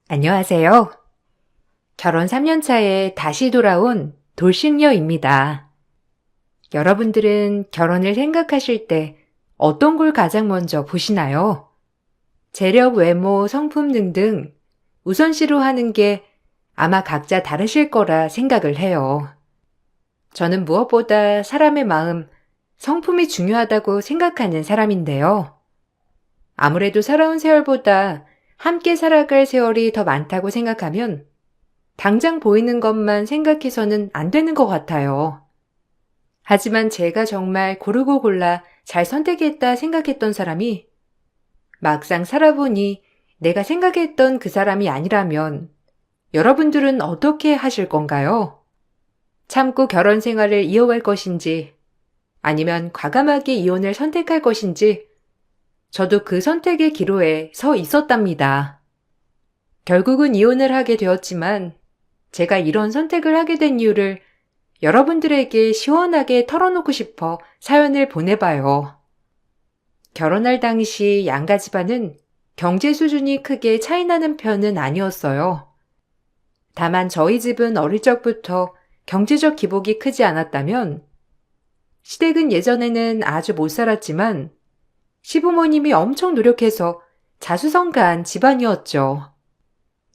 안녕하세요. 결혼 3년 차에 다시 돌아온 돌싱녀입니다. 여러분들은 결혼을 생각하실 때 어떤 걸 가장 먼저 보시나요? 재력, 외모, 성품 등등 우선시로 하는 게 아마 각자 다르실 거라 생각을 해요. 저는 무엇보다 사람의 마음, 성품이 중요하다고 생각하는 사람인데요. 아무래도 살아온 세월보다 함께 살아갈 세월이 더 많다고 생각하면 당장 보이는 것만 생각해서는 안 되는 것 같아요. 하지만 제가 정말 고르고 골라 잘 선택했다 생각했던 사람이 막상 살아보니 내가 생각했던 그 사람이 아니라면 여러분들은 어떻게 하실 건가요? 참고 결혼 생활을 이어갈 것인지 아니면 과감하게 이혼을 선택할 것인지 저도 그 선택의 기로에 서 있었답니다. 결국은 이혼을 하게 되었지만 제가 이런 선택을 하게 된 이유를 여러분들에게 시원하게 털어놓고 싶어 사연을 보내봐요. 결혼할 당시 양가 집안은 경제 수준이 크게 차이나는 편은 아니었어요. 다만 저희 집은 어릴 적부터 경제적 기복이 크지 않았다면 시댁은 예전에는 아주 못 살았지만 시부모님이 엄청 노력해서 자수성가한 집안이었죠.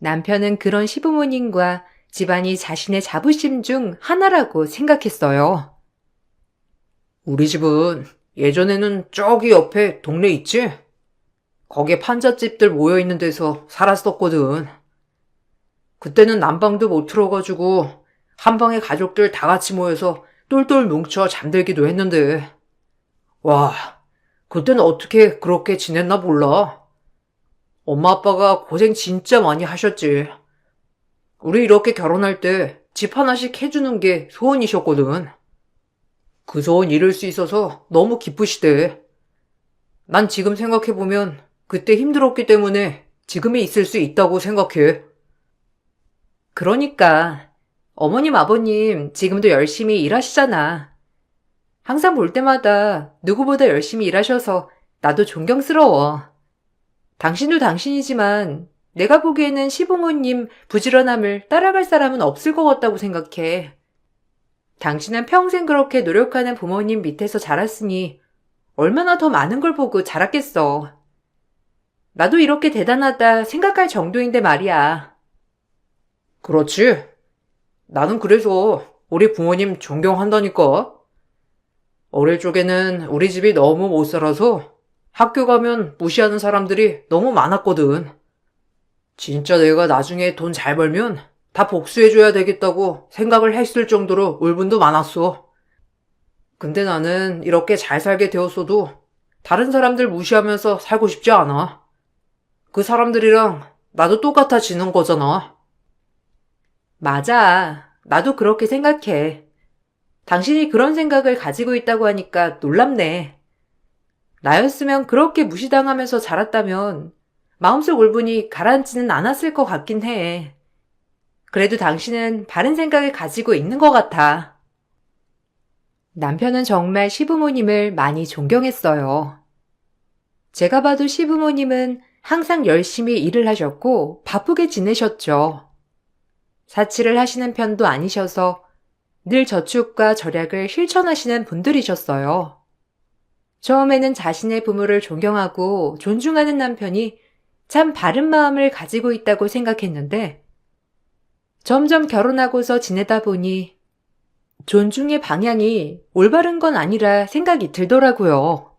남편은 그런 시부모님과 집안이 자신의 자부심 중 하나라고 생각했어요. 우리 집은 예전에는 저기 옆에 동네 있지? 거기에 판잣집들 모여있는 데서 살았었거든. 그때는 난방도 못 틀어가지고 한 방에 가족들 다 같이 모여서 똘똘 뭉쳐 잠들기도 했는데 와, 그때는 어떻게 그렇게 지냈나 몰라. 엄마 아빠가 고생 진짜 많이 하셨지. 우리 이렇게 결혼할 때 집 하나씩 해주는 게 소원이셨거든. 그 소원 이룰 수 있어서 너무 기쁘시대. 난 지금 생각해보면 그때 힘들었기 때문에 지금에 있을 수 있다고 생각해. 그러니까 어머님 아버님 지금도 열심히 일하시잖아. 항상 볼 때마다 누구보다 열심히 일하셔서 나도 존경스러워. 당신도 당신이지만 내가 보기에는 시부모님 부지런함을 따라갈 사람은 없을 것 같다고 생각해. 당신은 평생 그렇게 노력하는 부모님 밑에서 자랐으니 얼마나 더 많은 걸 보고 자랐겠어. 나도 이렇게 대단하다 생각할 정도인데 말이야. 그렇지? 나는 그래서 우리 부모님 존경한다니까. 어릴 적에는 우리 집이 너무 못 살아서 학교 가면 무시하는 사람들이 너무 많았거든. 진짜 내가 나중에 돈 잘 벌면 다 복수해줘야 되겠다고 생각을 했을 정도로 울분도 많았어. 근데 나는 이렇게 잘 살게 되었어도 다른 사람들 무시하면서 살고 싶지 않아. 그 사람들이랑 나도 똑같아지는 거잖아. 맞아. 나도 그렇게 생각해. 당신이 그런 생각을 가지고 있다고 하니까 놀랍네. 나였으면 그렇게 무시당하면서 자랐다면 마음속 울분이 가라앉지는 않았을 것 같긴 해. 그래도 당신은 바른 생각을 가지고 있는 것 같아. 남편은 정말 시부모님을 많이 존경했어요. 제가 봐도 시부모님은 항상 열심히 일을 하셨고 바쁘게 지내셨죠. 사치를 하시는 편도 아니셔서 늘 저축과 절약을 실천하시는 분들이셨어요. 처음에는 자신의 부모를 존경하고 존중하는 남편이 참 바른 마음을 가지고 있다고 생각했는데 점점 결혼하고서 지내다 보니 존중의 방향이 올바른 건 아니라 생각이 들더라고요.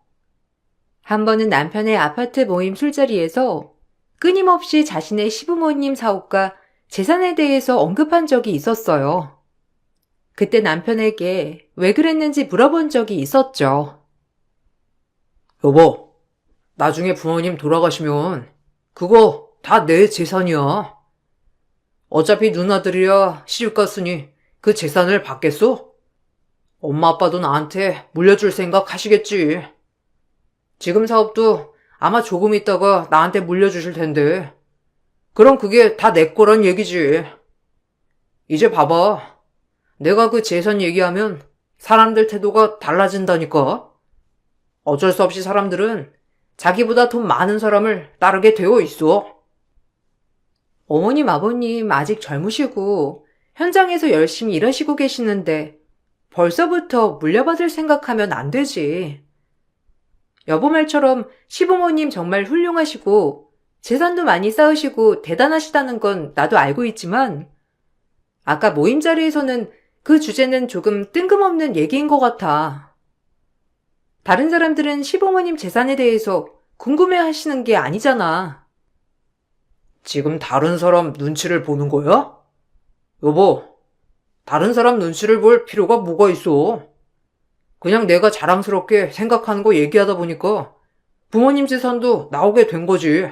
한 번은 남편의 아파트 모임 술자리에서 끊임없이 자신의 시부모님 사업과 재산에 대해서 언급한 적이 있었어요. 그때 남편에게 왜 그랬는지 물어본 적이 있었죠. 여보, 나중에 부모님 돌아가시면 그거 다 내 재산이야. 어차피 누나들이야 시집 갔으니 그 재산을 받겠어? 엄마 아빠도 나한테 물려줄 생각 하시겠지. 지금 사업도 아마 조금 있다가 나한테 물려주실 텐데 그럼 그게 다 내 거란 얘기지. 이제 봐봐. 내가 그 재산 얘기하면 사람들 태도가 달라진다니까. 어쩔 수 없이 사람들은 자기보다 돈 많은 사람을 따르게 되어 있어. 어머님, 아버님 아직 젊으시고 현장에서 열심히 일하시고 계시는데 벌써부터 물려받을 생각하면 안 되지. 여보 말처럼 시부모님 정말 훌륭하시고 재산도 많이 쌓으시고 대단하시다는 건 나도 알고 있지만 아까 모임 자리에서는 그 주제는 조금 뜬금없는 얘기인 것 같아. 다른 사람들은 시부모님 재산에 대해서 궁금해 하시는 게 아니잖아. 지금 다른 사람 눈치를 보는 거야? 여보, 다른 사람 눈치를 볼 필요가 뭐가 있어? 그냥 내가 자랑스럽게 생각하는 거 얘기하다 보니까 부모님 재산도 나오게 된 거지.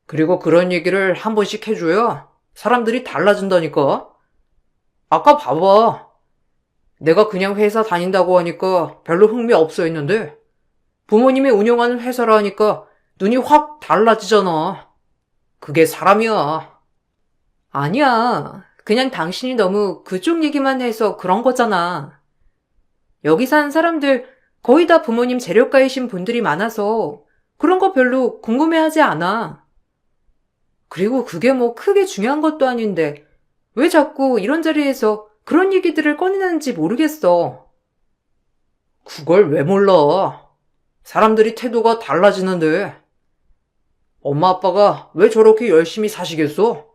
그리고 그런 얘기를 한 번씩 해줘야 사람들이 달라진다니까. 아까 봐봐. 내가 그냥 회사 다닌다고 하니까 별로 흥미 없어 했는데 부모님이 운영하는 회사라 하니까 눈이 확 달라지잖아. 그게 사람이야. 아니야. 그냥 당신이 너무 그쪽 얘기만 해서 그런 거잖아. 여기 산 사람들 거의 다 부모님 재력가이신 분들이 많아서 그런 거 별로 궁금해하지 않아. 그리고 그게 뭐 크게 중요한 것도 아닌데 왜 자꾸 이런 자리에서 그런 얘기들을 꺼내는지 모르겠어. 그걸 왜 몰라? 사람들이 태도가 달라지는데. 엄마 아빠가 왜 저렇게 열심히 사시겠어?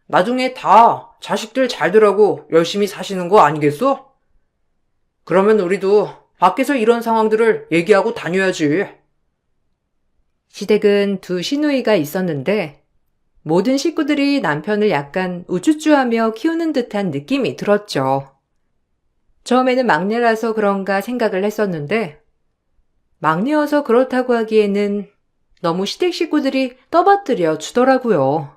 나중에 다 자식들 잘 되라고 열심히 사시는 거 아니겠어? 그러면 우리도 밖에서 이런 상황들을 얘기하고 다녀야지. 시댁은 두 시누이가 있었는데 모든 식구들이 남편을 약간 우쭈쭈하며 키우는 듯한 느낌이 들었죠. 처음에는 막내라서 그런가 생각을 했었는데 막내여서 그렇다고 하기에는 너무 시댁 식구들이 떠받들여 주더라고요.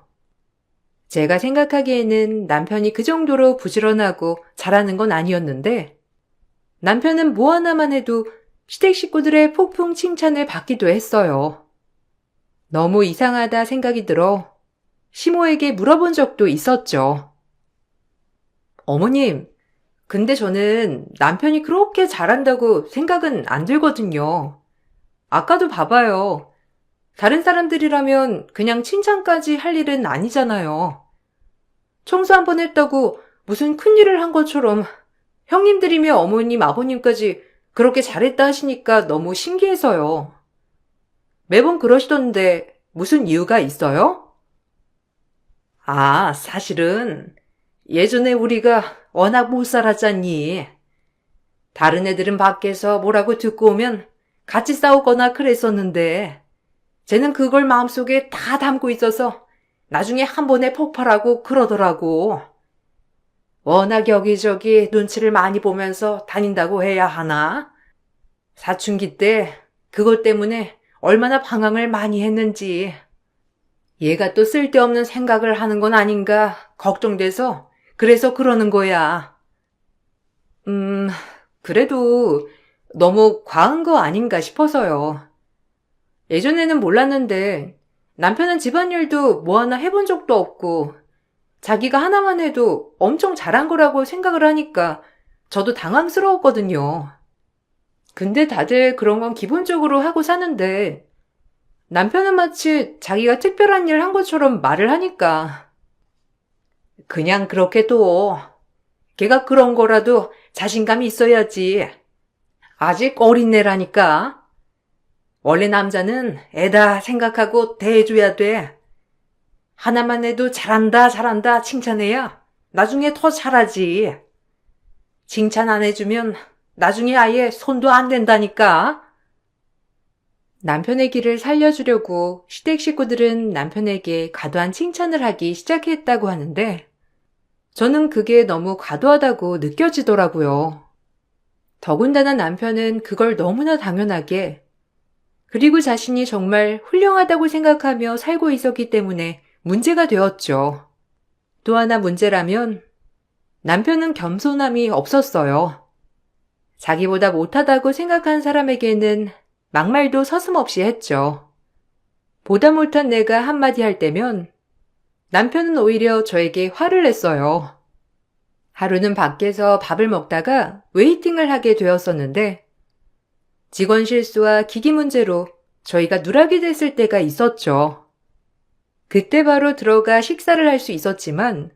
제가 생각하기에는 남편이 그 정도로 부지런하고 잘하는 건 아니었는데 남편은 뭐 하나만 해도 시댁 식구들의 폭풍 칭찬을 받기도 했어요. 너무 이상하다 생각이 들어 시모에게 물어본 적도 있었죠. 어머님, 근데 저는 남편이 그렇게 잘한다고 생각은 안 들거든요. 아까도 봐봐요. 다른 사람들이라면 그냥 칭찬까지 할 일은 아니잖아요. 청소 한 번 했다고 무슨 큰일을 한 것처럼 형님들이며 어머님, 아버님까지 그렇게 잘했다 하시니까 너무 신기해서요. 매번 그러시던데 무슨 이유가 있어요? 아, 사실은 예전에 우리가 워낙 못 살았잖니. 다른 애들은 밖에서 뭐라고 듣고 오면 같이 싸우거나 그랬었는데 쟤는 그걸 마음속에 다 담고 있어서 나중에 한 번에 폭발하고 그러더라고. 워낙 여기저기 눈치를 많이 보면서 다닌다고 해야 하나? 사춘기 때 그것 때문에 얼마나 방황을 많이 했는지. 얘가 또 쓸데없는 생각을 하는 건 아닌가 걱정돼서 그래서 그러는 거야. 그래도 너무 과한 거 아닌가 싶어서요. 예전에는 몰랐는데 남편은 집안일도 뭐 하나 해본 적도 없고 자기가 하나만 해도 엄청 잘한 거라고 생각을 하니까 저도 당황스러웠거든요. 근데 다들 그런 건 기본적으로 하고 사는데 남편은 마치 자기가 특별한 일 한 것처럼 말을 하니까 그냥 그렇게 둬. 걔가 그런 거라도 자신감이 있어야지. 아직 어린애라니까. 원래 남자는 애다 생각하고 대해줘야 돼. 하나만 해도 잘한다 잘한다 칭찬해야 나중에 더 잘하지. 칭찬 안 해주면 나중에 아예 손도 안 댄다니까. 남편의 길을 살려주려고 시댁 식구들은 남편에게 과도한 칭찬을 하기 시작했다고 하는데 저는 그게 너무 과도하다고 느껴지더라고요. 더군다나 남편은 그걸 너무나 당연하게 그리고 자신이 정말 훌륭하다고 생각하며 살고 있었기 때문에 문제가 되었죠. 또 하나 문제라면 남편은 겸손함이 없었어요. 자기보다 못하다고 생각한 사람에게는 막말도 서슴없이 했죠. 보다 못한 내가 한마디 할 때면 남편은 오히려 저에게 화를 냈어요. 하루는 밖에서 밥을 먹다가 웨이팅을 하게 되었었는데 직원 실수와 기기 문제로 저희가 누락이 됐을 때가 있었죠. 그때 바로 들어가 식사를 할 수 있었지만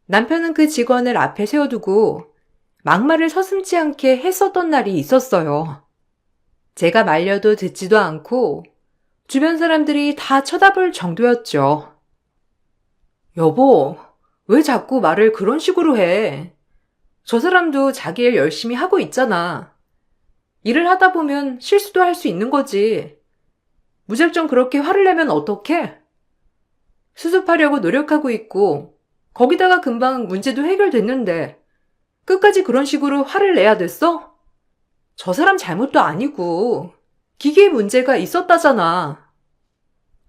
남편은 그 직원을 앞에 세워두고 막말을 서슴지 않게 했었던 날이 있었어요. 제가 말려도 듣지도 않고 주변 사람들이 다 쳐다볼 정도였죠. 여보, 왜 자꾸 말을 그런 식으로 해? 저 사람도 자기 일 열심히 하고 있잖아. 일을 하다 보면 실수도 할 수 있는 거지. 무작정 그렇게 화를 내면 어떡해? 수습하려고 노력하고 있고 거기다가 금방 문제도 해결됐는데 끝까지 그런 식으로 화를 내야 됐어? 저 사람 잘못도 아니고 기계에 문제가 있었다잖아.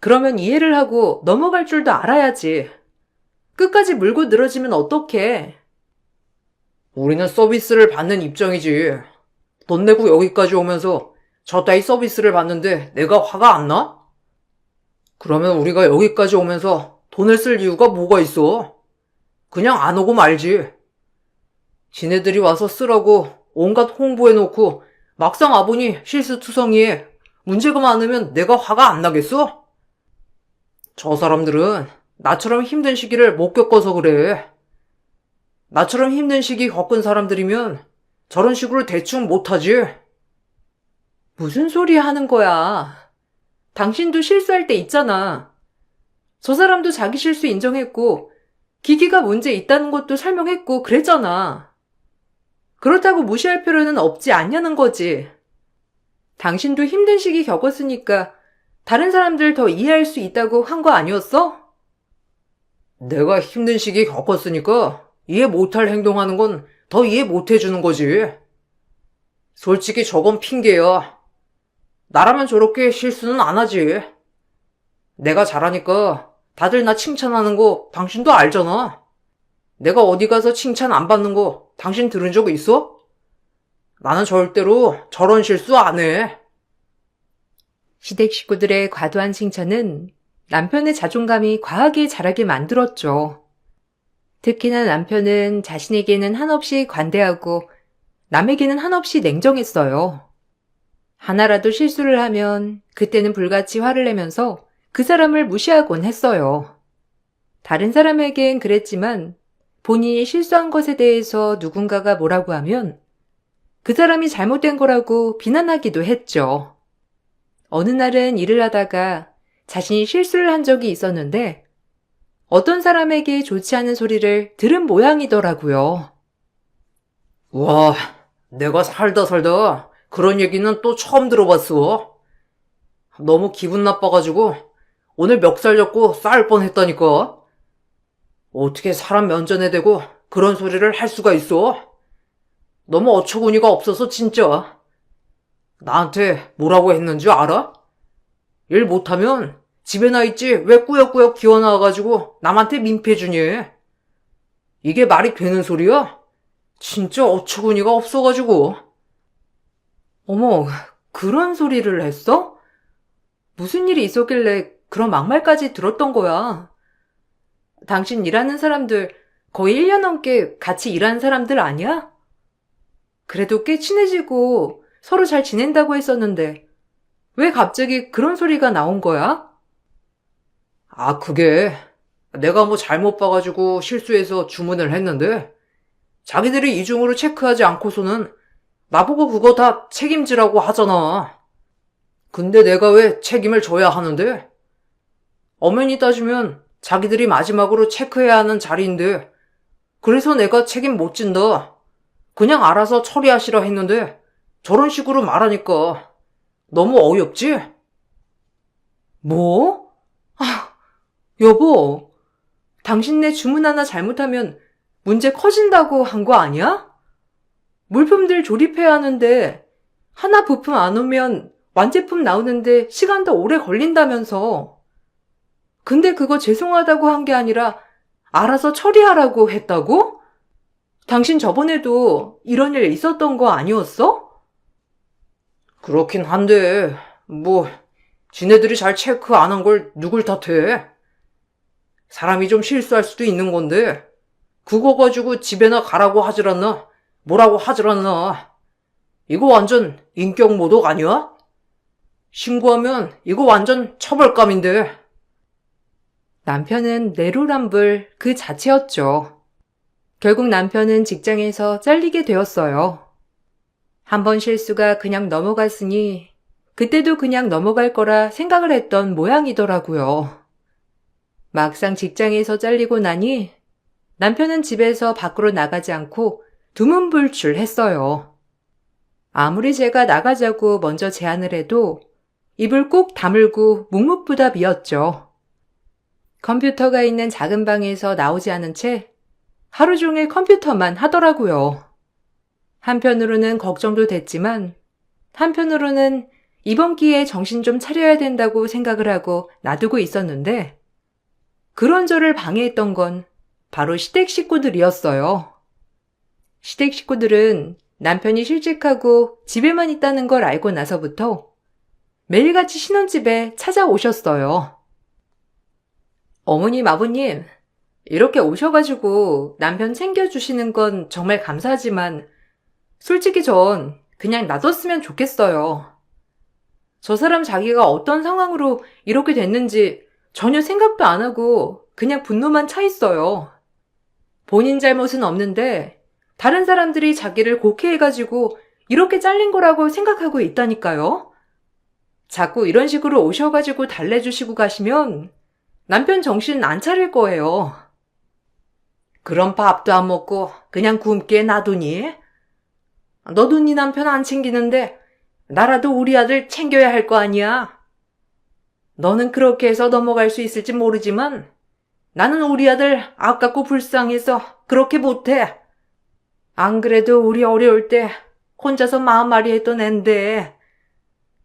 그러면 이해를 하고 넘어갈 줄도 알아야지. 끝까지 물고 늘어지면 어떡해? 우리는 서비스를 받는 입장이지. 돈 내고 여기까지 오면서 저 따위 서비스를 받는데 내가 화가 안 나? 그러면 우리가 여기까지 오면서 돈을 쓸 이유가 뭐가 있어? 그냥 안 오고 말지. 지네들이 와서 쓰라고 온갖 홍보해놓고 막상 와보니 실수투성이에 문제가 많으면 내가 화가 안 나겠어? 저 사람들은 나처럼 힘든 시기를 못 겪어서 그래. 나처럼 힘든 시기 겪은 사람들이면 저런 식으로 대충 못하지. 무슨 소리 하는 거야? 당신도 실수할 때 있잖아. 저 사람도 자기 실수 인정했고 기기가 문제 있다는 것도 설명했고 그랬잖아. 그렇다고 무시할 필요는 없지 않냐는 거지. 당신도 힘든 시기 겪었으니까 다른 사람들 더 이해할 수 있다고 한 거 아니었어? 내가 힘든 시기 겪었으니까 이해 못할 행동하는 건 더 이해 못해주는 거지. 솔직히 저건 핑계야. 나라면 저렇게 실수는 안 하지. 내가 잘하니까 다들 나 칭찬하는 거 당신도 알잖아. 내가 어디 가서 칭찬 안 받는 거 당신 들은 적 있어? 나는 절대로 저런 실수 안 해. 시댁 식구들의 과도한 칭찬은 남편의 자존감이 과하게 자라게 만들었죠. 특히나 남편은 자신에게는 한없이 관대하고 남에게는 한없이 냉정했어요. 하나라도 실수를 하면 그때는 불같이 화를 내면서 그 사람을 무시하곤 했어요. 다른 사람에겐 그랬지만 본인이 실수한 것에 대해서 누군가가 뭐라고 하면 그 사람이 잘못된 거라고 비난하기도 했죠. 어느 날은 일을 하다가 자신이 실수를 한 적이 있었는데 어떤 사람에게 좋지 않은 소리를 들은 모양이더라고요. 와, 내가 살다 그런 얘기는 또 처음 들어봤어. 너무 기분 나빠가지고 오늘 멱살 잡고 싸울 뻔했다니까. 어떻게 사람 면전에 대고 그런 소리를 할 수가 있어? 너무 어처구니가 없어서 진짜. 나한테 뭐라고 했는지 알아? 일 못하면 집에나 있지 왜 꾸역꾸역 기어나와가지고 남한테 민폐주니? 이게 말이 되는 소리야? 진짜 어처구니가 없어가지고. 어머, 그런 소리를 했어? 무슨 일이 있었길래 그런 막말까지 들었던 거야? 당신 일하는 사람들 거의 1년 넘게 같이 일하는 사람들 아니야? 그래도 꽤 친해지고 서로 잘 지낸다고 했었는데 왜 갑자기 그런 소리가 나온 거야? 아, 그게 내가 뭐 잘못 봐가지고 실수해서 주문을 했는데 자기들이 이중으로 체크하지 않고서는 나보고 그거 다 책임지라고 하잖아. 근데 내가 왜 책임을 져야 하는데? 엄연히 따지면 자기들이 마지막으로 체크해야 하는 자리인데 그래서 내가 책임 못 진다. 그냥 알아서 처리하시라 했는데 저런 식으로 말하니까 너무 어이없지? 뭐? 여보, 당신네 주문 하나 잘못하면 문제 커진다고 한 거 아니야? 물품들 조립해야 하는데 하나 부품 안 오면 완제품 나오는데 시간 더 오래 걸린다면서. 근데 그거 죄송하다고 한 게 아니라 알아서 처리하라고 했다고? 당신 저번에도 이런 일 있었던 거 아니었어? 그렇긴 한데 지네들이 잘 체크 안 한 걸 누굴 탓해? 사람이 좀 실수할 수도 있는 건데 그거 가지고 집에나 가라고 하질 않나? 뭐라고 하질 않나? 이거 완전 인격 모독 아니야? 신고하면 이거 완전 처벌감인데. 남편은 내로남불 그 자체였죠. 결국 남편은 직장에서 잘리게 되었어요. 한 번 실수가 그냥 넘어갔으니 그때도 그냥 넘어갈 거라 생각을 했던 모양이더라고요. 막상 직장에서 잘리고 나니 남편은 집에서 밖으로 나가지 않고 두문불출했어요. 아무리 제가 나가자고 먼저 제안을 해도 입을 꼭 다물고 묵묵부답이었죠. 컴퓨터가 있는 작은 방에서 나오지 않은 채 하루 종일 컴퓨터만 하더라고요. 한편으로는 걱정도 됐지만 한편으로는 이번 기회에 정신 좀 차려야 된다고 생각을 하고 놔두고 있었는데 그런 저를 방해했던 건 바로 시댁 식구들이었어요. 시댁 식구들은 남편이 실직하고 집에만 있다는 걸 알고 나서부터 매일같이 신혼집에 찾아오셨어요. 어머님, 아버님, 이렇게 오셔가지고 남편 챙겨주시는 건 정말 감사하지만 솔직히 전 그냥 놔뒀으면 좋겠어요. 저 사람 자기가 어떤 상황으로 이렇게 됐는지 전혀 생각도 안 하고 그냥 분노만 차 있어요. 본인 잘못은 없는데 다른 사람들이 자기를 곡해해가지고 이렇게 잘린 거라고 생각하고 있다니까요. 자꾸 이런 식으로 오셔가지고 달래주시고 가시면 남편 정신 안 차릴 거예요. 그럼 밥도 안 먹고 그냥 굶게 놔두니? 너도 네 남편 안 챙기는데 나라도 우리 아들 챙겨야 할 거 아니야? 너는 그렇게 해서 넘어갈 수 있을지 모르지만 나는 우리 아들 아깝고 불쌍해서 그렇게 못해. 안 그래도 우리 어려울 때 혼자서 마음앓이 했던 앤데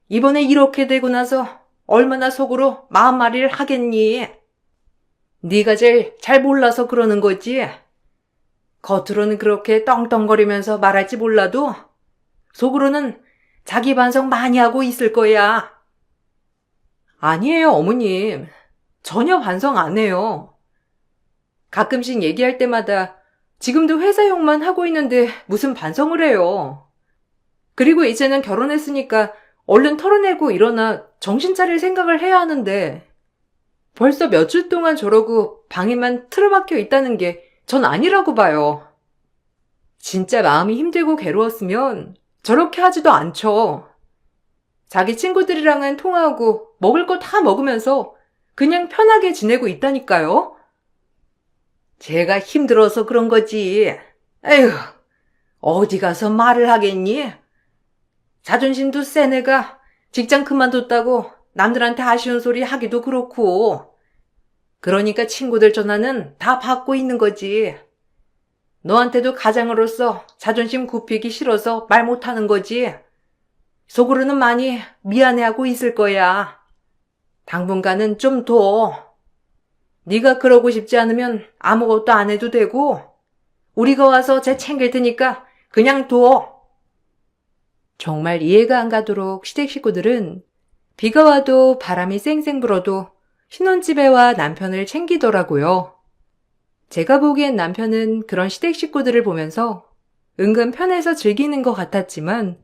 이번에 이렇게 되고 나서 얼마나 속으로 마음앓이를 하겠니? 네가 제일 잘 몰라서 그러는 거지. 겉으로는 그렇게 떵떵거리면서 말할지 몰라도 속으로는 자기 반성 많이 하고 있을 거야. 아니에요, 어머님. 전혀 반성 안 해요. 가끔씩 얘기할 때마다 지금도 회사용만 하고 있는데 무슨 반성을 해요. 그리고 이제는 결혼했으니까 얼른 털어내고 일어나 정신 차릴 생각을 해야 하는데 벌써 몇 주 동안 저러고 방에만 틀어박혀 있다는 게 전 아니라고 봐요. 진짜 마음이 힘들고 괴로웠으면 저렇게 하지도 않죠. 자기 친구들이랑은 통화하고 먹을 거 다 먹으면서 그냥 편하게 지내고 있다니까요. 제가 힘들어서 그런 거지. 에휴, 어디 가서 말을 하겠니? 자존심도 센 애가 직장 그만뒀다고 남들한테 아쉬운 소리 하기도 그렇고. 그러니까 친구들 전화는 다 받고 있는 거지. 너한테도 가장으로서 자존심 굽히기 싫어서 말 못하는 거지. 속으로는 많이 미안해하고 있을 거야. 당분간은 좀 둬. 네가 그러고 싶지 않으면 아무것도 안 해도 되고 우리가 와서 쟤 챙길 테니까 그냥 둬. 정말 이해가 안 가도록 시댁 식구들은 비가 와도 바람이 쌩쌩 불어도 신혼집에 와 남편을 챙기더라고요. 제가 보기엔 남편은 그런 시댁 식구들을 보면서 은근 편해서 즐기는 것 같았지만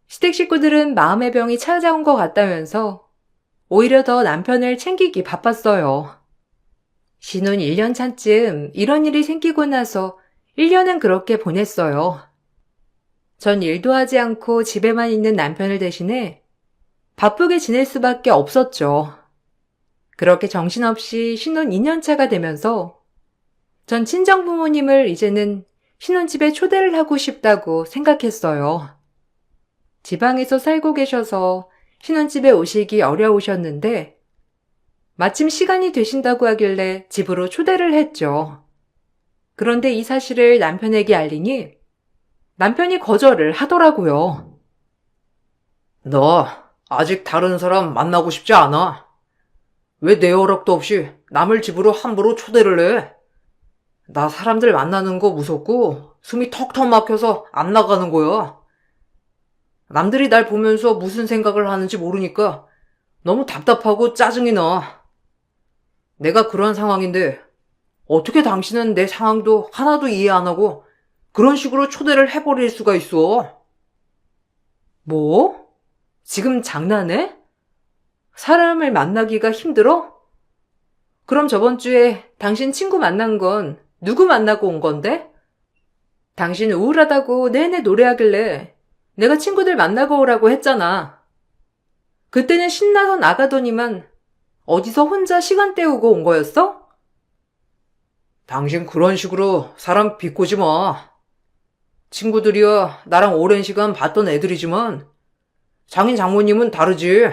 시댁 식구들은 마음의 병이 찾아온 것 같다면서 오히려 더 남편을 챙기기 바빴어요. 신혼 1년 차쯤 이런 일이 생기고 나서 1년은 그렇게 보냈어요. 전 일도 하지 않고 집에만 있는 남편을 대신해 바쁘게 지낼 수밖에 없었죠. 그렇게 정신없이 신혼 2년 차가 되면서 전 친정 부모님을 이제는 신혼집에 초대를 하고 싶다고 생각했어요. 지방에서 살고 계셔서 신혼집에 오시기 어려우셨는데 마침 시간이 되신다고 하길래 집으로 초대를 했죠. 그런데 이 사실을 남편에게 알리니 남편이 거절을 하더라고요. 너 아직 다른 사람 만나고 싶지 않아? 왜 내 허락도 없이 남을 집으로 함부로 초대를 해? 나 사람들 만나는 거 무섭고 숨이 턱턱 막혀서 안 나가는 거야. 남들이 날 보면서 무슨 생각을 하는지 모르니까 너무 답답하고 짜증이 나. 내가 그런 상황인데 어떻게 당신은 내 상황도 하나도 이해 안 하고 그런 식으로 초대를 해버릴 수가 있어? 뭐? 지금 장난해? 사람을 만나기가 힘들어? 그럼 저번 주에 당신 친구 만난 건 누구 만나고 온 건데? 당신 우울하다고 내내 노래하길래 내가 친구들 만나고 오라고 했잖아. 그때는 신나서 나가더니만 어디서 혼자 시간 때우고 온 거였어? 당신 그런 식으로 사람 비꼬지 마. 친구들이야 나랑 오랜 시간 봤던 애들이지만 장인 장모님은 다르지.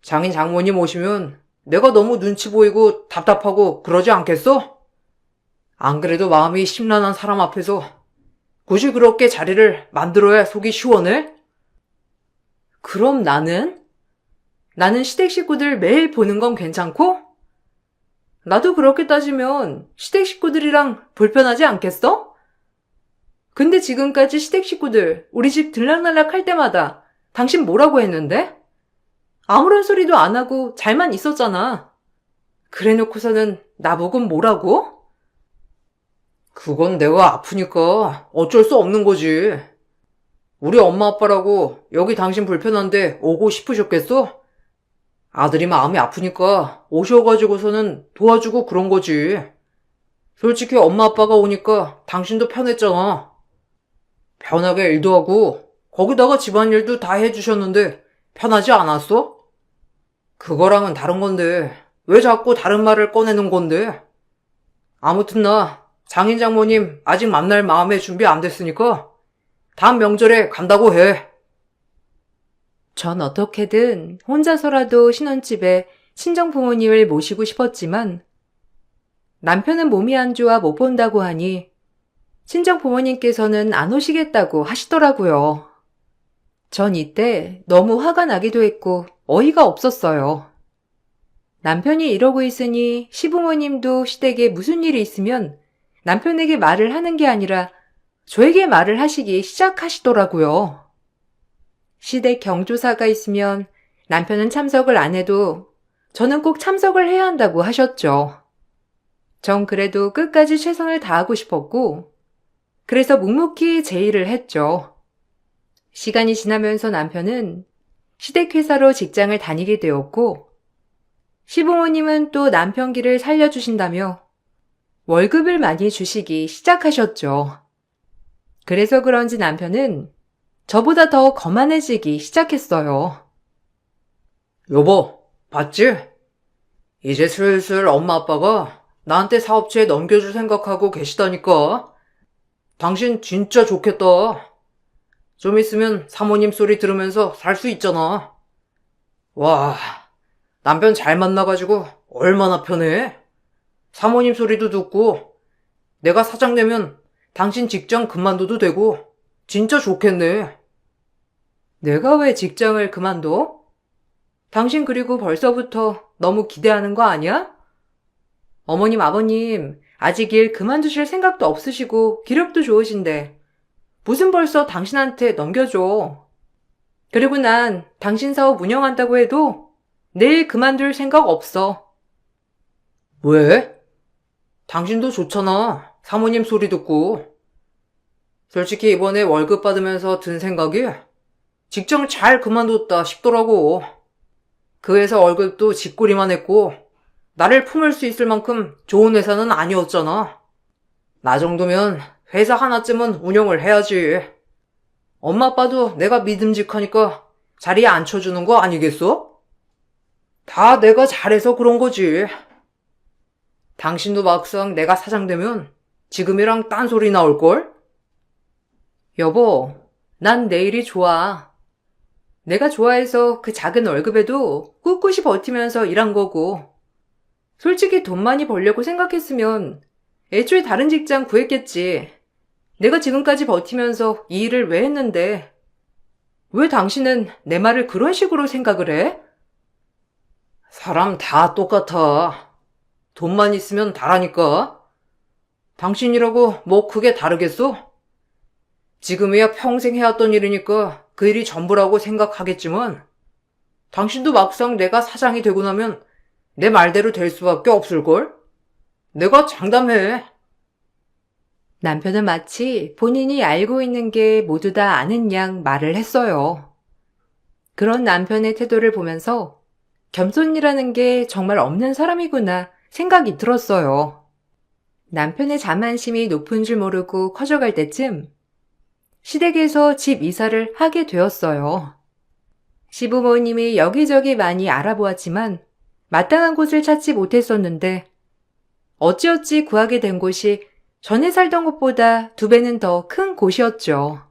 장인 장모님 오시면 내가 너무 눈치 보이고 답답하고 그러지 않겠어? 안 그래도 마음이 심란한 사람 앞에서 굳이 그렇게 자리를 만들어야 속이 시원해? 그럼 나는 시댁 식구들 매일 보는 건 괜찮고? 나도 그렇게 따지면 시댁 식구들이랑 불편하지 않겠어? 근데 지금까지 시댁 식구들 우리 집 들락날락 할 때마다 당신 뭐라고 했는데? 아무런 소리도 안 하고 잘만 있었잖아. 그래놓고서는 나보고 뭐라고? 그건 내가 아프니까 어쩔 수 없는 거지. 우리 엄마 아빠라고 여기 당신 불편한데 오고 싶으셨겠어? 아들이 마음이 아프니까 오셔가지고서는 도와주고 그런 거지. 솔직히 엄마 아빠가 오니까 당신도 편했잖아. 편하게 일도 하고 거기다가 집안일도 다 해주셨는데 편하지 않았어? 그거랑은 다른 건데 왜 자꾸 다른 말을 꺼내는 건데? 아무튼 나 장인 장모님 아직 만날 마음의 준비 안 됐으니까 다음 명절에 간다고 해. 전 어떻게든 혼자서라도 신혼집에 친정 부모님을 모시고 싶었지만 남편은 몸이 안 좋아 못 본다고 하니 친정 부모님께서는 안 오시겠다고 하시더라고요. 전 이때 너무 화가 나기도 했고 어이가 없었어요. 남편이 이러고 있으니 시부모님도 시댁에 무슨 일이 있으면 남편에게 말을 하는 게 아니라 저에게 말을 하시기 시작하시더라고요. 시댁 경조사가 있으면 남편은 참석을 안 해도 저는 꼭 참석을 해야 한다고 하셨죠. 전 그래도 끝까지 최선을 다하고 싶었고 그래서 묵묵히 제 일을 했죠. 시간이 지나면서 남편은 시댁 회사로 직장을 다니게 되었고 시부모님은 또 남편 길을 살려주신다며 월급을 많이 주시기 시작하셨죠. 그래서 그런지 남편은 저보다 더 거만해지기 시작했어요. 여보, 봤지? 이제 슬슬 엄마 아빠가 나한테 사업체 넘겨줄 생각하고 계시다니까. 당신 진짜 좋겠다. 좀 있으면 사모님 소리 들으면서 살 수 있잖아. 와, 남편 잘 만나가지고 얼마나 편해. 사모님 소리도 듣고 내가 사장 되면 당신 직장 그만둬도 되고 진짜 좋겠네. 내가 왜 직장을 그만둬? 당신 그리고 벌써부터 너무 기대하는 거 아니야? 어머님, 아버님, 아직 일 그만두실 생각도 없으시고 기력도 좋으신데 무슨 벌써 당신한테 넘겨줘. 그리고 난 당신 사업 운영한다고 해도 내일 그만둘 생각 없어. 왜? 당신도 좋잖아. 사모님 소리 듣고. 솔직히 이번에 월급 받으면서 든 생각이 직장 잘 그만뒀다 싶더라고. 그 회사 월급도 쥐꼬리만 했고 나를 품을 수 있을 만큼 좋은 회사는 아니었잖아. 나 정도면 회사 하나쯤은 운영을 해야지. 엄마 아빠도 내가 믿음직하니까 자리에 앉혀주는 거 아니겠어? 다 내가 잘해서 그런 거지. 당신도 막상 내가 사장 되면 지금이랑 딴소리 나올걸? 여보, 난 내일이 좋아. 내가 좋아해서 그 작은 월급에도 꿋꿋이 버티면서 일한 거고. 솔직히 돈 많이 벌려고 생각했으면 애초에 다른 직장 구했겠지. 내가 지금까지 버티면서 이 일을 왜 했는데. 왜 당신은 내 말을 그런 식으로 생각을 해? 사람 다 똑같아. 돈만 있으면 다라니까. 당신이라고 뭐 크게 다르겠어? 지금이야 평생 해왔던 일이니까 그 일이 전부라고 생각하겠지만 당신도 막상 내가 사장이 되고 나면 내 말대로 될 수밖에 없을걸? 내가 장담해. 남편은 마치 본인이 알고 있는 게 모두 다 아는 양 말을 했어요. 그런 남편의 태도를 보면서 겸손이라는 게 정말 없는 사람이구나 생각이 들었어요. 남편의 자만심이 높은 줄 모르고 커져갈 때쯤 시댁에서 집 이사를 하게 되었어요. 시부모님이 여기저기 많이 알아보았지만 마땅한 곳을 찾지 못했었는데 어찌어찌 구하게 된 곳이 전에 살던 곳보다 2배는 더 큰 곳이었죠.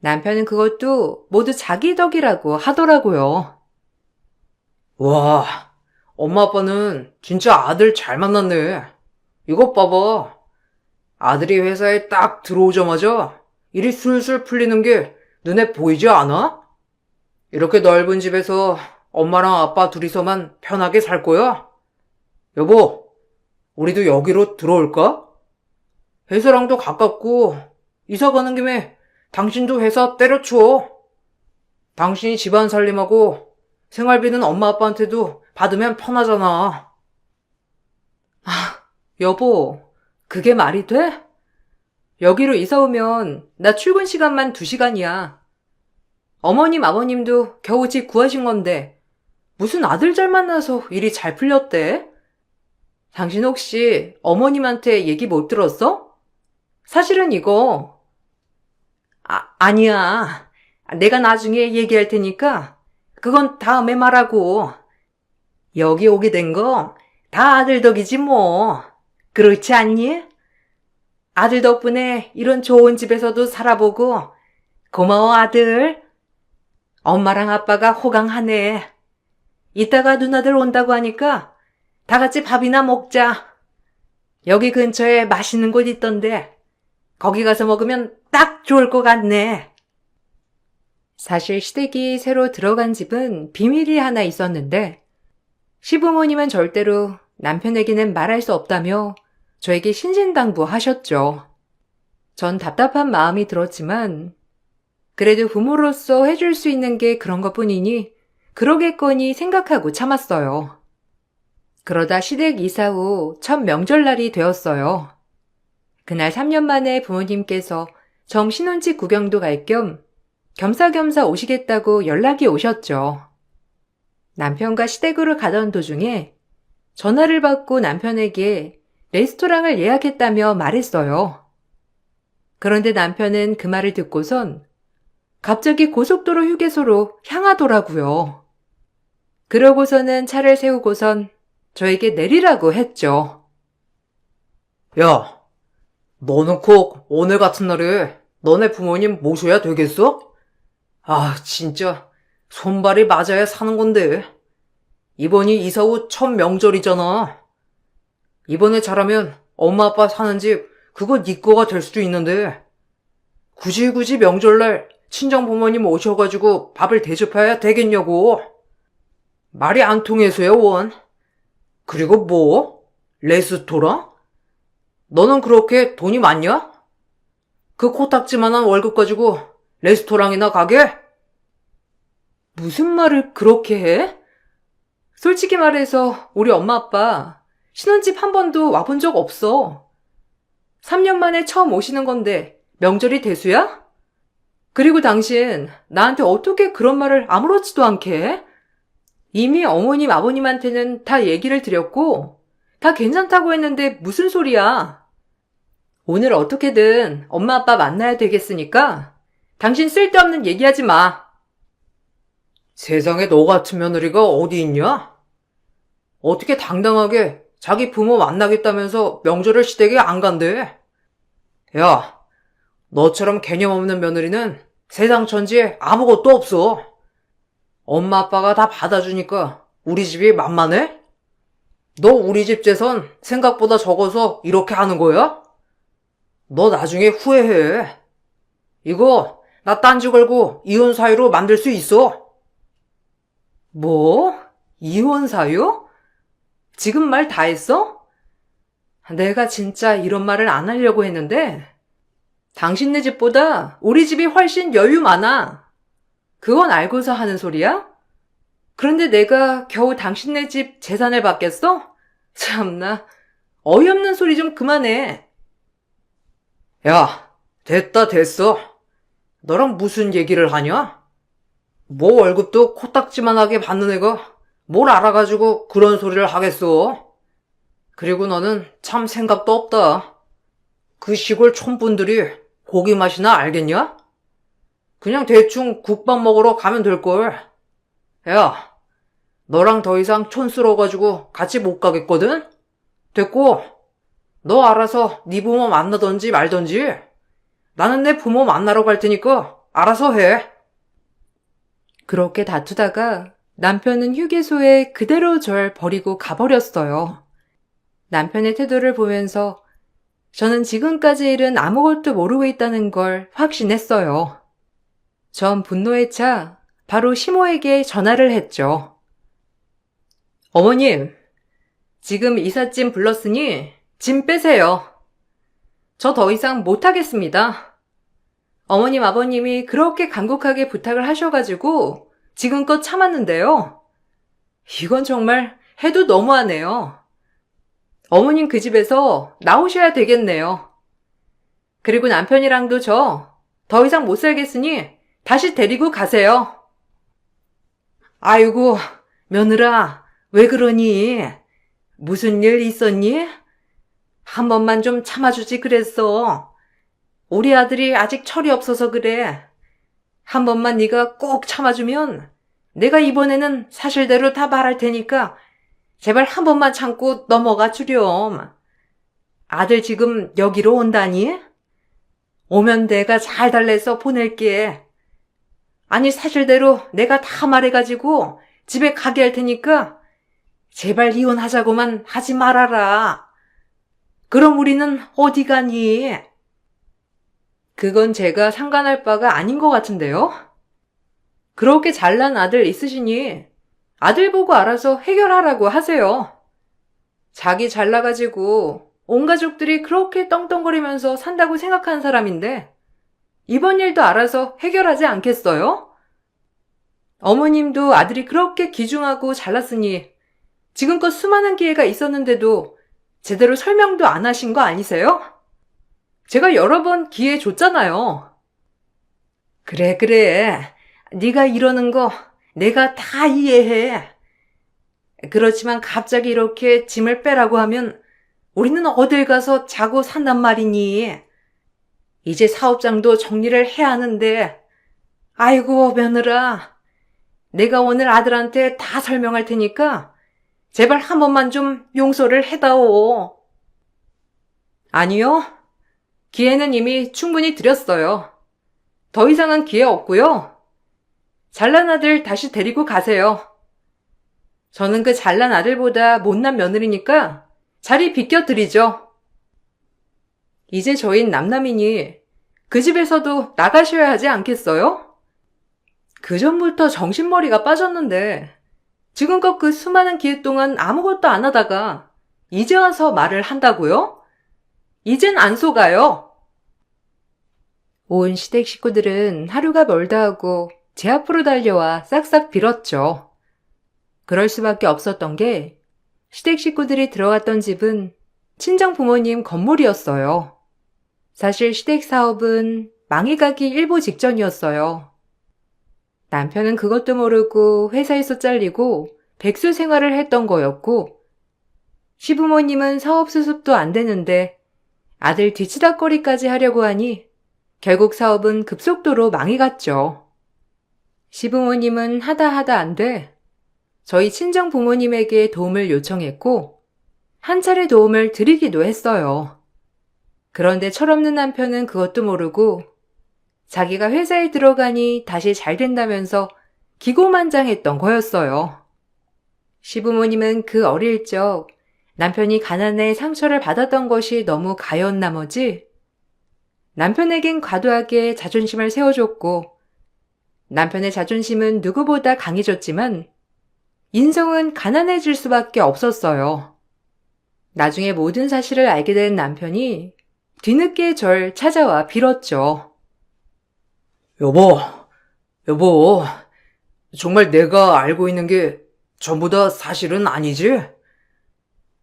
남편은 그것도 모두 자기 덕이라고 하더라고요. 와, 엄마 아빠는 진짜 아들 잘 만났네. 이것 봐봐. 아들이 회사에 딱 들어오자마자 일이 술술 풀리는 게 눈에 보이지 않아? 이렇게 넓은 집에서 엄마랑 아빠 둘이서만 편하게 살 거야? 여보, 우리도 여기로 들어올까? 회사랑도 가깝고 이사 가는 김에 당신도 회사 때려쳐. 당신이 집안 살림하고 생활비는 엄마 아빠한테도 받으면 편하잖아. 여보, 그게 말이 돼? 여기로 이사 오면 나 출근 시간만 2시간이야. 어머님, 아버님도 겨우 집 구하신 건데 무슨 아들 잘 만나서 일이 잘 풀렸대? 당신 혹시 어머님한테 얘기 못 들었어? 사실은 이거 아니야. 내가 나중에 얘기할 테니까 그건 다음에 말하고. 여기 오게 된 거 다 아들 덕이지 뭐. 그렇지 않니? 아들 덕분에 이런 좋은 집에서도 살아보고 고마워 아들. 엄마랑 아빠가 호강하네. 이따가 누나들 온다고 하니까 다 같이 밥이나 먹자. 여기 근처에 맛있는 곳 있던데 거기 가서 먹으면 딱 좋을 것 같네. 사실 시댁이 새로 들어간 집은 비밀이 하나 있었는데 시부모님은 절대로 남편에게는 말할 수 없다며 저에게 신신당부하셨죠. 전 답답한 마음이 들었지만 그래도 부모로서 해줄 수 있는 게 그런 것뿐이니 그러겠거니 생각하고 참았어요. 그러다 시댁 이사 후 첫 명절날이 되었어요. 그날 3년 만에 부모님께서 정 신혼집 구경도 갈 겸 겸사겸사 오시겠다고 연락이 오셨죠. 남편과 시댁으로 가던 도중에 전화를 받고 남편에게 레스토랑을 예약했다며 말했어요. 그런데 남편은 그 말을 듣고선 갑자기 고속도로 휴게소로 향하더라고요. 그러고서는 차를 세우고선 저에게 내리라고 했죠. 야, 너는 꼭 오늘 같은 날에 너네 부모님 모셔야 되겠어? 아, 진짜 손발이 맞아야 사는 건데. 이번이 이사 후 첫 명절이잖아. 이번에 잘하면 엄마 아빠 사는 집 그거 네 거가 될 수도 있는데 굳이 명절날 친정 부모님 오셔가지고 밥을 대접해야 되겠냐고. 말이 안 통해서요, 원. 그리고 뭐? 레스토랑? 너는 그렇게 돈이 많냐? 그 코딱지만한 월급 가지고 레스토랑이나 가게? 무슨 말을 그렇게 해? 솔직히 말해서 우리 엄마 아빠 신혼집 한 번도 와본 적 없어. 3년 만에 처음 오시는 건데 명절이 대수야? 그리고 당신 나한테 어떻게 그런 말을 아무렇지도 않게 해? 이미 어머님 아버님한테는 다 얘기를 드렸고 다 괜찮다고 했는데 무슨 소리야. 오늘 어떻게든 엄마 아빠 만나야 되겠으니까 당신 쓸데없는 얘기하지 마. 세상에 너 같은 며느리가 어디 있냐? 어떻게 당당하게 자기 부모 만나겠다면서 명절을 시댁에 안 간대? 야, 너처럼 개념 없는 며느리는 세상 천지에 아무것도 없어. 엄마 아빠가 다 받아주니까 우리 집이 만만해? 너 우리 집 재산 생각보다 적어서 이렇게 하는 거야? 너 나중에 후회해. 이거 나 딴지 걸고 이혼 사유로 만들 수 있어. 뭐? 이혼 사유? 지금 말 다 했어? 내가 진짜 이런 말을 안 하려고 했는데 당신네 집보다 우리 집이 훨씬 여유 많아. 그건 알고서 하는 소리야? 그런데 내가 겨우 당신네 집 재산을 받겠어? 참나, 어이없는 소리 좀 그만해. 야, 됐어. 너랑 무슨 얘기를 하냐? 뭐 월급도 코딱지만하게 받는 애가 뭘 알아가지고 그런 소리를 하겠어? 그리고 너는 참 생각도 없다. 그 시골 촌분들이 고기 맛이나 알겠냐? 그냥 대충 국밥 먹으러 가면 될걸. 야, 너랑 더 이상 촌스러워가지고 같이 못 가겠거든? 됐고, 너 알아서 네 부모 만나던지 말던지. 나는 내 부모 만나러 갈 테니까 알아서 해. 그렇게 다투다가 남편은 휴게소에 그대로 절 버리고 가버렸어요. 남편의 태도를 보면서 저는 지금까지 일은 아무것도 모르고 있다는 걸 확신했어요. 전 분노에 차 바로 시모에게 전화를 했죠. 어머님, 지금 이삿짐 불렀으니 짐 빼세요. 저 더 이상 못하겠습니다. 어머님, 아버님이 그렇게 간곡하게 부탁을 하셔가지고 지금껏 참았는데요. 이건 정말 해도 너무하네요. 어머님 그 집에서 나오셔야 되겠네요. 그리고 남편이랑도 저 더 이상 못 살겠으니 다시 데리고 가세요. 아이고, 며느라, 왜 그러니? 무슨 일 있었니? 한 번만 좀 참아주지 그랬어. 우리 아들이 아직 철이 없어서 그래. 한 번만 네가 꼭 참아주면 내가 이번에는 사실대로 다 말할 테니까 제발 한 번만 참고 넘어가 주렴. 아들 지금 여기로 온다니? 오면 내가 잘 달래서 보낼게. 아니 사실대로 내가 다 말해가지고 집에 가게 할 테니까 제발 이혼하자고만 하지 말아라. 그럼 우리는 어디 가니? 그건 제가 상관할 바가 아닌 것 같은데요? 그렇게 잘난 아들 있으시니 아들 보고 알아서 해결하라고 하세요. 자기 잘나가지고 온 가족들이 그렇게 떵떵거리면서 산다고 생각하는 사람인데 이번 일도 알아서 해결하지 않겠어요? 어머님도 아들이 그렇게 귀중하고 잘났으니 지금껏 수많은 기회가 있었는데도 제대로 설명도 안 하신 거 아니세요? 제가 여러 번 기회 줬잖아요. 그래. 네가 이러는 거 내가 다 이해해. 그렇지만 갑자기 이렇게 짐을 빼라고 하면 우리는 어딜 가서 자고 산단 말이니. 이제 사업장도 정리를 해야 하는데 아이고 며느라, 내가 오늘 아들한테 다 설명할 테니까 제발 한 번만 좀 용서를 해다오. 아니요. 기회는 이미 충분히 드렸어요. 더 이상은 기회 없고요. 잘난 아들 다시 데리고 가세요. 저는 그 잘난 아들보다 못난 며느리니까 자리 비켜드리죠. 이제 저흰 남남이니 그 집에서도 나가셔야 하지 않겠어요? 그전부터 정신머리가 빠졌는데 지금껏 그 수많은 기회 동안 아무것도 안 하다가 이제 와서 말을 한다고요? 이젠 안 속아요. 온 시댁 식구들은 하루가 멀다 하고 제 앞으로 달려와 싹싹 빌었죠. 그럴 수밖에 없었던 게 시댁 식구들이 들어갔던 집은 친정 부모님 건물이었어요. 사실 시댁 사업은 망해가기 일보 직전이었어요. 남편은 그것도 모르고 회사에서 잘리고 백수 생활을 했던 거였고 시부모님은 사업 수습도 안 되는데 아들 뒤치다꺼리까지 하려고 하니 결국 사업은 급속도로 망해갔죠. 시부모님은 하다 안 돼 저희 친정 부모님에게 도움을 요청했고 한 차례 도움을 드리기도 했어요. 그런데 철없는 남편은 그것도 모르고 자기가 회사에 들어가니 다시 잘 된다면서 기고만장했던 거였어요. 시부모님은 그 어릴 적 남편이 가난에 상처를 받았던 것이 너무 가여운 나머지 남편에겐 과도하게 자존심을 세워줬고 남편의 자존심은 누구보다 강해졌지만 인성은 가난해질 수밖에 없었어요. 나중에 모든 사실을 알게 된 남편이 뒤늦게 절 찾아와 빌었죠. 여보, 정말 내가 알고 있는 게 전부 다 사실은 아니지?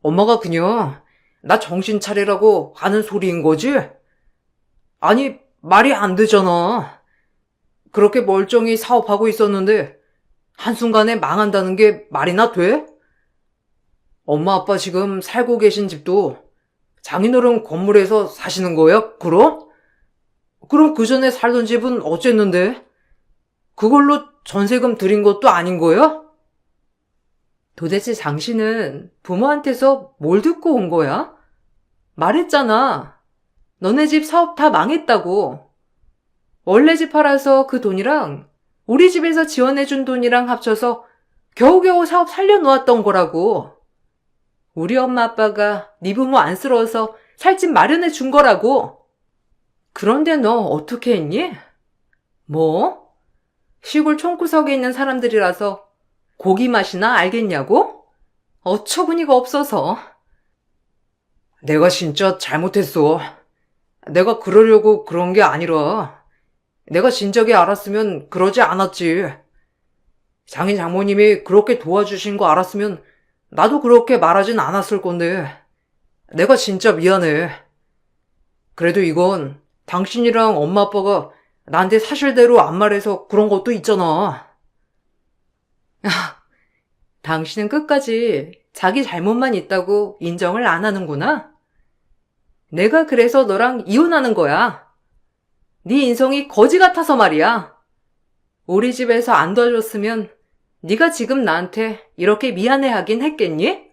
엄마가 그냥 나 정신 차리라고 하는 소리인 거지? 아니, 말이 안 되잖아. 그렇게 멀쩡히 사업하고 있었는데 한순간에 망한다는 게 말이나 돼? 엄마 아빠 지금 살고 계신 집도 장인어른 건물에서 사시는 거야, 그럼? 그럼 그 전에 살던 집은 어쨌는데? 그걸로 전세금 드린 것도 아닌 거야? 도대체 당신은 부모한테서 뭘 듣고 온 거야? 말했잖아. 너네 집 사업 다 망했다고. 원래 집 팔아서 그 돈이랑 우리 집에서 지원해준 돈이랑 합쳐서 겨우겨우 사업 살려놓았던 거라고. 우리 엄마 아빠가 네 부모 안쓰러워서 살 집 마련해 준 거라고. 그런데 너 어떻게 했니? 뭐? 시골 촌구석에 있는 사람들이라서 고기 맛이나 알겠냐고? 어처구니가 없어서. 내가 진짜 잘못했어. 내가 그러려고 그런 게 아니라 내가 진작에 알았으면 그러지 않았지. 장인 장모님이 그렇게 도와주신 거 알았으면 나도 그렇게 말하진 않았을 건데 내가 진짜 미안해. 그래도 이건 당신이랑 엄마 아빠가 나한테 사실대로 안 말해서 그런 것도 있잖아. 당신은 끝까지 자기 잘못만 있다고 인정을 안 하는구나? 내가 그래서 너랑 이혼하는 거야. 네 인성이 거지 같아서 말이야. 우리 집에서 안 도와줬으면 네가 지금 나한테 이렇게 미안해하긴 했겠니?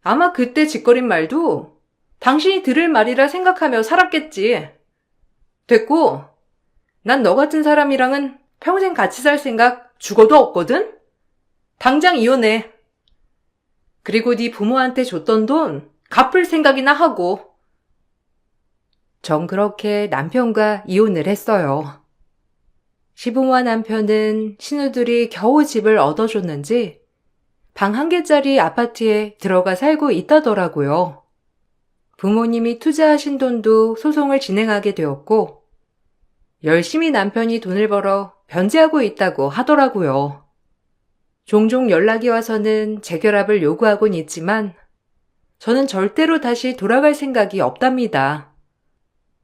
아마 그때 짓거린 말도 당신이 들을 말이라 생각하며 살았겠지. 됐고, 난 너 같은 사람이랑은 평생 같이 살 생각 죽어도 없거든? 당장 이혼해. 그리고 네 부모한테 줬던 돈 갚을 생각이나 하고. 전 그렇게 남편과 이혼을 했어요. 시부모와 남편은 신우들이 겨우 집을 얻어줬는지 방 1개짜리 아파트에 들어가 살고 있다더라고요. 부모님이 투자하신 돈도 소송을 진행하게 되었고 열심히 남편이 돈을 벌어 변제하고 있다고 하더라고요. 종종 연락이 와서는 재결합을 요구하곤 있지만 저는 절대로 다시 돌아갈 생각이 없답니다.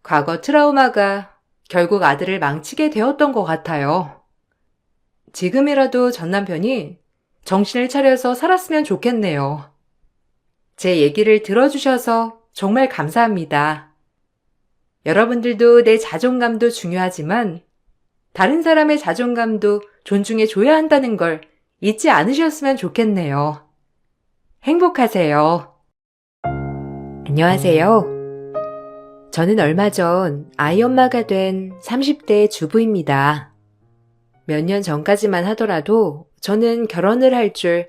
과거 트라우마가 결국 아들을 망치게 되었던 것 같아요. 지금이라도 전 남편이 정신을 차려서 살았으면 좋겠네요. 제 얘기를 들어주셔서 정말 감사합니다. 여러분들도 내 자존감도 중요하지만 다른 사람의 자존감도 존중해 줘야 한다는 걸 잊지 않으셨으면 좋겠네요. 행복하세요. 안녕하세요. 저는 얼마 전 아이 엄마가 된 30대 주부입니다. 몇 년 전까지만 하더라도 저는 결혼을 할 줄,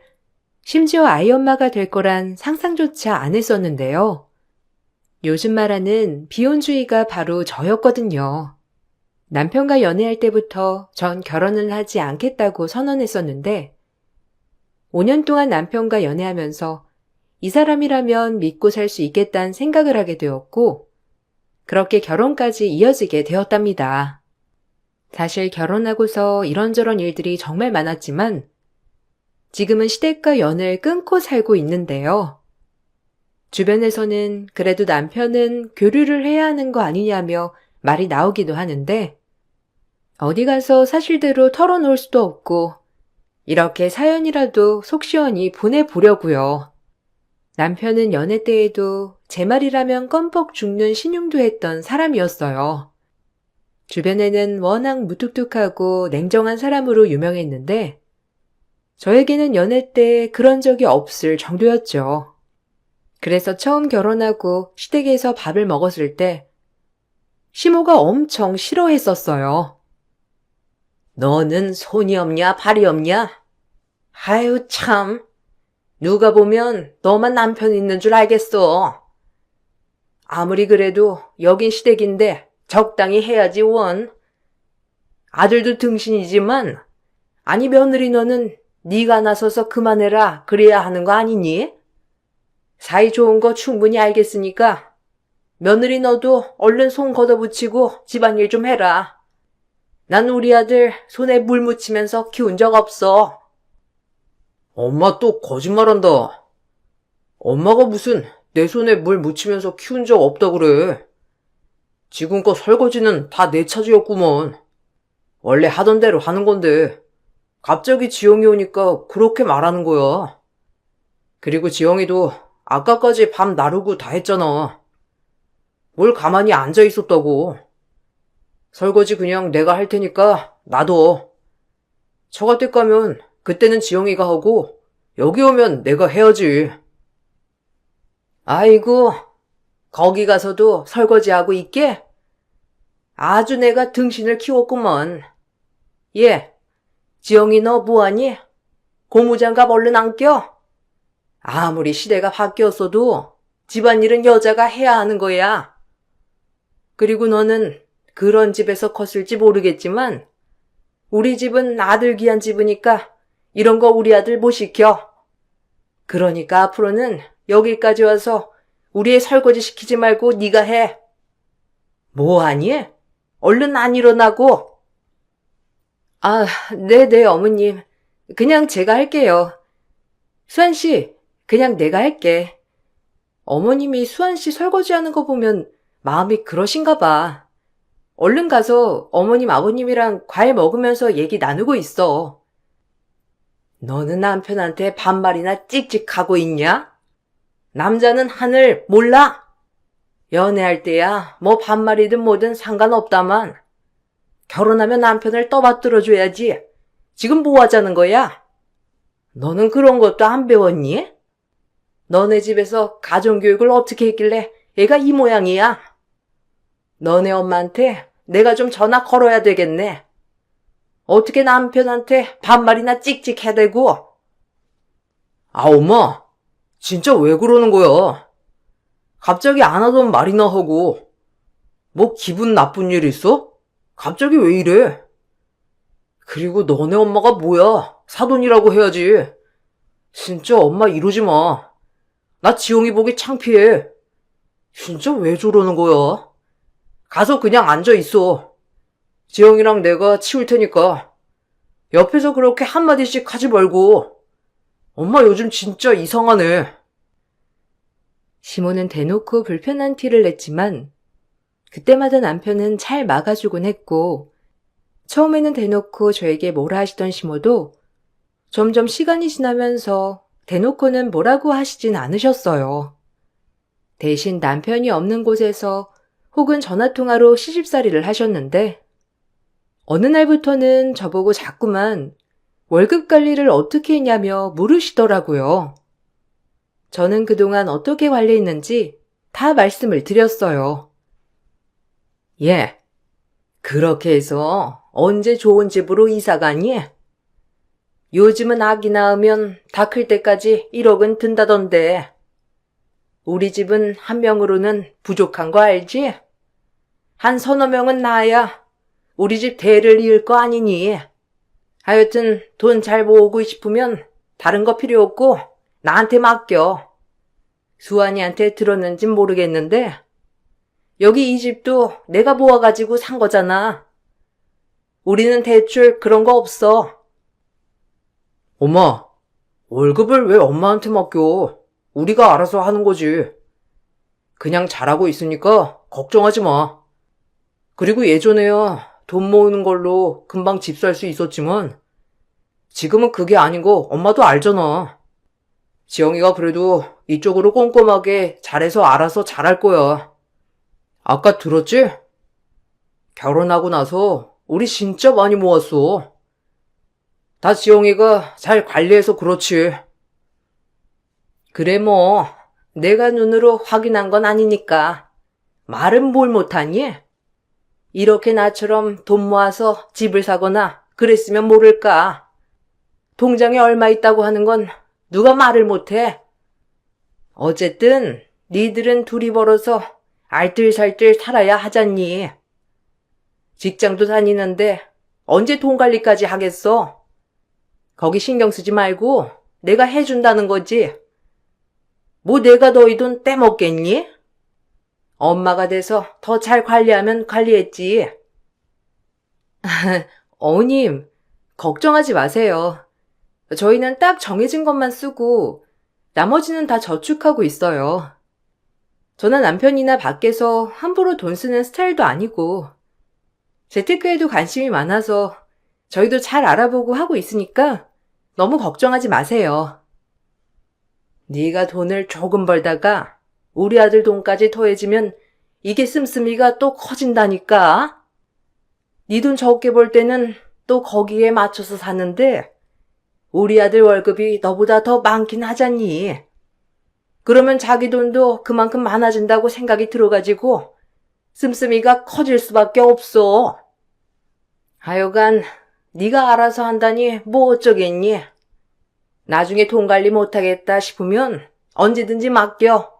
심지어 아이 엄마가 될 거란 상상조차 안 했었는데요. 요즘 말하는 비혼주의가 바로 저였거든요. 남편과 연애할 때부터 전 결혼을 하지 않겠다고 선언했었는데 5년 동안 남편과 연애하면서 이 사람이라면 믿고 살 수 있겠다는 생각을 하게 되었고 그렇게 결혼까지 이어지게 되었답니다. 사실 결혼하고서 이런저런 일들이 정말 많았지만 지금은 시댁과 연을 끊고 살고 있는데요. 주변에서는 그래도 남편은 교류를 해야 하는 거 아니냐며 말이 나오기도 하는데 어디 가서 사실대로 털어놓을 수도 없고 이렇게 사연이라도 속 시원히 보내보려고요. 남편은 연애 때에도 제 말이라면 껌뻑 죽는 신용도 했던 사람이었어요. 주변에는 워낙 무뚝뚝하고 냉정한 사람으로 유명했는데 저에게는 연애 때 그런 적이 없을 정도였죠. 그래서 처음 결혼하고 시댁에서 밥을 먹었을 때 시모가 엄청 싫어했었어요. 너는 손이 없냐 발이 없냐? 아유 참, 누가 보면 너만 남편 있는 줄 알겠어. 아무리 그래도 여긴 시댁인데 적당히 해야지 원. 아들도 등신이지만 아니 며느리 너는 네가 나서서 그만해라 그래야 하는 거 아니니? 사이 좋은 거 충분히 알겠으니까 며느리 너도 얼른 손 걷어붙이고 집안일 좀 해라. 난 우리 아들 손에 물 묻히면서 키운 적 없어. 엄마 또 거짓말한다. 엄마가 무슨 내 손에 물 묻히면서 키운 적 없다 그래. 지금껏 설거지는 다 내 차지였구먼. 원래 하던 대로 하는 건데 갑자기 지영이 오니까 그렇게 말하는 거야. 그리고 지영이도 아까까지 밤 나르고 다 했잖아. 뭘 가만히 앉아 있었다고. 설거지 그냥 내가 할 테니까 놔둬. 처갓댁 가면 그때는 지영이가 하고 여기 오면 내가 해야지. 아이고, 거기 가서도 설거지하고 있게? 아주 내가 등신을 키웠구먼. 예, 지영이 너 뭐하니? 고무장갑 얼른 안 껴? 아무리 시대가 바뀌었어도 집안일은 여자가 해야 하는 거야. 그리고 너는 그런 집에서 컸을지 모르겠지만 우리 집은 아들 귀한 집이니까 이런 거 우리 아들 못 시켜. 그러니까 앞으로는 여기까지 와서 우리 애 설거지 시키지 말고 네가 해. 뭐하니? 얼른 안 일어나고. 아, 네네 어머님. 그냥 제가 할게요. 수환 씨, 그냥 내가 할게. 어머님이 수환 씨 설거지하는 거 보면 마음이 그러신가 봐. 얼른 가서 어머님 아버님이랑 과일 먹으면서 얘기 나누고 있어. 너는 남편한테 반말이나 찍찍하고 있냐? 남자는 하늘 몰라? 연애할 때야 뭐 반말이든 뭐든 상관없다만 결혼하면 남편을 떠받들어줘야지. 지금 뭐 하자는 거야? 너는 그런 것도 안 배웠니? 너네 집에서 가정교육을 어떻게 했길래 얘가 이 모양이야? 너네 엄마한테 내가 좀 전화 걸어야 되겠네. 어떻게 남편한테 반말이나 찍찍 해대고? 아, 엄마. 진짜 왜 그러는 거야? 갑자기 안 하던 말이나 하고. 뭐 기분 나쁜 일 있어? 갑자기 왜 이래? 그리고 너네 엄마가 뭐야? 사돈이라고 해야지. 진짜 엄마 이러지 마. 나 지영이 보기 창피해. 진짜 왜 저러는 거야? 가서 그냥 앉아 있어. 지영이랑 내가 치울 테니까. 옆에서 그렇게 한마디씩 하지 말고. 엄마 요즘 진짜 이상하네. 시모는 대놓고 불편한 티를 냈지만 그때마다 남편은 잘 막아주곤 했고 처음에는 대놓고 저에게 뭐라 하시던 시모도 점점 시간이 지나면서 대놓고는 뭐라고 하시진 않으셨어요. 대신 남편이 없는 곳에서 혹은 전화통화로 시집살이를 하셨는데 어느 날부터는 저보고 자꾸만 월급 관리를 어떻게 했냐며 물으시더라고요. 저는 그동안 어떻게 관리했는지 다 말씀을 드렸어요. 예, 그렇게 해서 언제 좋은 집으로 이사 가니? 요즘은 아기 낳으면 다 클 때까지 1억은 든다던데. 우리 집은 한 명으로는 부족한 거 알지? 한 서너 명은 낳아야 우리 집 대를 이을 거 아니니. 하여튼 돈 잘 모으고 싶으면 다른 거 필요 없고 나한테 맡겨. 수환이한테 들었는진 모르겠는데 여기 이 집도 내가 모아가지고 산 거잖아. 우리는 대출 그런 거 없어. 엄마, 월급을 왜 엄마한테 맡겨? 우리가 알아서 하는 거지. 그냥 잘하고 있으니까 걱정하지 마. 그리고 예전에야 돈 모으는 걸로 금방 집 살 수 있었지만 지금은 그게 아닌 거 엄마도 알잖아. 지영이가 그래도 이쪽으로 꼼꼼하게 잘해서 알아서 잘할 거야. 아까 들었지? 결혼하고 나서 우리 진짜 많이 모았어. 다 지영이가 잘 관리해서 그렇지. 그래 뭐 내가 눈으로 확인한 건 아니니까 말은 뭘 못하니? 이렇게 나처럼 돈 모아서 집을 사거나 그랬으면 모를까. 통장에 얼마 있다고 하는 건 누가 말을 못해. 어쨌든 니들은 둘이 벌어서 알뜰살뜰 살아야 하잖니. 직장도 다니는데 언제 돈 관리까지 하겠어? 거기 신경 쓰지 말고 내가 해준다는 거지. 뭐 내가 너희 돈 떼먹겠니? 엄마가 돼서 더 잘 관리하면 관리했지. 어머님, 걱정하지 마세요. 저희는 딱 정해진 것만 쓰고 나머지는 다 저축하고 있어요. 저는 남편이나 밖에서 함부로 돈 쓰는 스타일도 아니고 재테크에도 관심이 많아서 저희도 잘 알아보고 하고 있으니까 너무 걱정하지 마세요. 네가 돈을 조금 벌다가 우리 아들 돈까지 더해지면 이게 씀씀이가 또 커진다니까. 네 돈 적게 벌 때는 또 거기에 맞춰서 사는데 우리 아들 월급이 너보다 더 많긴 하잖니. 그러면 자기 돈도 그만큼 많아진다고 생각이 들어가지고 씀씀이가 커질 수밖에 없어. 하여간 네가 알아서 한다니 뭐 어쩌겠니. 나중에 돈 관리 못하겠다 싶으면 언제든지 맡겨.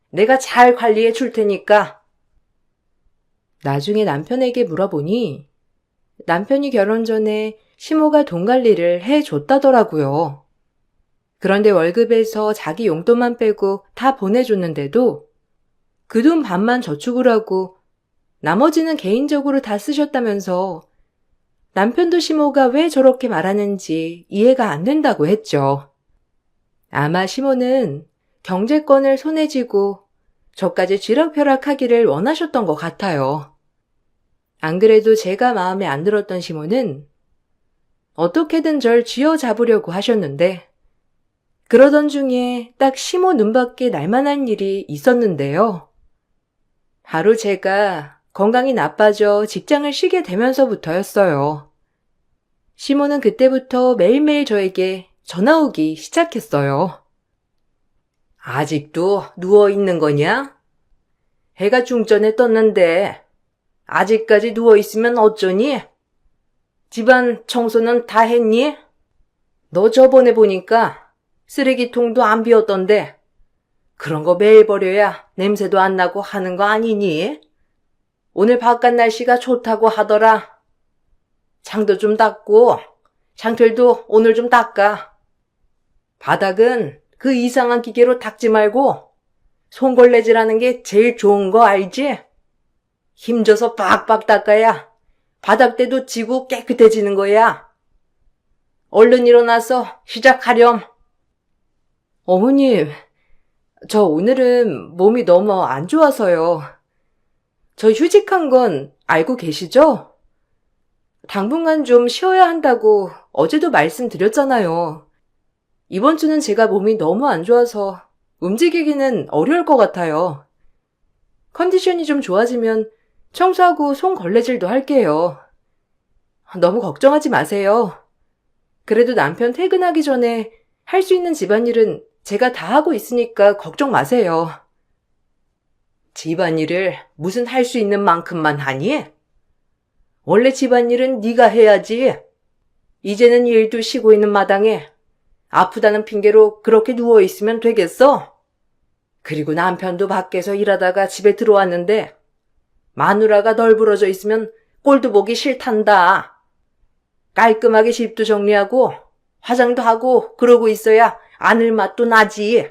내가 잘 관리해 줄 테니까. 나중에 남편에게 물어보니 남편이 결혼 전에 시모가 돈 관리를 해줬다더라고요. 그런데 월급에서 자기 용돈만 빼고 다 보내줬는데도 그 돈 반만 저축을 하고 나머지는 개인적으로 다 쓰셨다면서 남편도 시모가 왜 저렇게 말하는지 이해가 안 된다고 했죠. 아마 시모는 경제권을 손에 쥐고 저까지 쥐락펴락하기를 원하셨던 것 같아요. 안 그래도 제가 마음에 안 들었던 시모는 어떻게든 절 쥐어잡으려고 하셨는데 그러던 중에 딱 시모 눈밖에 날만한 일이 있었는데요. 바로 제가 건강이 나빠져 직장을 쉬게 되면서부터였어요. 시모는 그때부터 매일매일 저에게 전화 오기 시작했어요. 아직도 누워있는 거냐? 해가 중전에 떴는데 아직까지 누워있으면 어쩌니? 집안 청소는 다 했니? 너 저번에 보니까 쓰레기통도 안 비웠던데 그런 거 매일 버려야 냄새도 안 나고 하는 거 아니니? 오늘 바깥 날씨가 좋다고 하더라. 창도 좀 닦고 창틀도 오늘 좀 닦아. 바닥은 그 이상한 기계로 닦지 말고 손걸레질하는 게 제일 좋은 거 알지? 힘줘서 빡빡 닦아야 바닥대도 지고 깨끗해지는 거야. 얼른 일어나서 시작하렴. 어머님, 저 오늘은 몸이 너무 안 좋아서요. 저 휴직한 건 알고 계시죠? 당분간 좀 쉬어야 한다고 어제도 말씀드렸잖아요. 이번 주는 제가 몸이 너무 안 좋아서 움직이기는 어려울 것 같아요. 컨디션이 좀 좋아지면 청소하고 손걸레질도 할게요. 너무 걱정하지 마세요. 그래도 남편 퇴근하기 전에 할 수 있는 집안일은 제가 다 하고 있으니까 걱정 마세요. 집안일을 무슨 할 수 있는 만큼만 하니? 원래 집안일은 네가 해야지. 이제는 일도 쉬고 있는 마당에 아프다는 핑계로 그렇게 누워있으면 되겠어? 그리고 남편도 밖에서 일하다가 집에 들어왔는데 마누라가 널브러져 있으면 꼴도 보기 싫단다. 깔끔하게 집도 정리하고 화장도 하고 그러고 있어야 아늘 맛도 나지.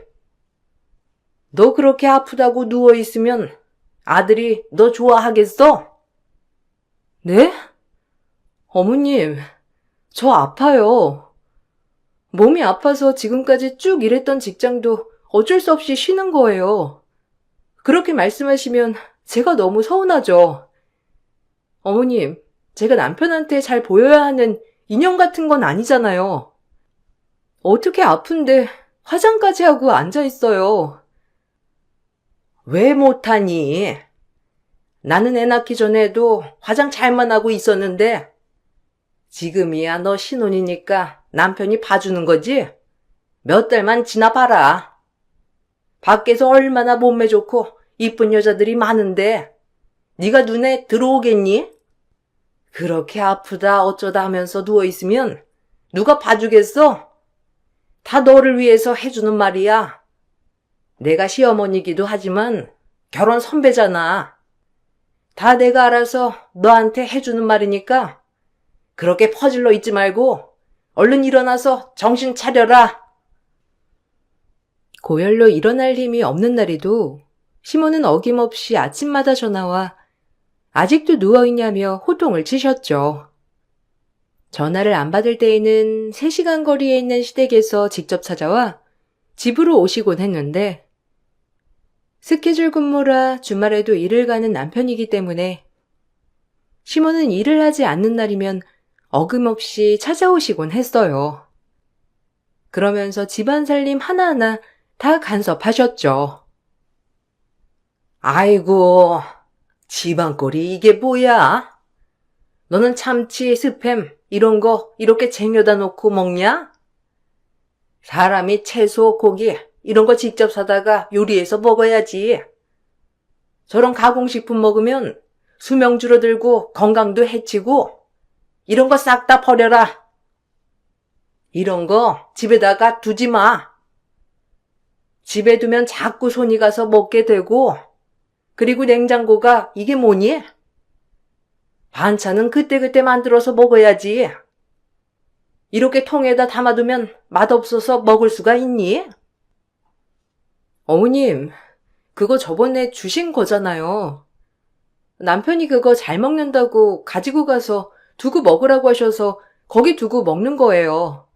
너 그렇게 아프다고 누워있으면 아들이 너 좋아하겠어? 네? 어머님, 저 아파요. 몸이 아파서 지금까지 쭉 일했던 직장도 어쩔 수 없이 쉬는 거예요. 그렇게 말씀하시면 제가 너무 서운하죠. 어머님, 제가 남편한테 잘 보여야 하는 인형 같은 건 아니잖아요. 어떻게 아픈데 화장까지 하고 앉아있어요. 왜 못하니? 나는 애 낳기 전에도 화장 잘만 하고 있었는데 지금이야 너 신혼이니까 남편이 봐주는 거지? 몇 달만 지나봐라. 밖에서 얼마나 몸매 좋고 이쁜 여자들이 많은데 네가 눈에 들어오겠니? 그렇게 아프다 어쩌다 하면서 누워있으면 누가 봐주겠어? 다 너를 위해서 해주는 말이야. 내가 시어머니기도 하지만 결혼 선배잖아. 다 내가 알아서 너한테 해주는 말이니까 그렇게 퍼질러 있지 말고 얼른 일어나서 정신 차려라. 고열로 일어날 힘이 없는 날에도 시모는 어김없이 아침마다 전화와 아직도 누워있냐며 호통을 치셨죠. 전화를 안 받을 때에는 3시간 거리에 있는 시댁에서 직접 찾아와 집으로 오시곤 했는데 스케줄 근무라 주말에도 일을 가는 남편이기 때문에 시모는 일을 하지 않는 날이면 어김없이 찾아오시곤 했어요. 그러면서 집안 살림 하나하나 다 간섭하셨죠. 아이고, 집안꼴이 이게 뭐야? 너는 참치, 스팸 이런 거 이렇게 쟁여다 놓고 먹냐? 사람이 채소, 고기 이런 거 직접 사다가 요리해서 먹어야지. 저런 가공식품 먹으면 수명 줄어들고 건강도 해치고 이런 거 싹 다 버려라. 이런 거 집에다가 두지 마. 집에 두면 자꾸 손이 가서 먹게 되고, 그리고 냉장고가 이게 뭐니? 반찬은 그때그때 만들어서 먹어야지. 이렇게 통에다 담아두면 맛없어서 먹을 수가 있니? 어머님, 그거 저번에 주신 거잖아요. 남편이 그거 잘 먹는다고 가지고 가서 두고 먹으라고 하셔서 거기 두고 먹는 거예요.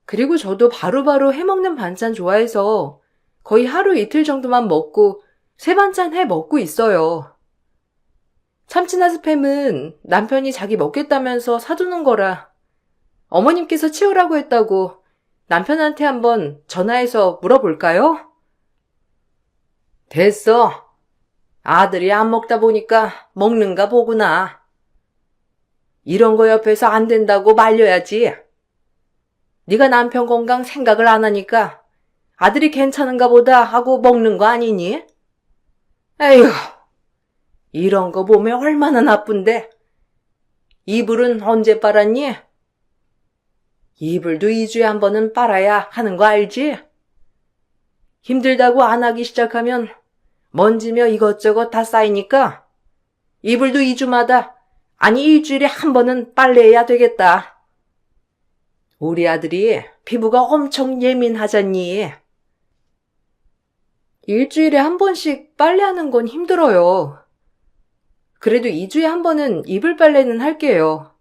그리고 저도 바로바로 해먹는 반찬 좋아해서 거의 하루 이틀 정도만 먹고 새 반찬 해 먹고 있어요. 참치나 스팸은 남편이 자기 먹겠다면서 사두는 거라 어머님께서 치우라고 했다고 남편한테 한번 전화해서 물어볼까요? 됐어. 아들이 안 먹다 보니까 먹는가 보구나. 이런 거 옆에서 안 된다고 말려야지. 네가 남편 건강 생각을 안 하니까 아들이 괜찮은가 보다 하고 먹는 거 아니니? 에휴, 이런 거 보면 얼마나 나쁜데. 이불은 언제 빨았니? 이불도 2주에 한 번은 빨아야 하는 거 알지? 힘들다고 안 하기 시작하면 먼지며 이것저것 다 쌓이니까 이불도 2주마다, 아니 일주일에 한 번은 빨래해야 되겠다. 우리 아들이 피부가 엄청 예민하잖니. 일주일에 한 번씩 빨래하는 건 힘들어요. 그래도 2주에 한 번은 이불 빨래는 할게요.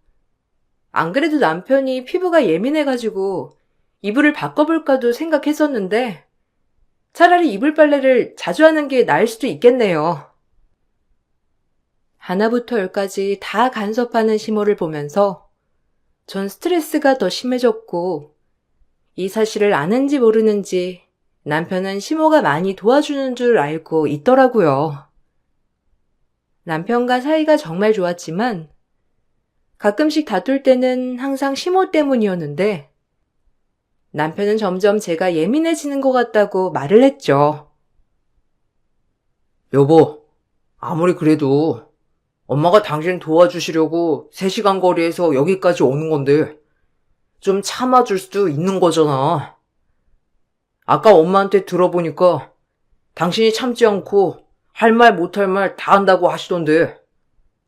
안 그래도 남편이 피부가 예민해가지고 이불을 바꿔볼까도 생각했었는데 차라리 이불 빨래를 자주 하는 게 나을 수도 있겠네요. 하나부터 열까지 다 간섭하는 시모를 보면서 전 스트레스가 더 심해졌고 이 사실을 아는지 모르는지 남편은 시모가 많이 도와주는 줄 알고 있더라고요. 남편과 사이가 정말 좋았지만 가끔씩 다툴 때는 항상 시모 때문이었는데 남편은 점점 제가 예민해지는 것 같다고 말을 했죠. 여보, 아무리 그래도 엄마가 당신 도와주시려고 3시간 거리에서 여기까지 오는 건데 좀 참아줄 수도 있는 거잖아. 아까 엄마한테 들어보니까 당신이 참지 않고 할 말 못할 말 다 한다고 하시던데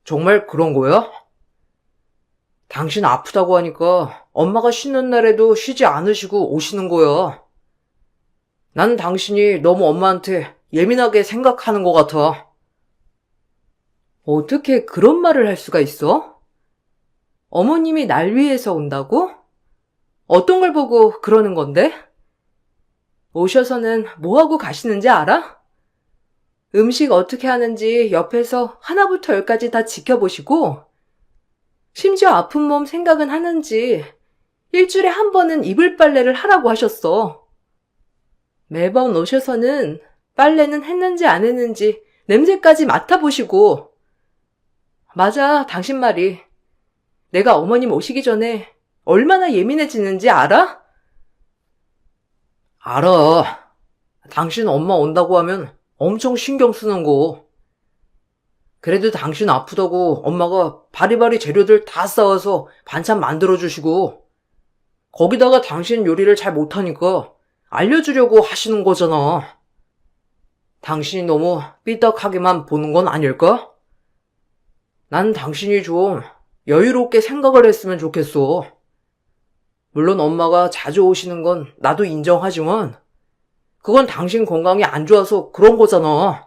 정말 그런 거야? 당신 아프다고 하니까 엄마가 쉬는 날에도 쉬지 않으시고 오시는 거야. 난 당신이 너무 엄마한테 예민하게 생각하는 것 같아. 어떻게 그런 말을 할 수가 있어? 어머님이 날 위해서 온다고? 어떤 걸 보고 그러는 건데? 오셔서는 뭐하고 가시는지 알아? 음식 어떻게 하는지 옆에서 하나부터 열까지 다 지켜보시고 심지어 아픈 몸 생각은 하는지 일주일에 한 번은 이불 빨래를 하라고 하셨어. 매번 오셔서는 빨래는 했는지 안 했는지 냄새까지 맡아보시고 맞아, 당신 말이. 내가 어머님 오시기 전에 얼마나 예민해지는지 알아? 알아. 당신 엄마 온다고 하면 엄청 신경 쓰는 거. 그래도 당신 아프다고 엄마가 바리바리 재료들 다 싸와서 반찬 만들어주시고 거기다가 당신 요리를 잘 못하니까 알려주려고 하시는 거잖아. 당신이 너무 삐딱하게만 보는 건 아닐까? 난 당신이 좀 여유롭게 생각을 했으면 좋겠어. 물론 엄마가 자주 오시는 건 나도 인정하지만 그건 당신 건강이 안 좋아서 그런 거잖아.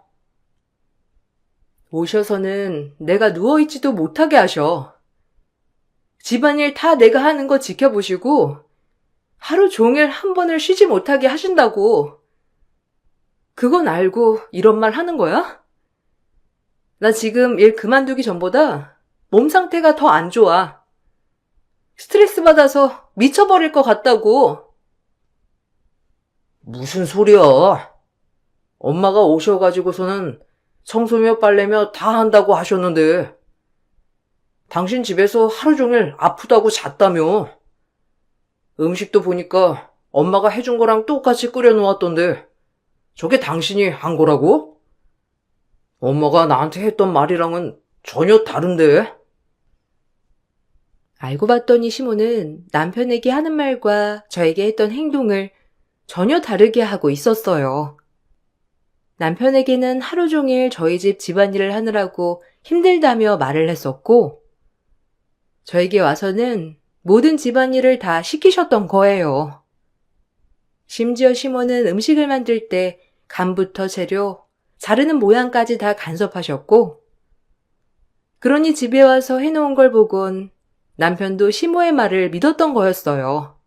오셔서는 내가 누워있지도 못하게 하셔. 집안일 다 내가 하는 거 지켜보시고 하루 종일 한 번을 쉬지 못하게 하신다고. 그건 알고 이런 말 하는 거야? 나 지금 일 그만두기 전보다 몸 상태가 더 안 좋아. 스트레스 받아서 미쳐버릴 것 같다고. 무슨 소리야? 엄마가 오셔가지고서는 청소며 빨래며 다 한다고 하셨는데 당신 집에서 하루 종일 아프다고 잤다며. 음식도 보니까 엄마가 해준 거랑 똑같이 끓여놓았던데 저게 당신이 한 거라고? 엄마가 나한테 했던 말이랑은 전혀 다른데? 알고 봤더니 시모는 남편에게 하는 말과 저에게 했던 행동을 전혀 다르게 하고 있었어요. 남편에게는 하루 종일 저희 집 집안일을 하느라고 힘들다며 말을 했었고, 저에게 와서는 모든 집안일을 다 시키셨던 거예요. 심지어 시모는 음식을 만들 때 간부터 재료, 자르는 모양까지 다 간섭하셨고, 그러니 집에 와서 해놓은 걸 보곤 남편도 시모의 말을 믿었던 거였어요.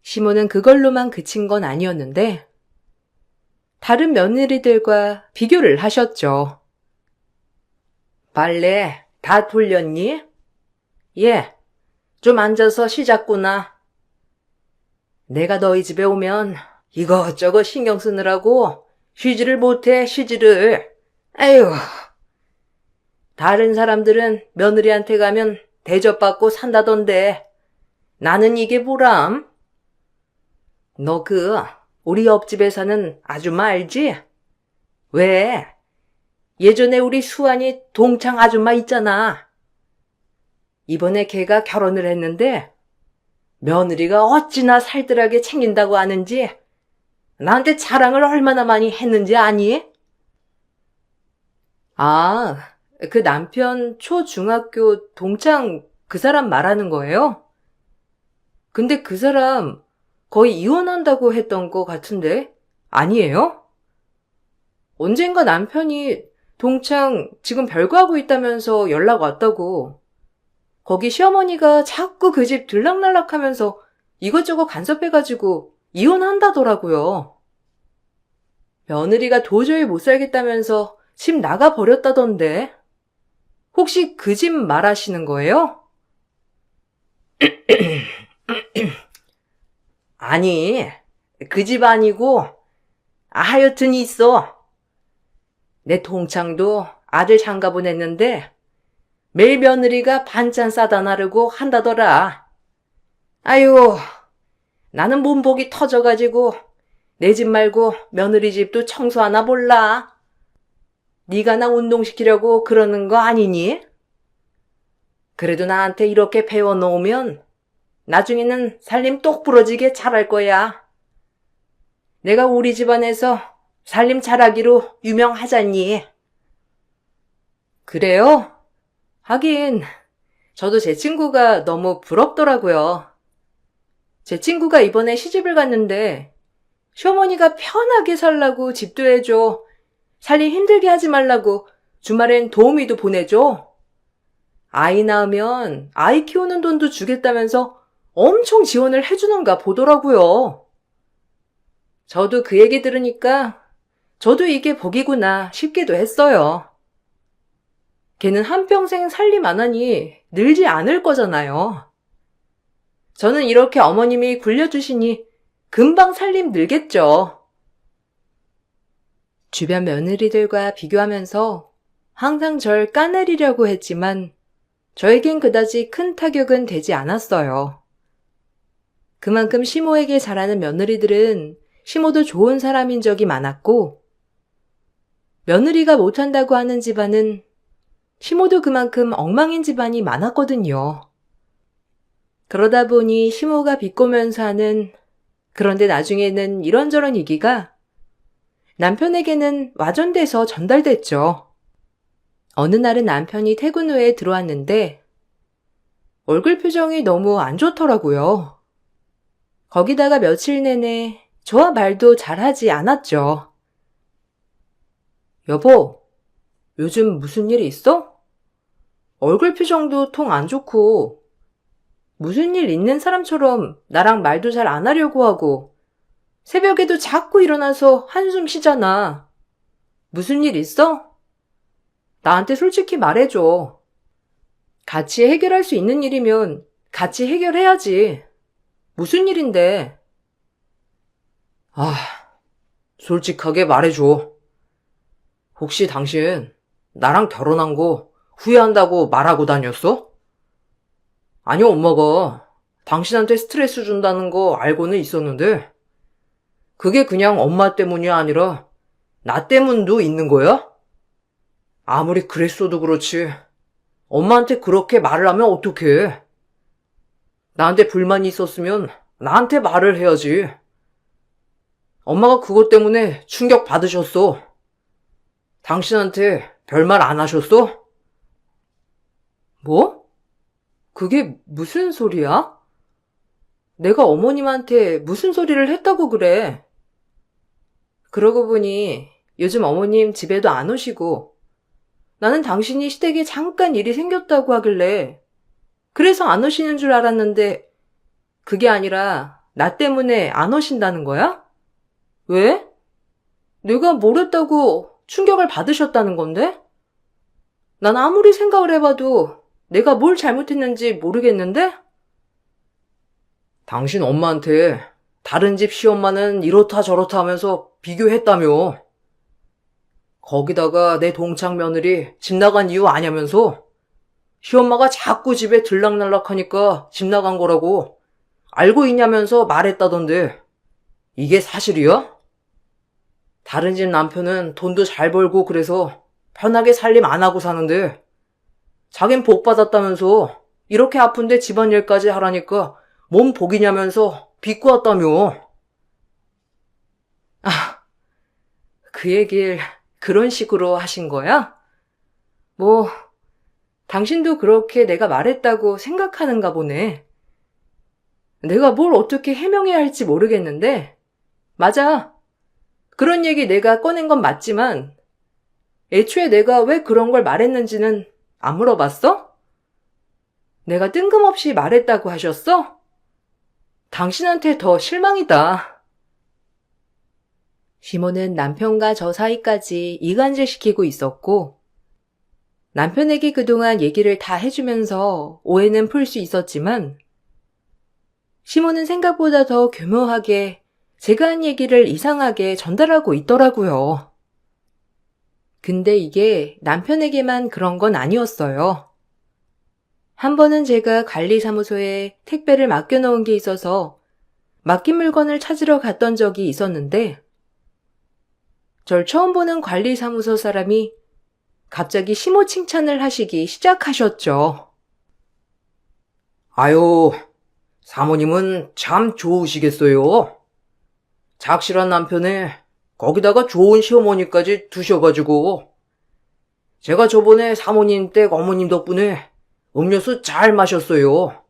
시모는 그걸로만 그친 건 아니었는데, 다른 며느리들과 비교를 하셨죠. 빨래 다 돌렸니? 예, 좀 앉아서 쉬자꾸나. 내가 너희 집에 오면 이것저것 신경 쓰느라고 쉬지를 못해, 쉬지를. 에휴. 다른 사람들은 며느리한테 가면 대접받고 산다던데 나는 이게 뭐람? 너 우리 옆집에 사는 아줌마 알지? 왜? 예전에 우리 수환이 동창 아줌마 있잖아. 이번에 걔가 결혼을 했는데 며느리가 어찌나 살뜰하게 챙긴다고 하는지 나한테 자랑을 얼마나 많이 했는지 아니? 아, 그 남편 초중학교 동창 그 사람 말하는 거예요? 근데 그 사람 거의 이혼한다고 했던 것 같은데 아니에요? 언젠가 남편이 동창 지금 별거하고 있다면서 연락 왔다고. 거기 시어머니가 자꾸 그 집 들락날락하면서 이것저것 간섭해가지고 이혼한다더라고요. 며느리가 도저히 못 살겠다면서 집 나가버렸다던데. 혹시 그 집 말하시는 거예요? 아니, 그 집 아니고 하여튼 있어. 내 동창도 아들 장가 보냈는데 매일 며느리가 반찬 싸다 나르고 한다더라. 아유, 나는 몸복이 터져가지고 내 집 말고 며느리 집도 청소하나 몰라. 네가 나 운동시키려고 그러는 거 아니니? 그래도 나한테 이렇게 배워놓으면 나중에는 살림 똑 부러지게 잘할 거야. 내가 우리 집안에서 살림 잘하기로 유명하잖니. 그래요? 하긴 저도 제 친구가 너무 부럽더라고요. 제 친구가 이번에 시집을 갔는데 시어머니가 편하게 살라고 집도 해줘. 살림 힘들게 하지 말라고 주말엔 도우미도 보내줘. 아이 낳으면 아이 키우는 돈도 주겠다면서 엄청 지원을 해주는가 보더라고요. 저도 그 얘기 들으니까 저도 이게 복이구나 싶기도 했어요. 걔는 한평생 살림 안 하니 늘지 않을 거잖아요. 저는 이렇게 어머님이 굴려주시니 금방 살림 늘겠죠. 주변 며느리들과 비교하면서 항상 절 까내리려고 했지만 저에겐 그다지 큰 타격은 되지 않았어요. 그만큼 시모에게 잘하는 며느리들은 시모도 좋은 사람인 적이 많았고, 며느리가 못한다고 하는 집안은 시모도 그만큼 엉망인 집안이 많았거든요. 그러다 보니 시모가 비꼬면서 하는, 그런데 나중에는 이런저런 얘기가 남편에게는 와전돼서 전달됐죠. 어느 날은 남편이 퇴근 후에 들어왔는데 얼굴 표정이 너무 안 좋더라고요. 거기다가 며칠 내내 저와 말도 잘하지 않았죠. 여보, 요즘 무슨 일 있어? 얼굴 표정도 통 안 좋고 무슨 일 있는 사람처럼 나랑 말도 잘 안 하려고 하고 새벽에도 자꾸 일어나서 한숨 쉬잖아. 무슨 일 있어? 나한테 솔직히 말해줘. 같이 해결할 수 있는 일이면 같이 해결해야지. 무슨 일인데? 아, 솔직하게 말해줘. 혹시 당신 나랑 결혼한 거 후회한다고 말하고 다녔어? 아니, 엄마가 당신한테 스트레스 준다는 거 알고는 있었는데 그게 그냥 엄마 때문이 아니라 나 때문도 있는 거야? 아무리 그랬어도 그렇지. 엄마한테 그렇게 말을 하면 어떡해? 나한테 불만이 있었으면 나한테 말을 해야지. 엄마가 그것 때문에 충격 받으셨어. 당신한테 별말 안 하셨어? 뭐? 그게 무슨 소리야? 내가 어머님한테 무슨 소리를 했다고 그래? 그러고 보니 요즘 어머님 집에도 안 오시고 나는 당신이 시댁에 잠깐 일이 생겼다고 하길래 그래서 안 오시는 줄 알았는데 그게 아니라 나 때문에 안 오신다는 거야? 왜? 내가 뭘 했다고 충격을 받으셨다는 건데? 난 아무리 생각을 해봐도 내가 뭘 잘못했는지 모르겠는데? 당신 엄마한테 다른 집 시엄마는 이렇다 저렇다 하면서 비교했다며. 거기다가 내 동창 며느리 집 나간 이유 아냐면서 시엄마가 자꾸 집에 들락날락하니까 집 나간 거라고 알고 있냐면서 말했다던데 이게 사실이야? 다른 집 남편은 돈도 잘 벌고 그래서 편하게 살림 안 하고 사는데 자긴 복 받았다면서 이렇게 아픈데 집안일까지 하라니까 몸 복이냐면서 비꼬았다며. 그 얘길 그런 식으로 하신 거야? 뭐, 당신도 그렇게 내가 말했다고 생각하는가 보네. 내가 뭘 어떻게 해명해야 할지 모르겠는데, 맞아. 그런 얘기 내가 꺼낸 건 맞지만, 애초에 내가 왜 그런 걸 말했는지는 안 물어봤어? 내가 뜬금없이 말했다고 하셨어? 당신한테 더 실망이다. 시모는 남편과 저 사이까지 이간질시키고 있었고, 남편에게 그동안 얘기를 다 해주면서 오해는 풀 수 있었지만, 시모는 생각보다 더 교묘하게 제가 한 얘기를 이상하게 전달하고 있더라고요. 근데 이게 남편에게만 그런 건 아니었어요. 한 번은 제가 관리사무소에 택배를 맡겨놓은 게 있어서 맡긴 물건을 찾으러 갔던 적이 있었는데, 절 처음 보는 관리사무소 사람이 갑자기 시모 칭찬을 하시기 시작하셨죠. 아유, 사모님은 참 좋으시겠어요. 작실한 남편에 거기다가 좋은 시어머니까지 두셔가지고 제가 저번에 사모님 댁 어머님 덕분에 음료수 잘 마셨어요.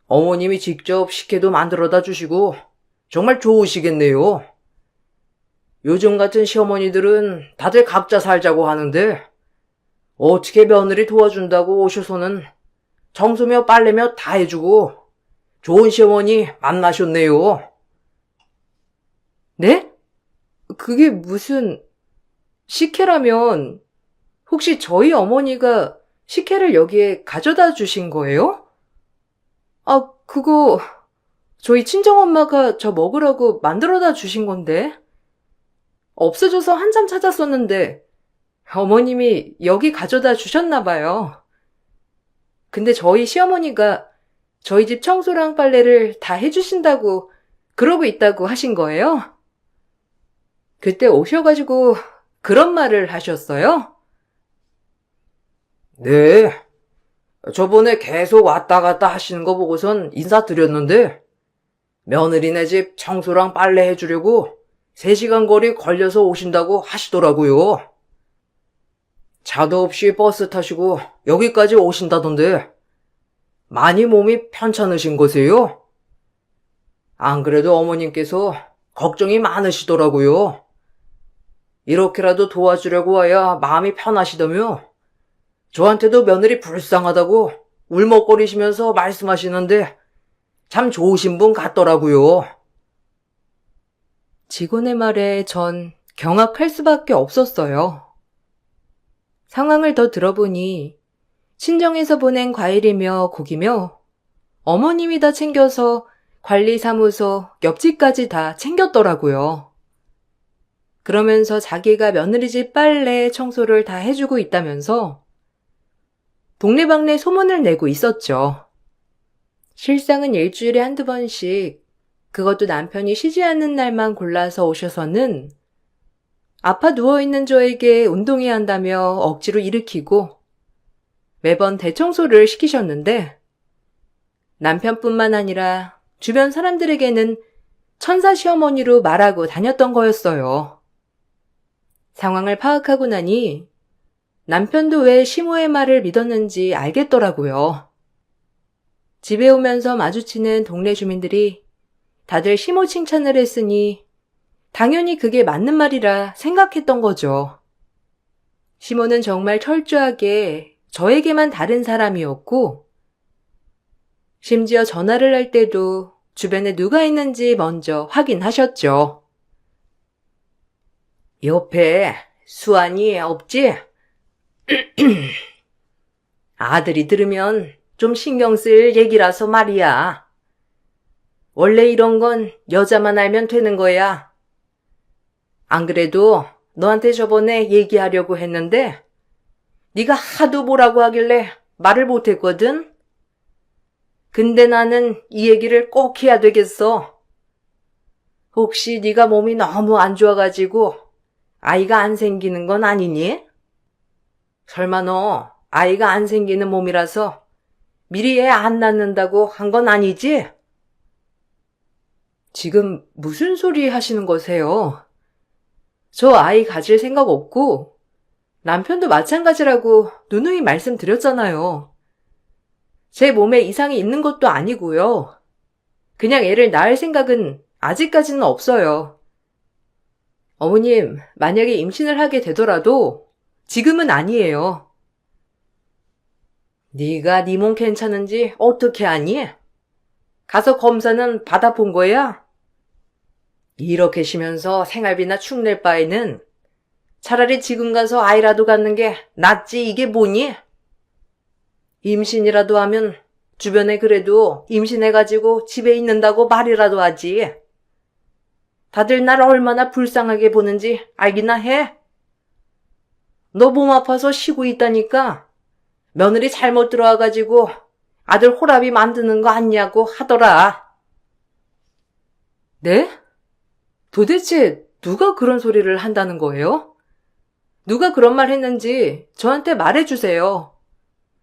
어머님이 직접 식혜도 만들어다 주시고 정말 좋으시겠네요. 요즘 같은 시어머니들은 다들 각자 살자고 하는데 어떻게 며느리 도와준다고 오셔서는 청소며 빨래며 다 해주고 좋은 시어머니 만나셨네요. 네? 그게 무슨 식혜라면 혹시 저희 어머니가 식혜를 여기에 가져다 주신 거예요? 아, 그거 저희 친정엄마가 저 먹으라고 만들어다 주신 건데. 없어져서 한참 찾았었는데 어머님이 여기 가져다 주셨나 봐요. 근데 저희 시어머니가 저희 집 청소랑 빨래를 다 해주신다고 그러고 있다고 하신 거예요? 그때 오셔가지고 그런 말을 하셨어요? 네. 저번에 계속 왔다 갔다 하시는 거 보고선 인사드렸는데 며느리네 집 청소랑 빨래 해주려고 3시간 거리 걸려서 오신다고 하시더라고요. 차도 없이 버스 타시고 여기까지 오신다던데 많이 몸이 편찮으신 거세요? 안 그래도 어머님께서 걱정이 많으시더라고요. 이렇게라도 도와주려고 와야 마음이 편하시다며 저한테도 며느리 불쌍하다고 울먹거리시면서 말씀하시는데 참 좋으신 분 같더라고요. 직원의 말에 전 경악할 수밖에 없었어요. 상황을 더 들어보니 친정에서 보낸 과일이며 고기며 어머님이 다 챙겨서 관리사무소, 옆집까지 다 챙겼더라고요. 그러면서 자기가 며느리집 빨래, 청소를 다 해주고 있다면서 동네방네 소문을 내고 있었죠. 실상은 일주일에 한두 번씩, 그것도 남편이 쉬지 않는 날만 골라서 오셔서는 아파 누워있는 저에게 운동해야 한다며 억지로 일으키고 매번 대청소를 시키셨는데 남편뿐만 아니라 주변 사람들에게는 천사 시어머니로 말하고 다녔던 거였어요. 상황을 파악하고 나니 남편도 왜 시모의 말을 믿었는지 알겠더라고요. 집에 오면서 마주치는 동네 주민들이 다들 시모 칭찬을 했으니 당연히 그게 맞는 말이라 생각했던 거죠. 시모는 정말 철저하게 저에게만 다른 사람이었고 심지어 전화를 할 때도 주변에 누가 있는지 먼저 확인하셨죠. 옆에 수환이 없지? 아들이 들으면 좀 신경 쓸 얘기라서 말이야. 원래 이런 건 여자만 알면 되는 거야. 안 그래도 너한테 저번에 얘기하려고 했는데 네가 하도 뭐라고 하길래 말을 못했거든? 근데 나는 이 얘기를 꼭 해야 되겠어. 혹시 네가 몸이 너무 안 좋아가지고 아이가 안 생기는 건 아니니? 설마 너 아이가 안 생기는 몸이라서 미리 애 안 낳는다고 한 건 아니지? 지금 무슨 소리 하시는 거세요? 저 아이 가질 생각 없고 남편도 마찬가지라고 누누이 말씀드렸잖아요. 제 몸에 이상이 있는 것도 아니고요. 그냥 애를 낳을 생각은 아직까지는 없어요. 어머님, 만약에 임신을 하게 되더라도 지금은 아니에요. 네가 네 몸 괜찮은지 어떻게 아니? 가서 검사는 받아본 거야? 이렇게 쉬면서 생활비나 축낼 바에는 차라리 지금 가서 아이라도 갖는 게 낫지 이게 뭐니? 임신이라도 하면 주변에 그래도 임신해가지고 집에 있는다고 말이라도 하지. 다들 날 얼마나 불쌍하게 보는지 알기나 해? 너 몸 아파서 쉬고 있다니까 며느리 잘못 들어와가지고 아들 호랍이 만드는 거 아니냐고 하더라. 네? 도대체 누가 그런 소리를 한다는 거예요? 누가 그런 말 했는지 저한테 말해주세요.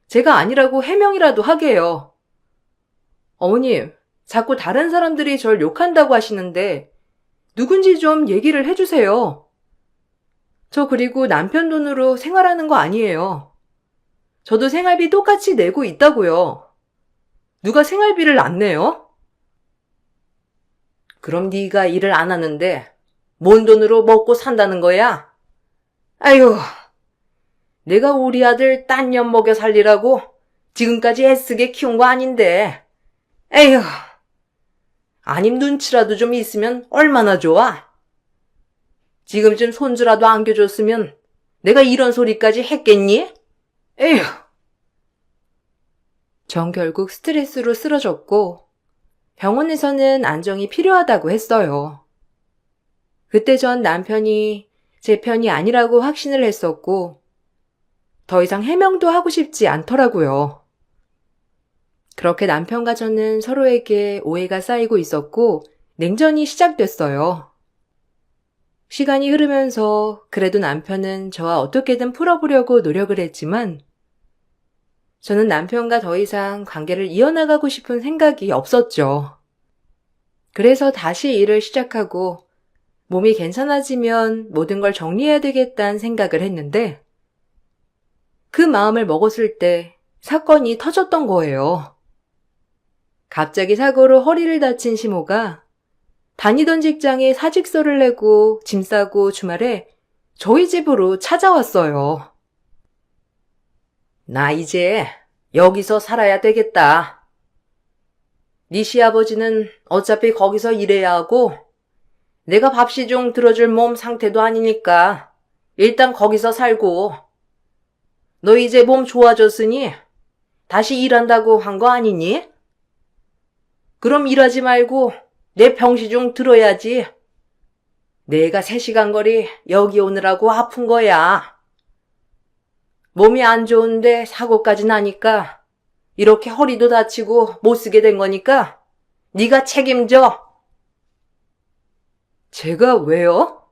제가 아니라고 해명이라도 하게요. 어머님, 자꾸 다른 사람들이 절 욕한다고 하시는데 누군지 좀 얘기를 해주세요. 저 그리고 남편 돈으로 생활하는 거 아니에요. 저도 생활비 똑같이 내고 있다고요. 누가 생활비를 안 내요? 그럼 네가 일을 안 하는데 뭔 돈으로 먹고 산다는 거야? 아유, 내가 우리 아들 딴 년 먹여 살리라고 지금까지 애쓰게 키운 거 아닌데. 에휴, 아님 눈치라도 좀 있으면 얼마나 좋아. 지금쯤 손주라도 안겨줬으면 내가 이런 소리까지 했겠니? 에휴. 전 결국 스트레스로 쓰러졌고 병원에서는 안정이 필요하다고 했어요. 그때 전 남편이 제 편이 아니라고 확신을 했었고 더 이상 해명도 하고 싶지 않더라고요. 그렇게 남편과 저는 서로에게 오해가 쌓이고 있었고 냉전이 시작됐어요. 시간이 흐르면서 그래도 남편은 저와 어떻게든 풀어보려고 노력을 했지만 저는 남편과 더 이상 관계를 이어나가고 싶은 생각이 없었죠. 그래서 다시 일을 시작하고 몸이 괜찮아지면 모든 걸 정리해야 되겠다는 생각을 했는데 그 마음을 먹었을 때 사건이 터졌던 거예요. 갑자기 사고로 허리를 다친 시모가 다니던 직장에 사직서를 내고 짐 싸고 주말에 저희 집으로 찾아왔어요. 나 이제 여기서 살아야 되겠다. 네 시아버지는 어차피 거기서 일해야 하고 내가 밥시중 들어줄 몸 상태도 아니니까 일단 거기서 살고 너 이제 몸 좋아졌으니 다시 일한다고 한 거 아니니? 그럼 일하지 말고 내 병시중 들어야지. 내가 3시간 거리 여기 오느라고 아픈 거야. 몸이 안 좋은데 사고까지 나니까 이렇게 허리도 다치고 못 쓰게 된 거니까 네가 책임져. 제가 왜요?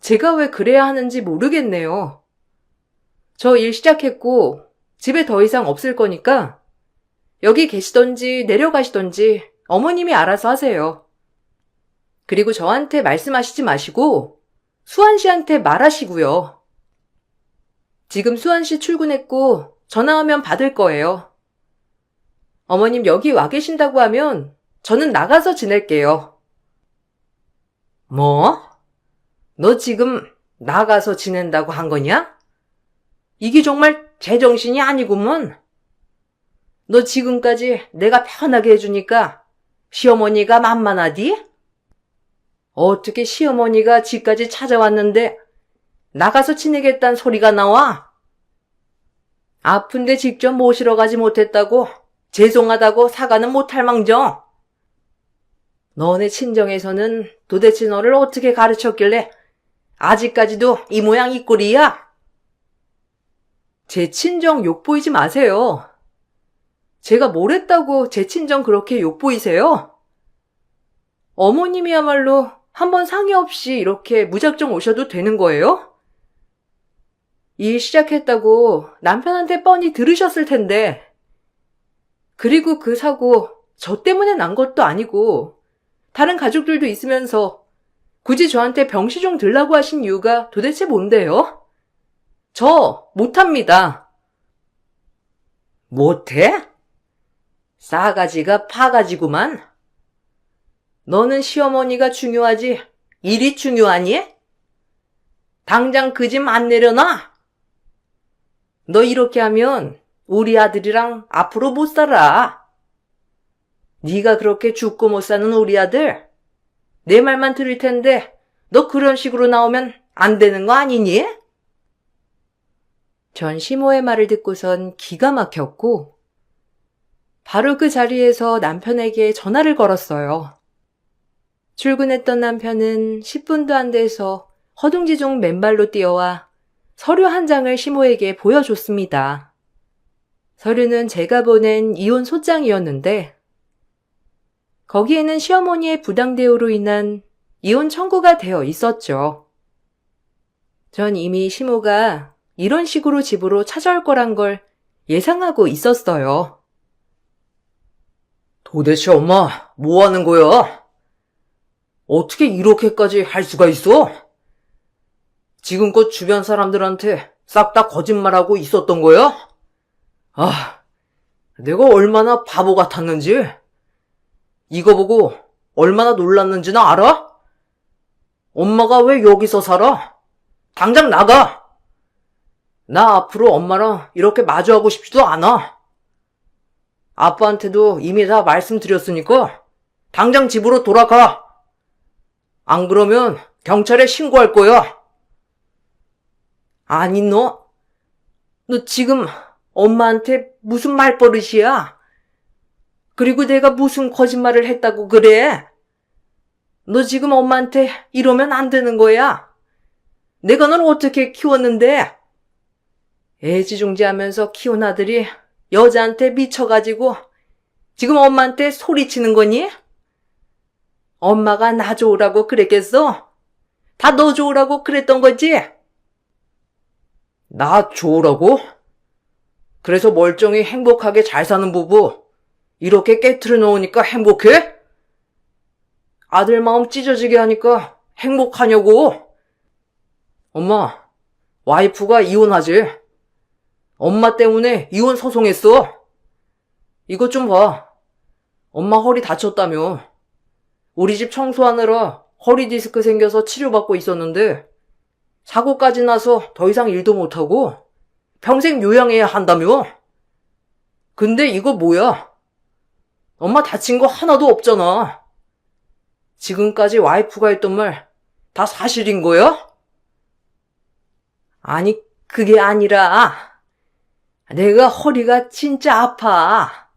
제가 왜 그래야 하는지 모르겠네요. 저 일 시작했고 집에 더 이상 없을 거니까 여기 계시던지 내려가시던지 어머님이 알아서 하세요. 그리고 저한테 말씀하시지 마시고 수환 씨한테 말하시고요. 지금 수환 씨 출근했고 전화하면 받을 거예요. 어머님 여기 와 계신다고 하면 저는 나가서 지낼게요. 뭐? 너 지금 나가서 지낸다고 한 거냐? 이게 정말 제정신이 아니구먼. 너 지금까지 내가 편하게 해주니까 시어머니가 만만하디? 어떻게 시어머니가 집까지 찾아왔는데 나가서 지내겠다는 소리가 나와? 아픈데 직접 모시러 가지 못했다고 죄송하다고 사과는 못할 망정. 너네 친정에서는 도대체 너를 어떻게 가르쳤길래 아직까지도 이 모양 이 꼴이야? 제 친정 욕보이지 마세요. 제가 뭘 했다고 제 친정 그렇게 욕보이세요? 어머님이야말로 한번 상의 없이 이렇게 무작정 오셔도 되는 거예요? 일 시작했다고 남편한테 뻔히 들으셨을 텐데. 그리고 그 사고 저 때문에 난 것도 아니고 다른 가족들도 있으면서 굳이 저한테 병시중 들라고 하신 이유가 도대체 뭔데요? 저 못합니다. 못해? 싸가지가 파가지구만. 너는 시어머니가 중요하지 일이 중요하니? 당장 그 집 안 내려놔. 너 이렇게 하면 우리 아들이랑 앞으로 못 살아. 네가 그렇게 죽고 못 사는 우리 아들 내 말만 들을 텐데 너 그런 식으로 나오면 안 되는 거 아니니? 전 시모의 말을 듣고선 기가 막혔고 바로 그 자리에서 남편에게 전화를 걸었어요. 출근했던 남편은 10분도 안 돼서 허둥지둥 맨발로 뛰어와 서류 한 장을 시모에게 보여줬습니다. 서류는 제가 보낸 이혼 소장이었는데 거기에는 시어머니의 부당대우로 인한 이혼 청구가 되어 있었죠. 전 이미 시모가 이런 식으로 집으로 찾아올 거란 걸 예상하고 있었어요. 도대체 엄마 뭐 하는 거야? 어떻게 이렇게까지 할 수가 있어? 지금껏 주변 사람들한테 싹 다 거짓말하고 있었던 거야? 아, 내가 얼마나 바보 같았는지. 이거 보고 얼마나 놀랐는지는 알아? 엄마가 왜 여기서 살아? 당장 나가! 나 앞으로 엄마랑 이렇게 마주하고 싶지도 않아. 아빠한테도 이미 다 말씀드렸으니까 당장 집으로 돌아가. 안 그러면 경찰에 신고할 거야. 아니 너 지금 엄마한테 무슨 말버릇이야? 그리고 내가 무슨 거짓말을 했다고 그래? 너 지금 엄마한테 이러면 안 되는 거야. 내가 널 어떻게 키웠는데? 애지중지하면서 키운 아들이 여자한테 미쳐가지고 지금 엄마한테 소리치는 거니? 엄마가 나 좋으라고 그랬겠어? 다 너 좋으라고 그랬던 거지? 나 좋으라고? 그래서 멀쩡히 행복하게 잘 사는 부부 이렇게 깨트려 놓으니까 행복해? 아들 마음 찢어지게 하니까 행복하냐고? 엄마, 와이프가 이혼하지. 엄마 때문에 이혼 소송했어. 이것 좀 봐. 엄마 허리 다쳤다며. 우리 집 청소하느라 허리 디스크 생겨서 치료받고 있었는데 사고까지 나서 더 이상 일도 못하고 평생 요양해야 한다며. 근데 이거 뭐야? 엄마 다친 거 하나도 없잖아. 지금까지 와이프가 했던 말 다 사실인 거야? 아니, 그게 아니라 내가 허리가 진짜 아파.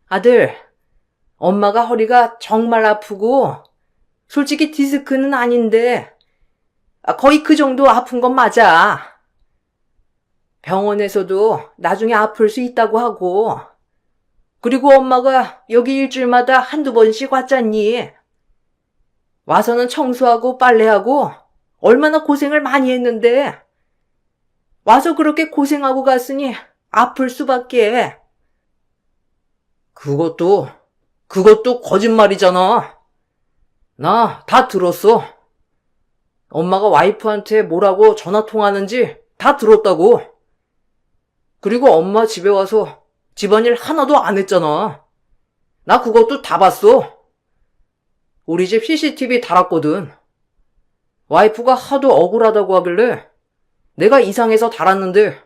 아들, 엄마가 허리가 정말 아프고 솔직히 디스크는 아닌데 거의 그 정도 아픈 건 맞아. 병원에서도 나중에 아플 수 있다고 하고 그리고 엄마가 여기 일주일마다 한두 번씩 왔잖니. 와서는 청소하고 빨래하고 얼마나 고생을 많이 했는데 와서 그렇게 고생하고 갔으니 아플 수밖에. 그것도 거짓말이잖아. 나 다 들었어. 엄마가 와이프한테 뭐라고 전화 통화하는지 다 들었다고. 그리고 엄마 집에 와서 집안일 하나도 안 했잖아. 나 그것도 다 봤어. 우리 집 CCTV 달았거든. 와이프가 하도 억울하다고 하길래 내가 이상해서 달았는데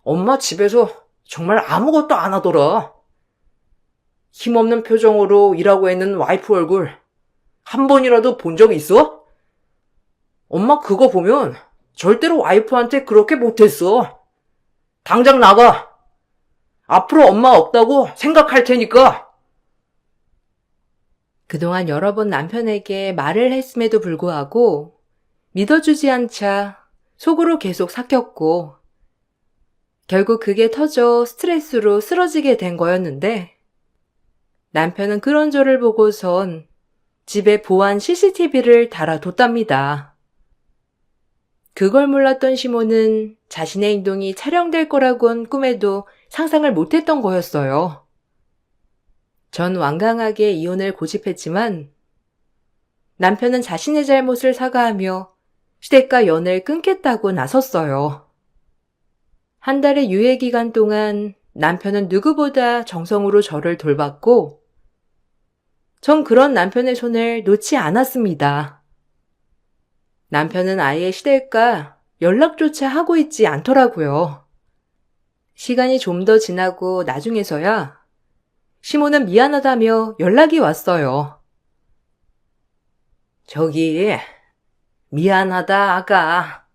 엄마 집에서 정말 아무것도 안 하더라. 힘없는 표정으로 일하고 있는 와이프 얼굴 한 번이라도 본 적 있어? 엄마 그거 보면 절대로 와이프한테 그렇게 못했어. 당장 나가. 앞으로 엄마 없다고 생각할 테니까. 그동안 여러 번 남편에게 말을 했음에도 불구하고 믿어주지 않자 속으로 계속 삭혔고 결국 그게 터져 스트레스로 쓰러지게 된 거였는데 남편은 그런 저를 보고선 집에 보안 CCTV를 달아뒀답니다. 그걸 몰랐던 시모는 자신의 행동이 촬영될 거라곤 꿈에도 상상을 못했던 거였어요. 전 완강하게 이혼을 고집했지만 남편은 자신의 잘못을 사과하며 시댁과 연을 끊겠다고 나섰어요. 한 달의 유예 기간 동안 남편은 누구보다 정성으로 저를 돌봤고 전 그런 남편의 손을 놓지 않았습니다. 남편은 아예 시댁과 연락조차 하고 있지 않더라고요. 시간이 좀 더 지나고 나중에서야 시모는 미안하다며 연락이 왔어요. 저기, 미안하다, 아가.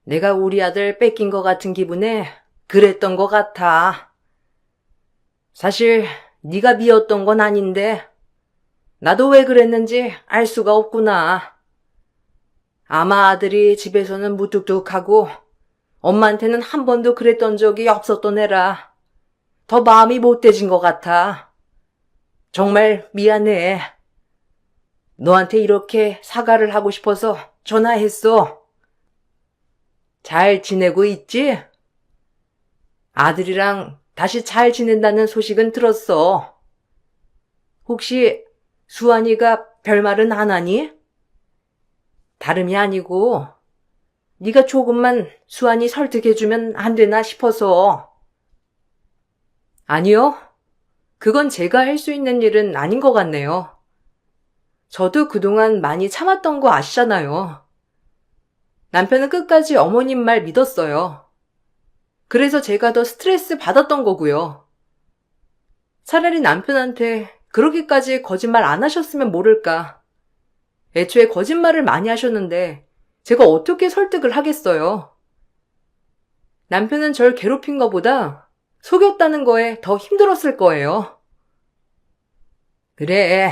내가 우리 아들 뺏긴 것 같은 기분에 그랬던 것 같아. 사실 네가 미웠던 건 아닌데 나도 왜 그랬는지 알 수가 없구나. 아마 아들이 집에서는 무뚝뚝하고 엄마한테는 한 번도 그랬던 적이 없었던 애라 더 마음이 못돼진 것 같아. 정말 미안해. 너한테 이렇게 사과를 하고 싶어서 전화했어. 잘 지내고 있지? 아들이랑 다시 잘 지낸다는 소식은 들었어. 혹시 수환이가 별말은 안 하니? 다름이 아니고 네가 조금만 수환이 설득해주면 안 되나 싶어서. 아니요. 그건 제가 할 수 있는 일은 아닌 것 같네요. 저도 그동안 많이 참았던 거 아시잖아요. 남편은 끝까지 어머님 말 믿었어요. 그래서 제가 더 스트레스 받았던 거고요. 차라리 남편한테 그렇게까지 거짓말 안 하셨으면 모를까. 애초에 거짓말을 많이 하셨는데 제가 어떻게 설득을 하겠어요. 남편은 절 괴롭힌 것보다 속였다는 거에 더 힘들었을 거예요. 그래,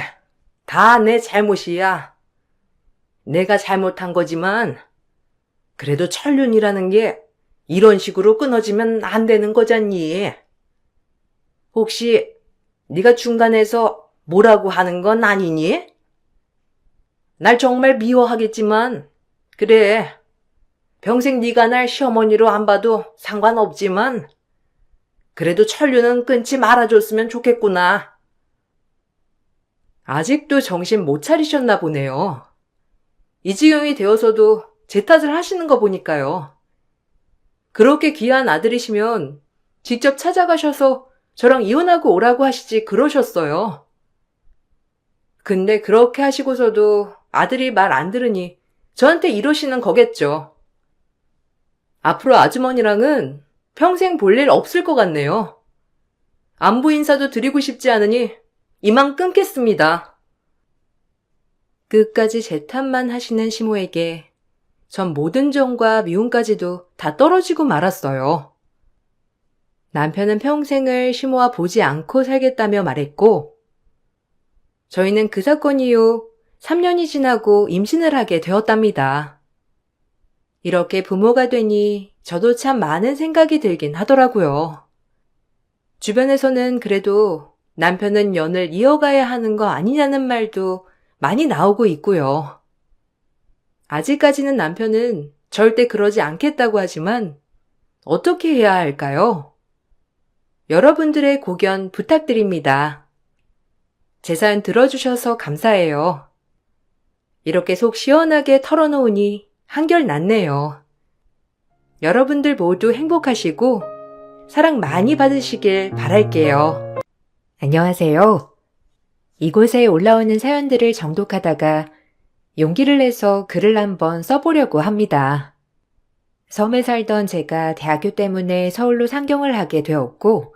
다 내 잘못이야. 내가 잘못한 거지만 그래도 천륜이라는 게 이런 식으로 끊어지면 안 되는 거잖니. 혹시 네가 중간에서 뭐라고 하는 건 아니니? 날 정말 미워하겠지만 그래, 평생 네가 날 시어머니로 안 봐도 상관없지만 그래도 천류는 끊지 말아줬으면 좋겠구나. 아직도 정신 못 차리셨나 보네요. 이 지경이 되어서도 제 탓을 하시는 거 보니까요. 그렇게 귀한 아들이시면 직접 찾아가셔서 저랑 이혼하고 오라고 하시지 그러셨어요. 근데 그렇게 하시고서도 아들이 말 안 들으니 저한테 이러시는 거겠죠. 앞으로 아주머니랑은 평생 볼 일 없을 것 같네요. 안부 인사도 드리고 싶지 않으니 이만 끊겠습니다. 끝까지 제 탓만 하시는 시모에게 전 모든 정과 미움까지도 다 떨어지고 말았어요. 남편은 평생을 시모와 보지 않고 살겠다며 말했고 저희는 그 사건 이후 3년이 지나고 임신을 하게 되었답니다. 이렇게 부모가 되니 저도 참 많은 생각이 들긴 하더라고요. 주변에서는 그래도 남편은 연을 이어가야 하는 거 아니냐는 말도 많이 나오고 있고요. 아직까지는 남편은 절대 그러지 않겠다고 하지만 어떻게 해야 할까요? 여러분들의 고견 부탁드립니다. 제 사연 들어주셔서 감사해요. 이렇게 속 시원하게 털어놓으니 한결 낫네요. 여러분들 모두 행복하시고 사랑 많이 받으시길 바랄게요. 안녕하세요. 이곳에 올라오는 사연들을 정독하다가 용기를 내서 글을 한번 써보려고 합니다. 섬에 살던 제가 대학교 때문에 서울로 상경을 하게 되었고,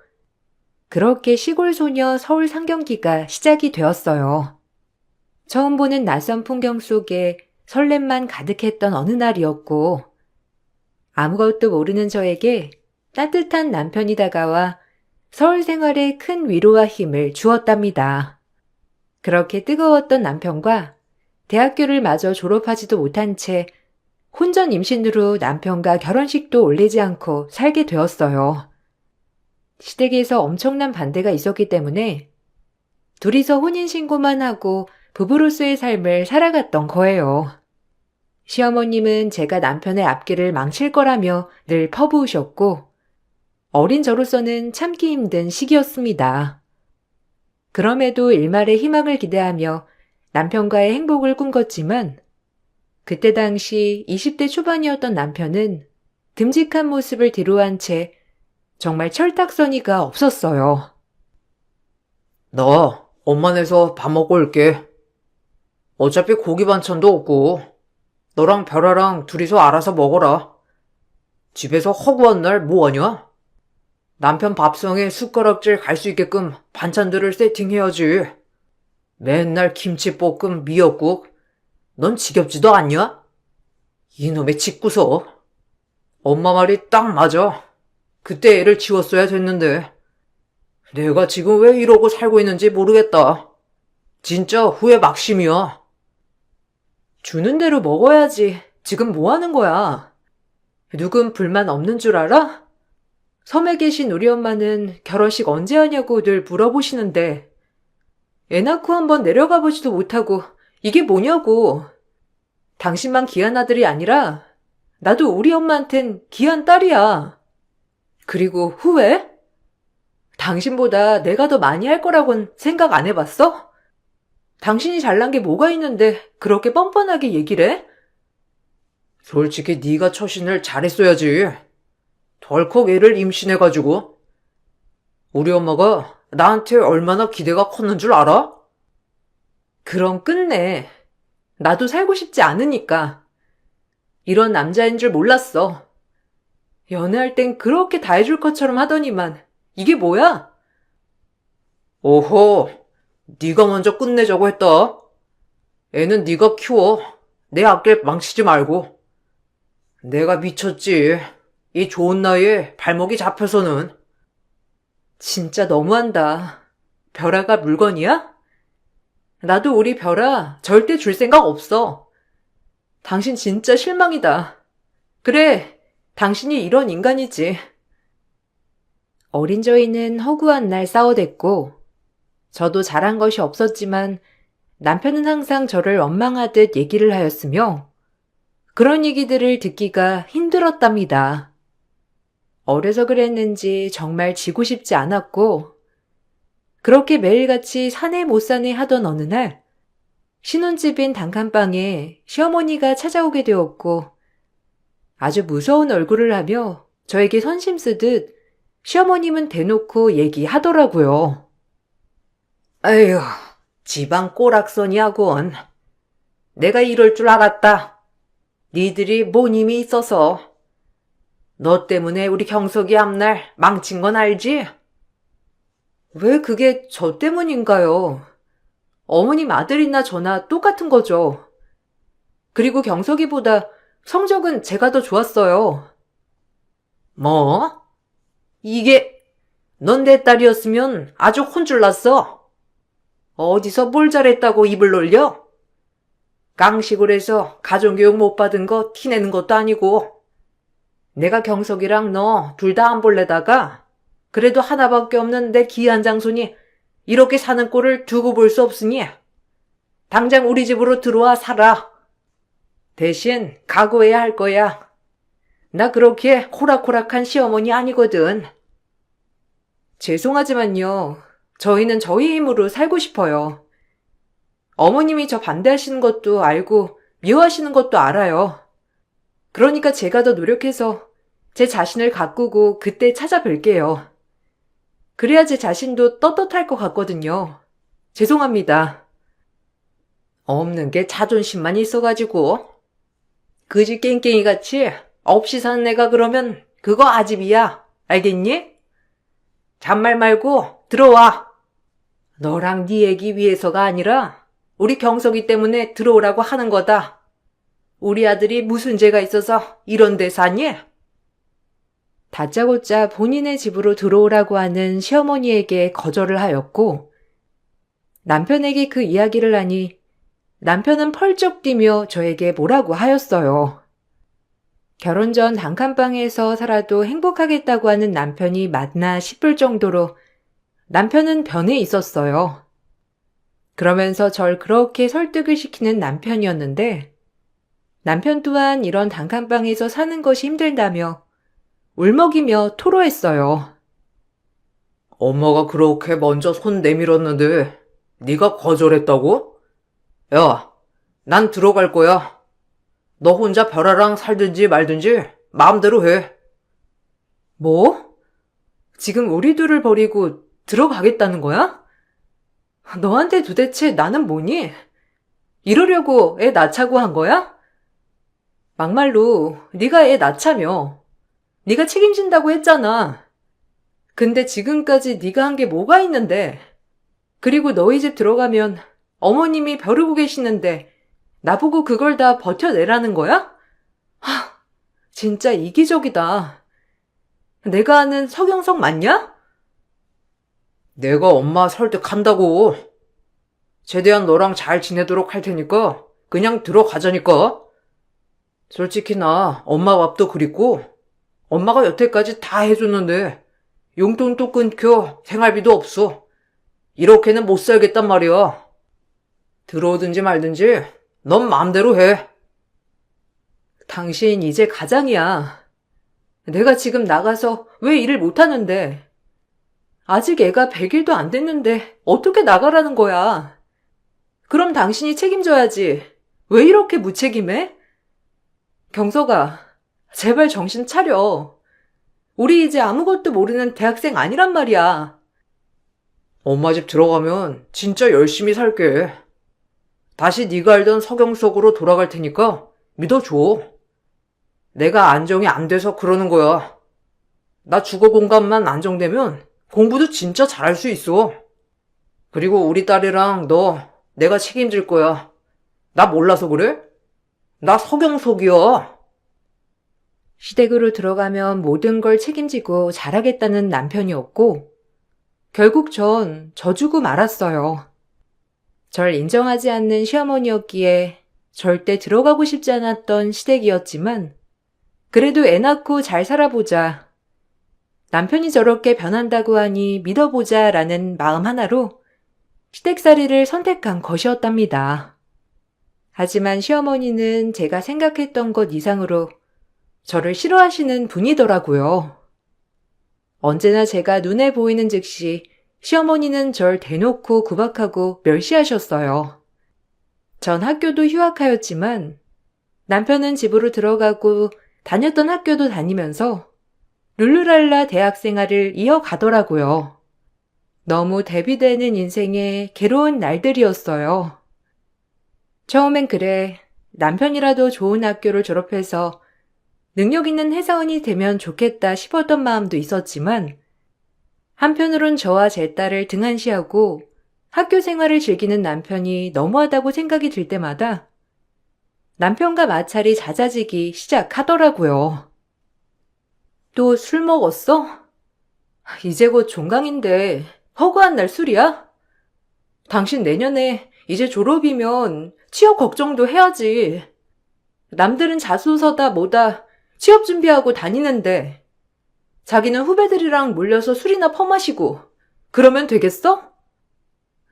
그렇게 시골 소녀 서울 상경기가 시작이 되었어요. 처음 보는 낯선 풍경 속에 설렘만 가득했던 어느 날이었고, 아무것도 모르는 저에게 따뜻한 남편이 다가와 서울 생활에 큰 위로와 힘을 주었답니다. 그렇게 뜨거웠던 남편과 대학교를 마저 졸업하지도 못한 채 혼전 임신으로 남편과 결혼식도 올리지 않고 살게 되었어요. 시댁에서 엄청난 반대가 있었기 때문에 둘이서 혼인신고만 하고 부부로서의 삶을 살아갔던 거예요. 시어머님은 제가 남편의 앞길을 망칠 거라며 늘 퍼부으셨고 어린 저로서는 참기 힘든 시기였습니다. 그럼에도 일말의 희망을 기대하며 남편과의 행복을 꿈꿨지만 그때 당시 20대 초반이었던 남편은 듬직한 모습을 뒤로한 채 정말 철딱서니가 없었어요. 나 엄마네서 밥 먹고 올게. 어차피 고기 반찬도 없고 너랑 별아랑 둘이서 알아서 먹어라. 집에서 허구한 날 뭐하냐? 남편 밥상에 숟가락질 갈 수 있게끔 반찬들을 세팅해야지. 맨날 김치볶음, 미역국. 넌 지겹지도 않냐? 이놈의 집구석. 엄마 말이 딱 맞아. 그때 애를 지웠어야 됐는데. 내가 지금 왜 이러고 살고 있는지 모르겠다. 진짜 후회 막심이야. 주는 대로 먹어야지. 지금 뭐 하는 거야? 누군 불만 없는 줄 알아? 섬에 계신 우리 엄마는 결혼식 언제 하냐고 늘 물어보시는데 애 낳고 한번 내려가 보지도 못하고 이게 뭐냐고. 당신만 귀한 아들이 아니라 나도 우리 엄마한텐 귀한 딸이야. 그리고 후회? 당신보다 내가 더 많이 할 거라곤 생각 안 해봤어? 당신이 잘난 게 뭐가 있는데 그렇게 뻔뻔하게 얘기를 해? 솔직히 네가 처신을 잘했어야지. 덜컥 애를 임신해가지고. 우리 엄마가 나한테 얼마나 기대가 컸는 줄 알아? 그럼 끝내. 나도 살고 싶지 않으니까. 이런 남자인 줄 몰랐어. 연애할 땐 그렇게 다 해줄 것처럼 하더니만 이게 뭐야? 오호, 네가 먼저 끝내자고 했다. 애는 네가 키워. 내 앞길 망치지 말고. 내가 미쳤지. 이 좋은 나이에 발목이 잡혀서는. 진짜 너무한다. 별아가 물건이야? 나도 우리 별아 절대 줄 생각 없어. 당신 진짜 실망이다. 그래, 당신이 이런 인간이지. 어린 저희는 허구한 날 싸워댔고 저도 잘한 것이 없었지만 남편은 항상 저를 원망하듯 얘기를 하였으며 그런 얘기들을 듣기가 힘들었답니다. 어려서 그랬는지 정말 지고 싶지 않았고 그렇게 매일같이 사내 못 사내 하던 어느 날 신혼집인 단칸방에 시어머니가 찾아오게 되었고 아주 무서운 얼굴을 하며 저에게 선심 쓰듯 시어머님은 대놓고 얘기하더라고요. 에휴, 지방 꼬락서니하군. 내가 이럴 줄 알았다. 니들이 뭔 힘이 있어서. 너 때문에 우리 경석이 앞날 망친 건 알지? 왜 그게 저 때문인가요? 어머님 아들이나 저나 똑같은 거죠. 그리고 경석이보다 성적은 제가 더 좋았어요. 뭐? 이게 넌 내 딸이었으면 아주 혼쭐났어. 어디서 뭘 잘했다고 입을 놀려? 깡식을 해서 가정교육 못 받은 거 티내는 것도 아니고. 내가 경석이랑 너 둘 다 안 볼래다가 그래도 하나밖에 없는 내 귀한 장손이 이렇게 사는 꼴을 두고 볼 수 없으니 당장 우리 집으로 들어와 살아. 대신 각오해야 할 거야. 나 그렇게 호락호락한 시어머니 아니거든. 죄송하지만요. 저희는 저희 힘으로 살고 싶어요. 어머님이 저 반대하시는 것도 알고 미워하시는 것도 알아요. 그러니까 제가 더 노력해서 제 자신을 가꾸고 그때 찾아뵐게요. 그래야 제 자신도 떳떳할 것 같거든요. 죄송합니다. 없는 게 자존심만 있어가지고. 그지 깽깽이같이 없이 사는 애가 그러면 그거 아집이야. 알겠니? 잔말 말고 들어와. 너랑 네 애기 위해서가 아니라 우리 경석이 때문에 들어오라고 하는 거다. 우리 아들이 무슨 죄가 있어서 이런 데 사니? 다짜고짜 본인의 집으로 들어오라고 하는 시어머니에게 거절을 하였고, 남편에게 그 이야기를 하니 남편은 펄쩍 뛰며 저에게 뭐라고 하였어요. 결혼 전 단칸방에서 살아도 행복하겠다고 하는 남편이 맞나 싶을 정도로 남편은 변해 있었어요. 그러면서 절 그렇게 설득을 시키는 남편이었는데, 남편 또한 이런 단칸방에서 사는 것이 힘들다며 울먹이며 토로했어요. 엄마가 그렇게 먼저 손 내밀었는데 네가 거절했다고? 야, 난 들어갈 거야. 너 혼자 별아랑 살든지 말든지 마음대로 해. 뭐? 지금 우리 둘을 버리고 들어가겠다는 거야? 너한테 도대체 나는 뭐니? 이러려고 애 낳자고 한 거야? 막말로 네가 애 낳자며. 네가 책임진다고 했잖아. 근데 지금까지 네가 한 게 뭐가 있는데? 그리고 너희 집 들어가면 어머님이 벼르고 계시는데 나보고 그걸 다 버텨내라는 거야? 진짜 이기적이다. 내가 아는 서경석 맞냐? 내가 엄마 설득한다고. 최대한 너랑 잘 지내도록 할 테니까 그냥 들어가자니까. 솔직히 나 엄마 밥도 그립고 엄마가 여태까지 다 해줬는데 용돈도 끊겨 생활비도 없어. 이렇게는 못 살겠단 말이야. 들어오든지 말든지 넌 마음대로 해. 당신 이제 가장이야. 내가 지금 나가서 왜 일을 못하는데? 아직 애가 100일도 안 됐는데 어떻게 나가라는 거야? 그럼 당신이 책임져야지. 왜 이렇게 무책임해? 경석아, 제발 정신 차려. 우리 이제 아무것도 모르는 대학생 아니란 말이야. 엄마 집 들어가면 진짜 열심히 살게. 다시 네가 알던 서경석으로 돌아갈 테니까 믿어줘. 내가 안정이 안 돼서 그러는 거야. 나 주거 공간만 안정되면 공부도 진짜 잘할 수 있어. 그리고 우리 딸이랑 너 내가 책임질 거야. 나 몰라서 그래? 나 서경석이야. 시댁으로 들어가면 모든 걸 책임지고 잘하겠다는 남편이었고, 결국 전 져주고 말았어요. 절 인정하지 않는 시어머니였기에 절대 들어가고 싶지 않았던 시댁이었지만, 그래도 애 낳고 잘 살아보자. 남편이 저렇게 변한다고 하니 믿어보자 라는 마음 하나로 시댁살이를 선택한 것이었답니다. 하지만 시어머니는 제가 생각했던 것 이상으로 저를 싫어하시는 분이더라고요. 언제나 제가 눈에 보이는 즉시 시어머니는 절 대놓고 구박하고 멸시하셨어요. 전 학교도 휴학하였지만 남편은 집으로 들어가고 다녔던 학교도 다니면서 룰루랄라 대학 생활을 이어가더라고요. 너무 대비되는 인생의 괴로운 날들이었어요. 처음엔 그래, 남편이라도 좋은 학교를 졸업해서 능력 있는 회사원이 되면 좋겠다 싶었던 마음도 있었지만, 한편으론 저와 제 딸을 등한시하고 학교 생활을 즐기는 남편이 너무하다고 생각이 들 때마다 남편과 마찰이 잦아지기 시작하더라고요. 또 술 먹었어? 이제 곧 종강인데 허구한 날 술이야? 당신 내년에 이제 졸업이면 취업 걱정도 해야지. 남들은 자소서다 뭐다 취업 준비하고 다니는데 자기는 후배들이랑 몰려서 술이나 퍼마시고 그러면 되겠어?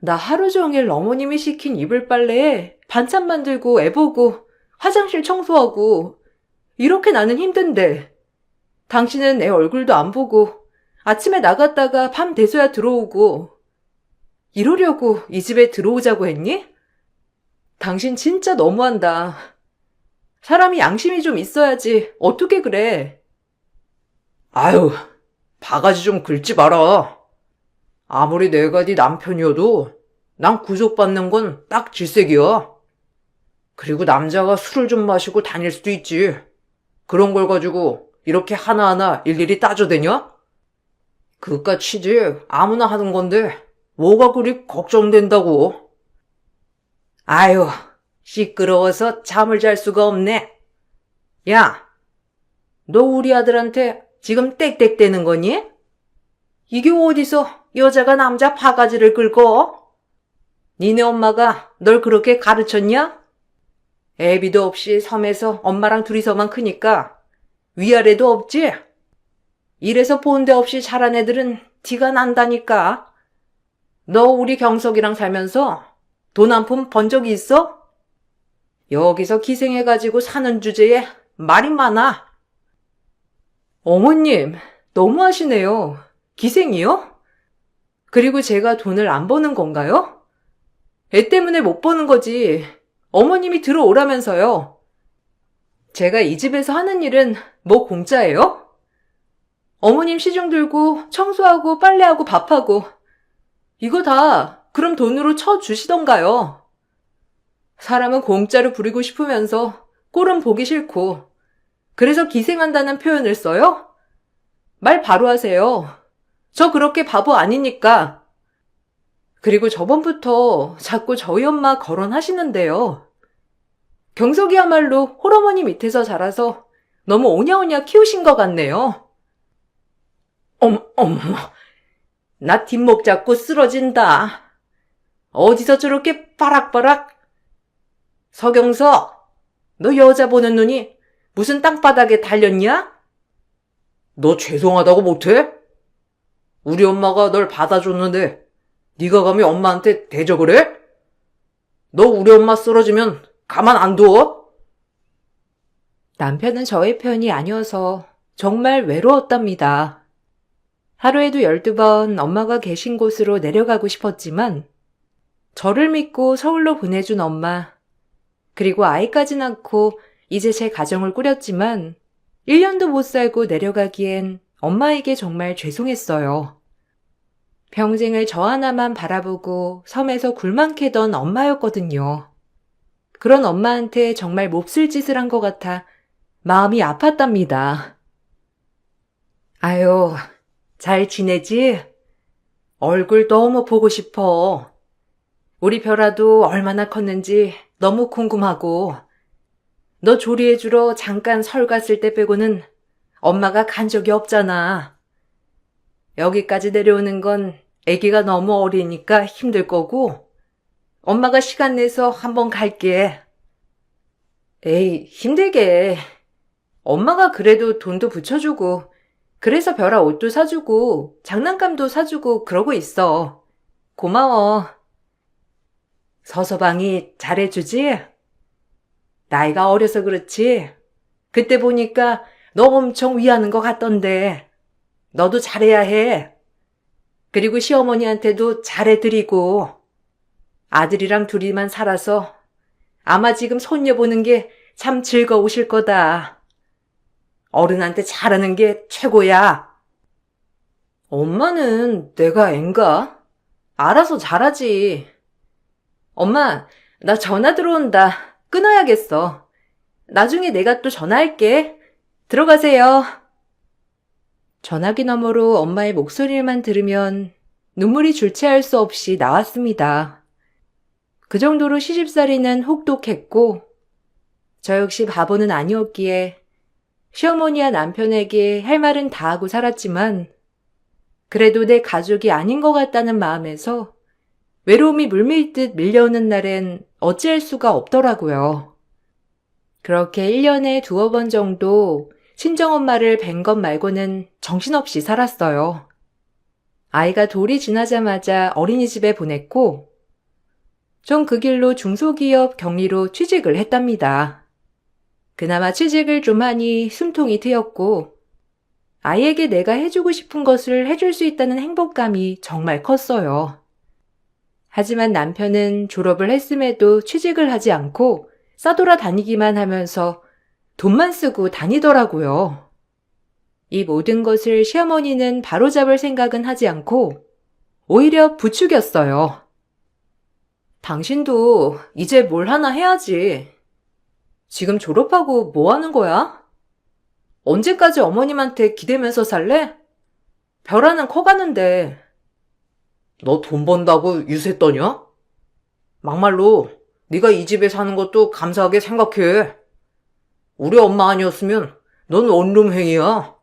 나 하루 종일 어머님이 시킨 이불 빨래에 반찬 만들고 애 보고 화장실 청소하고 이렇게 나는 힘든데 당신은 애 얼굴도 안 보고 아침에 나갔다가 밤 돼서야 들어오고 이러려고 이 집에 들어오자고 했니? 당신 진짜 너무한다. 사람이 양심이 좀 있어야지 어떻게 그래. 아유, 바가지 좀 긁지 마라. 아무리 내가 네 남편이어도 난 구속받는 건 딱 질색이야. 그리고 남자가 술을 좀 마시고 다닐 수도 있지. 그런 걸 가지고 이렇게 하나하나 일일이 따져대냐? 그깟 취직 아무나 하는 건데 뭐가 그리 걱정된다고. 아유, 시끄러워서 잠을 잘 수가 없네. 야, 너 우리 아들한테 지금 땡땡대는 거니? 이게 어디서 여자가 남자 바가지를 긁어? 니네 엄마가 널 그렇게 가르쳤냐? 애비도 없이 섬에서 엄마랑 둘이서만 크니까 위아래도 없지? 이래서 본데 없이 자란 애들은 티가 난다니까. 너 우리 경석이랑 살면서 돈 한 푼 번 적이 있어? 여기서 기생해가지고 사는 주제에 말이 많아. 어머님, 너무하시네요. 기생이요? 그리고 제가 돈을 안 버는 건가요? 애 때문에 못 버는 거지. 어머님이 들어오라면서요. 제가 이 집에서 하는 일은 뭐 공짜예요? 어머님 시중 들고 청소하고 빨래하고 밥하고 이거 다 그럼 돈으로 쳐주시던가요. 사람은 공짜로 부리고 싶으면서 꼴은 보기 싫고 그래서 기생한다는 표현을 써요? 말 바로 하세요. 저 그렇게 바보 아니니까. 그리고 저번부터 자꾸 저희 엄마 거론하시는데요. 경석이야말로 홀어머니 밑에서 자라서 너무 오냐오냐 키우신 것 같네요. 어머, 나 뒷목 잡고 쓰러진다. 어디서 저렇게 바락바락? 서경석, 너 여자 보는 눈이 무슨 땅바닥에 달렸냐? 너 죄송하다고 못해? 우리 엄마가 널 받아줬는데 네가 감히 엄마한테 대적을 해? 너 우리 엄마 쓰러지면 가만 안 둬? 남편은 저의 편이 아니어서 정말 외로웠답니다. 하루에도 12번 엄마가 계신 곳으로 내려가고 싶었지만 저를 믿고 서울로 보내준 엄마, 그리고 아이까지 낳고 이제 제 가정을 꾸렸지만 1년도 못 살고 내려가기엔 엄마에게 정말 죄송했어요. 평생을 저 하나만 바라보고 섬에서 굴만 캐던 엄마였거든요. 그런 엄마한테 정말 몹쓸 짓을 한 것 같아 마음이 아팠답니다. 아유, 잘 지내지? 얼굴 너무 보고 싶어. 우리 별아도 얼마나 컸는지 너무 궁금하고 너 조리해주러 잠깐 서울 갔을 때 빼고는 엄마가 간 적이 없잖아. 여기까지 내려오는 건 아기가 너무 어리니까 힘들 거고 엄마가 시간 내서 한번 갈게. 에이, 힘들게. 엄마가 그래도 돈도 붙여주고 그래서 별아 옷도 사주고 장난감도 사주고 그러고 있어. 고마워. 서서방이 잘해주지? 나이가 어려서 그렇지? 그때 보니까 너 엄청 위하는 것 같던데. 너도 잘해야 해. 그리고 시어머니한테도 잘해드리고. 아들이랑 둘이만 살아서 아마 지금 손녀 보는 게 참 즐거우실 거다. 어른한테 잘하는 게 최고야. 엄마는 내가 앤가? 알아서 잘하지. 엄마, 나 전화 들어온다. 끊어야겠어. 나중에 내가 또 전화할게. 들어가세요. 전화기 너머로 엄마의 목소리만 들으면 눈물이 줄체할 수 없이 나왔습니다. 그 정도로 시집살이는 혹독했고 저 역시 바보는 아니었기에 시어머니와 남편에게 할 말은 다 하고 살았지만 그래도 내 가족이 아닌 것 같다는 마음에서 외로움이 물밀듯 밀려오는 날엔 어찌할 수가 없더라고요. 그렇게 1년에 2번 정도 친정엄마를 뵌 것 말고는 정신없이 살았어요. 아이가 돌이 지나자마자 어린이집에 보냈고, 전 그 길로 중소기업 경리로 취직을 했답니다. 그나마 취직을 좀 하니 숨통이 트였고, 아이에게 내가 해주고 싶은 것을 해줄 수 있다는 행복감이 정말 컸어요. 하지만 남편은 졸업을 했음에도 취직을 하지 않고 싸돌아 다니기만 하면서 돈만 쓰고 다니더라고요. 이 모든 것을 시어머니는 바로잡을 생각은 하지 않고 오히려 부추겼어요. 당신도 이제 뭘 하나 해야지. 지금 졸업하고 뭐 하는 거야? 언제까지 어머님한테 기대면서 살래? 벼라는 커가는데. 너 돈 번다고 유세 떠냐? 막말로 네가 이 집에 사는 것도 감사하게 생각해. 우리 엄마 아니었으면 넌 원룸행이야.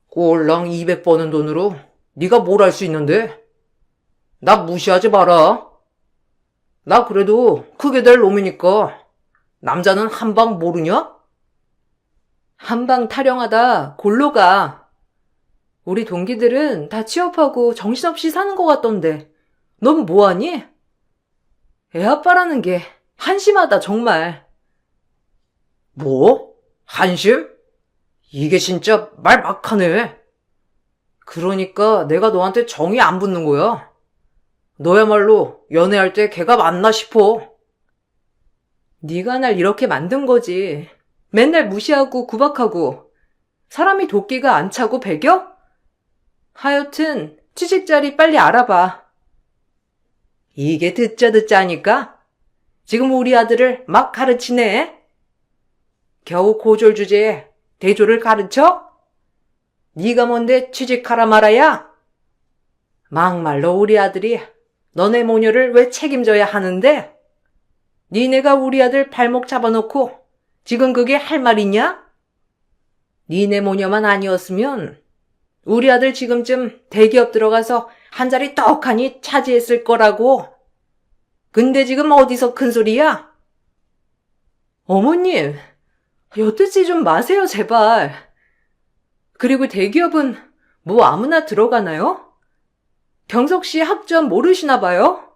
꼴랑 200 버는 돈으로 네가 뭘 할 수 있는데? 나 무시하지 마라. 나 그래도 크게 될 놈이니까. 남자는 한 방 모르냐? 한방 타령하다 골로 가. 우리 동기들은 다 취업하고 정신없이 사는 것 같던데 넌 뭐하니? 애 아빠라는 게 한심하다 정말. 뭐? 한심? 이게 진짜 말 막하네. 그러니까 내가 너한테 정이 안 붙는 거야. 너야말로 연애할 때 걔가 맞나 싶어. 네가 날 이렇게 만든 거지. 맨날 무시하고 구박하고 사람이 도끼가 안 차고 배겨? 하여튼 취직 자리 빨리 알아봐. 이게 듣자 하니까 지금 우리 아들을 막 가르치네. 겨우 고졸 주제에 대졸을 가르쳐? 네가 뭔데 취직하라 말아야? 막말로 우리 아들이 너네 모녀를 왜 책임져야 하는데? 니네가 우리 아들 발목 잡아놓고 지금 그게 할 말이냐? 니네 모녀만 아니었으면 우리 아들 지금쯤 대기업 들어가서 한 자리 떡하니 차지했을 거라고. 근데 지금 어디서 큰 소리야? 어머님, 엿듣지 좀 마세요 제발. 그리고 대기업은 뭐 아무나 들어가나요? 경석 씨 학점 모르시나 봐요?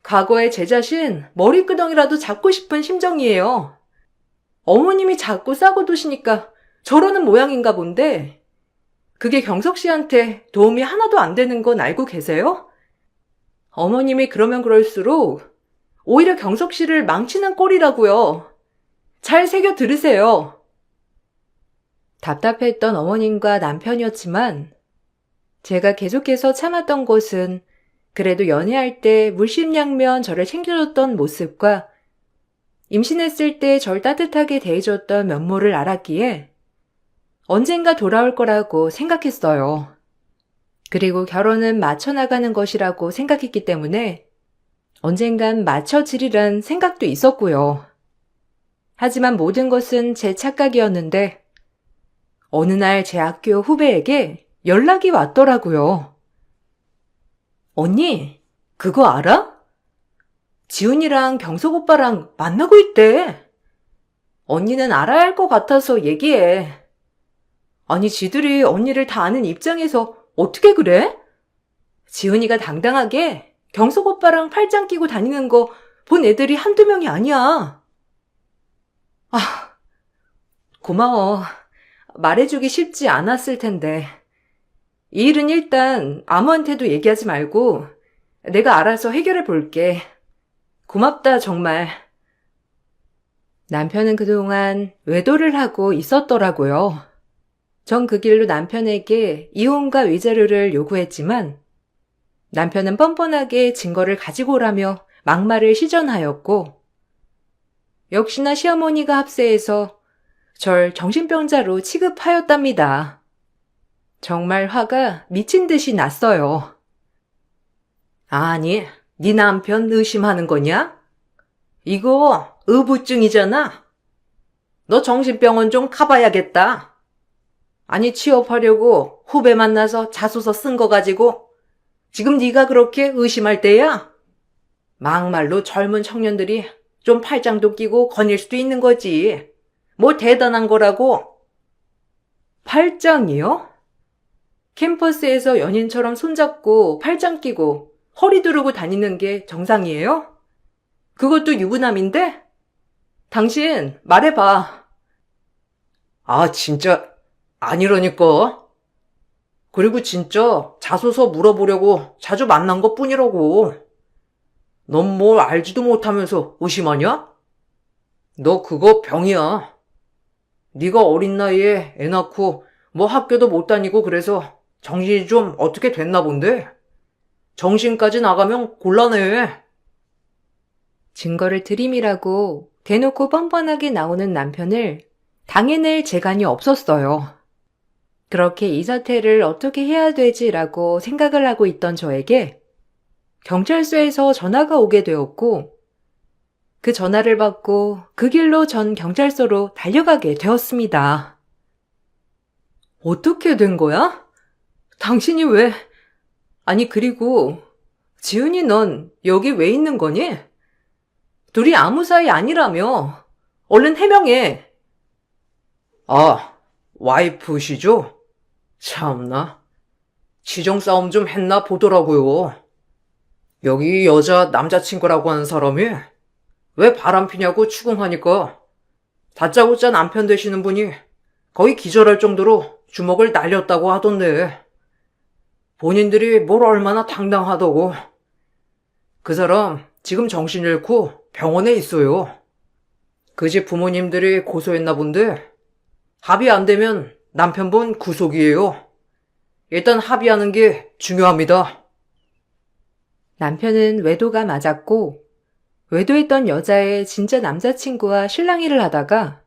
과거에 제 자신 머리끄덩이라도 잡고 싶은 심정이에요. 어머님이 자꾸 싸고 두시니까 저러는 모양인가 본데 그게 경석 씨한테 도움이 하나도 안 되는 건 알고 계세요? 어머님이 그러면 그럴수록 오히려 경석 씨를 망치는 꼴이라고요. 잘 새겨 들으세요. 답답했던 어머님과 남편이었지만 제가 계속해서 참았던 것은 그래도 연애할 때 물심양면 저를 챙겨줬던 모습과 임신했을 때 절 따뜻하게 대해줬던 면모를 알았기에 언젠가 돌아올 거라고 생각했어요. 그리고 결혼은 맞춰나가는 것이라고 생각했기 때문에 언젠간 맞춰지리란 생각도 있었고요. 하지만 모든 것은 제 착각이었는데 어느 날 제 학교 후배에게 연락이 왔더라고요. 언니, 그거 알아? 지훈이랑 경석 오빠랑 만나고 있대. 언니는 알아야 할 것 같아서 얘기해. 아니, 지들이 언니를 다 아는 입장에서 어떻게 그래? 지훈이가 당당하게 경석 오빠랑 팔짱 끼고 다니는 거 본 애들이 한두 명이 아니야. 아, 고마워. 말해주기 쉽지 않았을 텐데. 이 일은 일단 아무한테도 얘기하지 말고 내가 알아서 해결해 볼게. 고맙다, 정말. 남편은 그동안 외도를 하고 있었더라고요. 전 그 길로 남편에게 이혼과 위자료를 요구했지만 남편은 뻔뻔하게 증거를 가지고 오라며 막말을 시전하였고 역시나 시어머니가 합세해서 절 정신병자로 취급하였답니다. 정말 화가 미친 듯이 났어요. 아니, 네 남편 의심하는 거냐? 이거 의부증이잖아. 너 정신병원 좀 가봐야겠다. 아니, 취업하려고 후배 만나서 자소서 쓴 거 가지고 지금 네가 그렇게 의심할 때야? 막말로 젊은 청년들이 좀 팔짱도 끼고 거닐 수도 있는 거지. 뭐 대단한 거라고. 팔짱이요? 캠퍼스에서 연인처럼 손잡고 팔짱 끼고 허리 두르고 다니는 게 정상이에요? 그것도 유부남인데? 당신 말해봐. 아, 진짜 아니라니까. 그리고 진짜 자소서 물어보려고 자주 만난 것 뿐이라고. 넌 뭘 알지도 못하면서 의심하냐? 너 그거 병이야. 네가 어린 나이에 애 낳고 뭐 학교도 못 다니고 그래서 정신이 좀 어떻게 됐나 본데? 정신까지 나가면 곤란해. 증거를 들이미라고 대놓고 뻔뻔하게 나오는 남편을 당해낼 재간이 없었어요. 그렇게 이 사태를 어떻게 해야 되지라고 생각을 하고 있던 저에게 경찰서에서 전화가 오게 되었고, 그 전화를 받고 그 길로 전 경찰서로 달려가게 되었습니다. 어떻게 된 거야? 당신이 왜... 아니, 그리고 지은이 넌 여기 왜 있는 거니? 둘이 아무 사이 아니라며. 얼른 해명해. 아, 와이프시죠? 참나. 지정 싸움 좀 했나 보더라고요. 여기 여자 남자친구라고 하는 사람이 왜 바람피냐고 추궁하니까 다짜고짜 남편 되시는 분이 거의 기절할 정도로 주먹을 날렸다고 하던데 본인들이 뭘 얼마나 당당하다고. 그 사람 지금 정신 잃고 병원에 있어요. 그 집 부모님들이 고소했나 본데 합의 안 되면 남편분 구속이에요. 일단 합의하는 게 중요합니다. 남편은 외도가 맞았고, 외도했던 여자의 진짜 남자친구와 실랑이를 하다가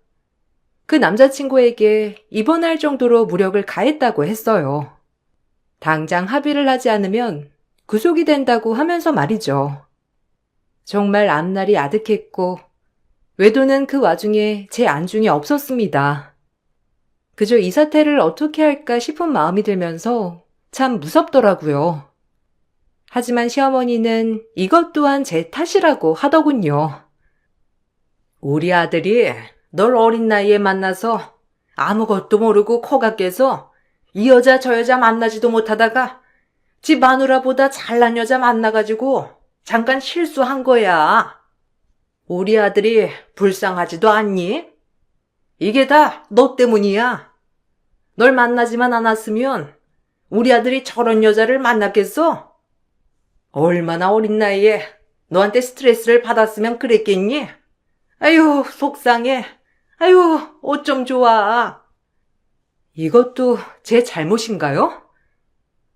그 남자친구에게 입원할 정도로 무력을 가했다고 했어요. 당장 합의를 하지 않으면 구속이 된다고 하면서 말이죠. 정말 앞날이 아득했고, 외도는 그 와중에 제 안중에 없었습니다. 그저 이 사태를 어떻게 할까 싶은 마음이 들면서 참 무섭더라고요. 하지만 시어머니는 이것 또한 제 탓이라고 하더군요. 우리 아들이 널 어린 나이에 만나서 아무것도 모르고 코가 깨서 이 여자 저 여자 만나지도 못하다가 집 마누라보다 잘난 여자 만나가지고 잠깐 실수한 거야. 우리 아들이 불쌍하지도 않니? 이게 다 너 때문이야. 널 만나지만 않았으면 우리 아들이 저런 여자를 만났겠어? 얼마나 어린 나이에 너한테 스트레스를 받았으면 그랬겠니? 아유, 속상해. 아유, 어쩜 좋아. 이것도 제 잘못인가요?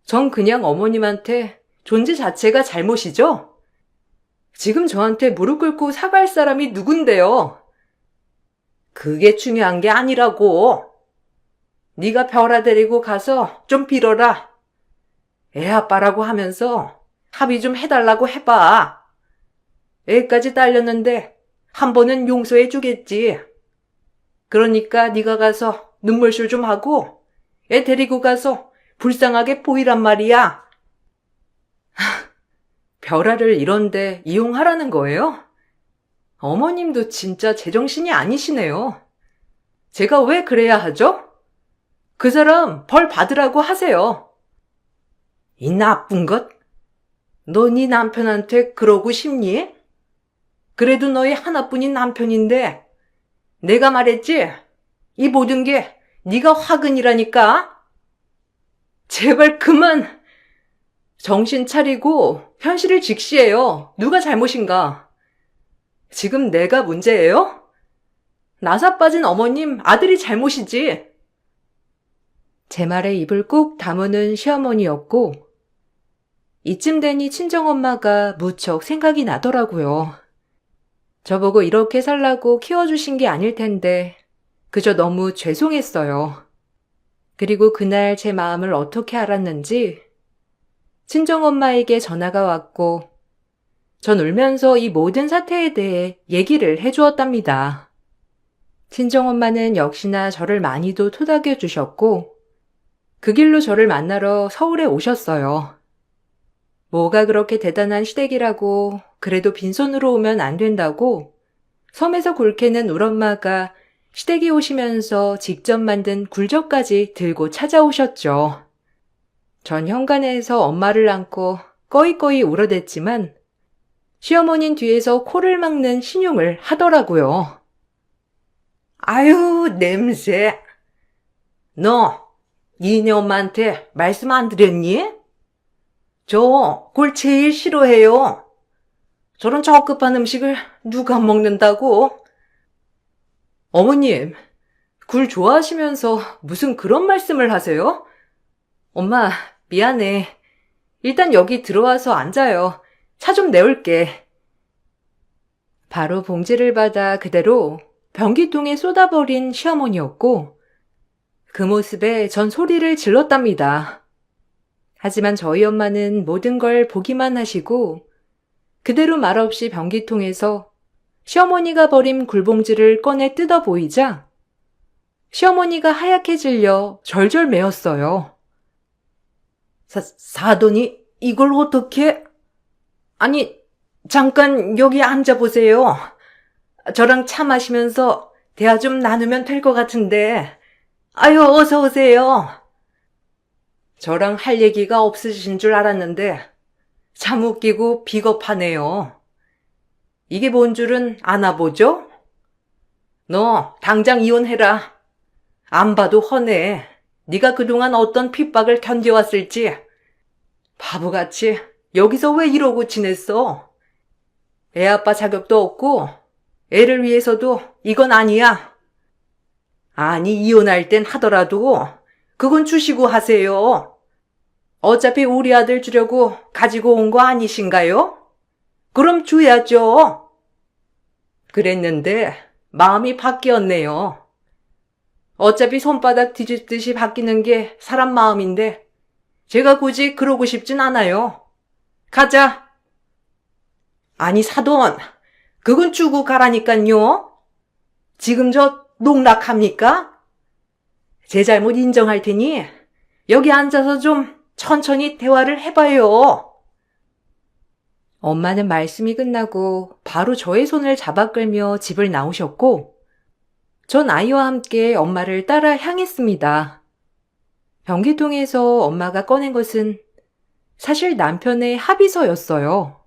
전 그냥 어머님한테 존재 자체가 잘못이죠? 지금 저한테 무릎 꿇고 사과할 사람이 누군데요? 그게 중요한 게 아니라고. 네가 별아 데리고 가서 좀 빌어라. 애 아빠라고 하면서 합의 좀 해달라고 해봐. 애까지 딸렸는데 한 번은 용서해 주겠지. 그러니까 네가 가서 눈물쇼 좀 하고 애 데리고 가서 불쌍하게 보이란 말이야. 별아를 이런데 이용하라는 거예요? 어머님도 진짜 제정신이 아니시네요. 제가 왜 그래야 하죠? 그 사람 벌 받으라고 하세요. 이 나쁜 것. 너 네 남편한테 그러고 싶니? 그래도 너희 하나뿐인 남편인데 내가 말했지? 이 모든 게 네가 화근이라니까? 제발 그만! 정신 차리고 현실을 직시해요. 누가 잘못인가? 지금 내가 문제예요? 나사 빠진 어머님, 아들이 잘못이지. 제 말에 입을 꾹 다무는 시어머니였고, 이쯤 되니 친정엄마가 무척 생각이 나더라고요. 저보고 이렇게 살라고 키워주신 게 아닐 텐데, 그저 너무 죄송했어요. 그리고 그날 제 마음을 어떻게 알았는지, 친정엄마에게 전화가 왔고, 전 울면서 이 모든 사태에 대해 얘기를 해주었답니다. 친정엄마는 역시나 저를 많이도 토닥여 주셨고, 그 길로 저를 만나러 서울에 오셨어요. 뭐가 그렇게 대단한 시댁이라고 그래도 빈손으로 오면 안 된다고 섬에서 굴캐는 울엄마가 시댁이 오시면서 직접 만든 굴젓까지 들고 찾아오셨죠. 전 현관에서 엄마를 안고 꺼이꺼이 울어댔지만 시어머니는 뒤에서 코를 막는 신용을 하더라고요. 아유, 냄새. 너, 니네 엄마한테 말씀 안 드렸니? 저 굴 제일 싫어해요. 저런 저급한 음식을 누가 먹는다고? 어머님, 굴 좋아하시면서 무슨 그런 말씀을 하세요? 엄마, 미안해. 일단 여기 들어와서 앉아요. 차 좀 내올게. 바로 봉지를 받아 그대로 변기통에 쏟아버린 시어머니였고 그 모습에 전 소리를 질렀답니다. 하지만 저희 엄마는 모든 걸 보기만 하시고 그대로 말없이 변기통에서 시어머니가 버린 굴봉지를 꺼내 뜯어 보이자 시어머니가 하얗게 질려 절절 매었어요. 사돈이 이걸 어떻게? 아니, 잠깐 여기 앉아보세요. 저랑 차 마시면서 대화 좀 나누면 될 것 같은데. 아유, 어서 오세요. 저랑 할 얘기가 없으신 줄 알았는데 참 웃기고 비겁하네요. 이게 뭔 줄은 아나 보죠? 너 당장 이혼해라. 안 봐도 훤해. 네가 그동안 어떤 핍박을 견뎌왔을지. 바보같이 여기서 왜 이러고 지냈어? 애 아빠 자격도 없고 애를 위해서도 이건 아니야. 아니, 이혼할 땐 하더라도 그건 주시고 하세요. 어차피 우리 아들 주려고 가지고 온 거 아니신가요? 그럼 줘야죠. 그랬는데 마음이 바뀌었네요. 어차피 손바닥 뒤집듯이 바뀌는 게 사람 마음인데 제가 굳이 그러고 싶진 않아요. 가자. 아니, 사돈, 그건 주고 가라니깐요. 지금 저 농락합니까? 제 잘못 인정할 테니 여기 앉아서 좀 천천히 대화를 해봐요. 엄마는 말씀이 끝나고 바로 저의 손을 잡아 끌며 집을 나오셨고 전 아이와 함께 엄마를 따라 향했습니다. 변기통에서 엄마가 꺼낸 것은 사실 남편의 합의서였어요.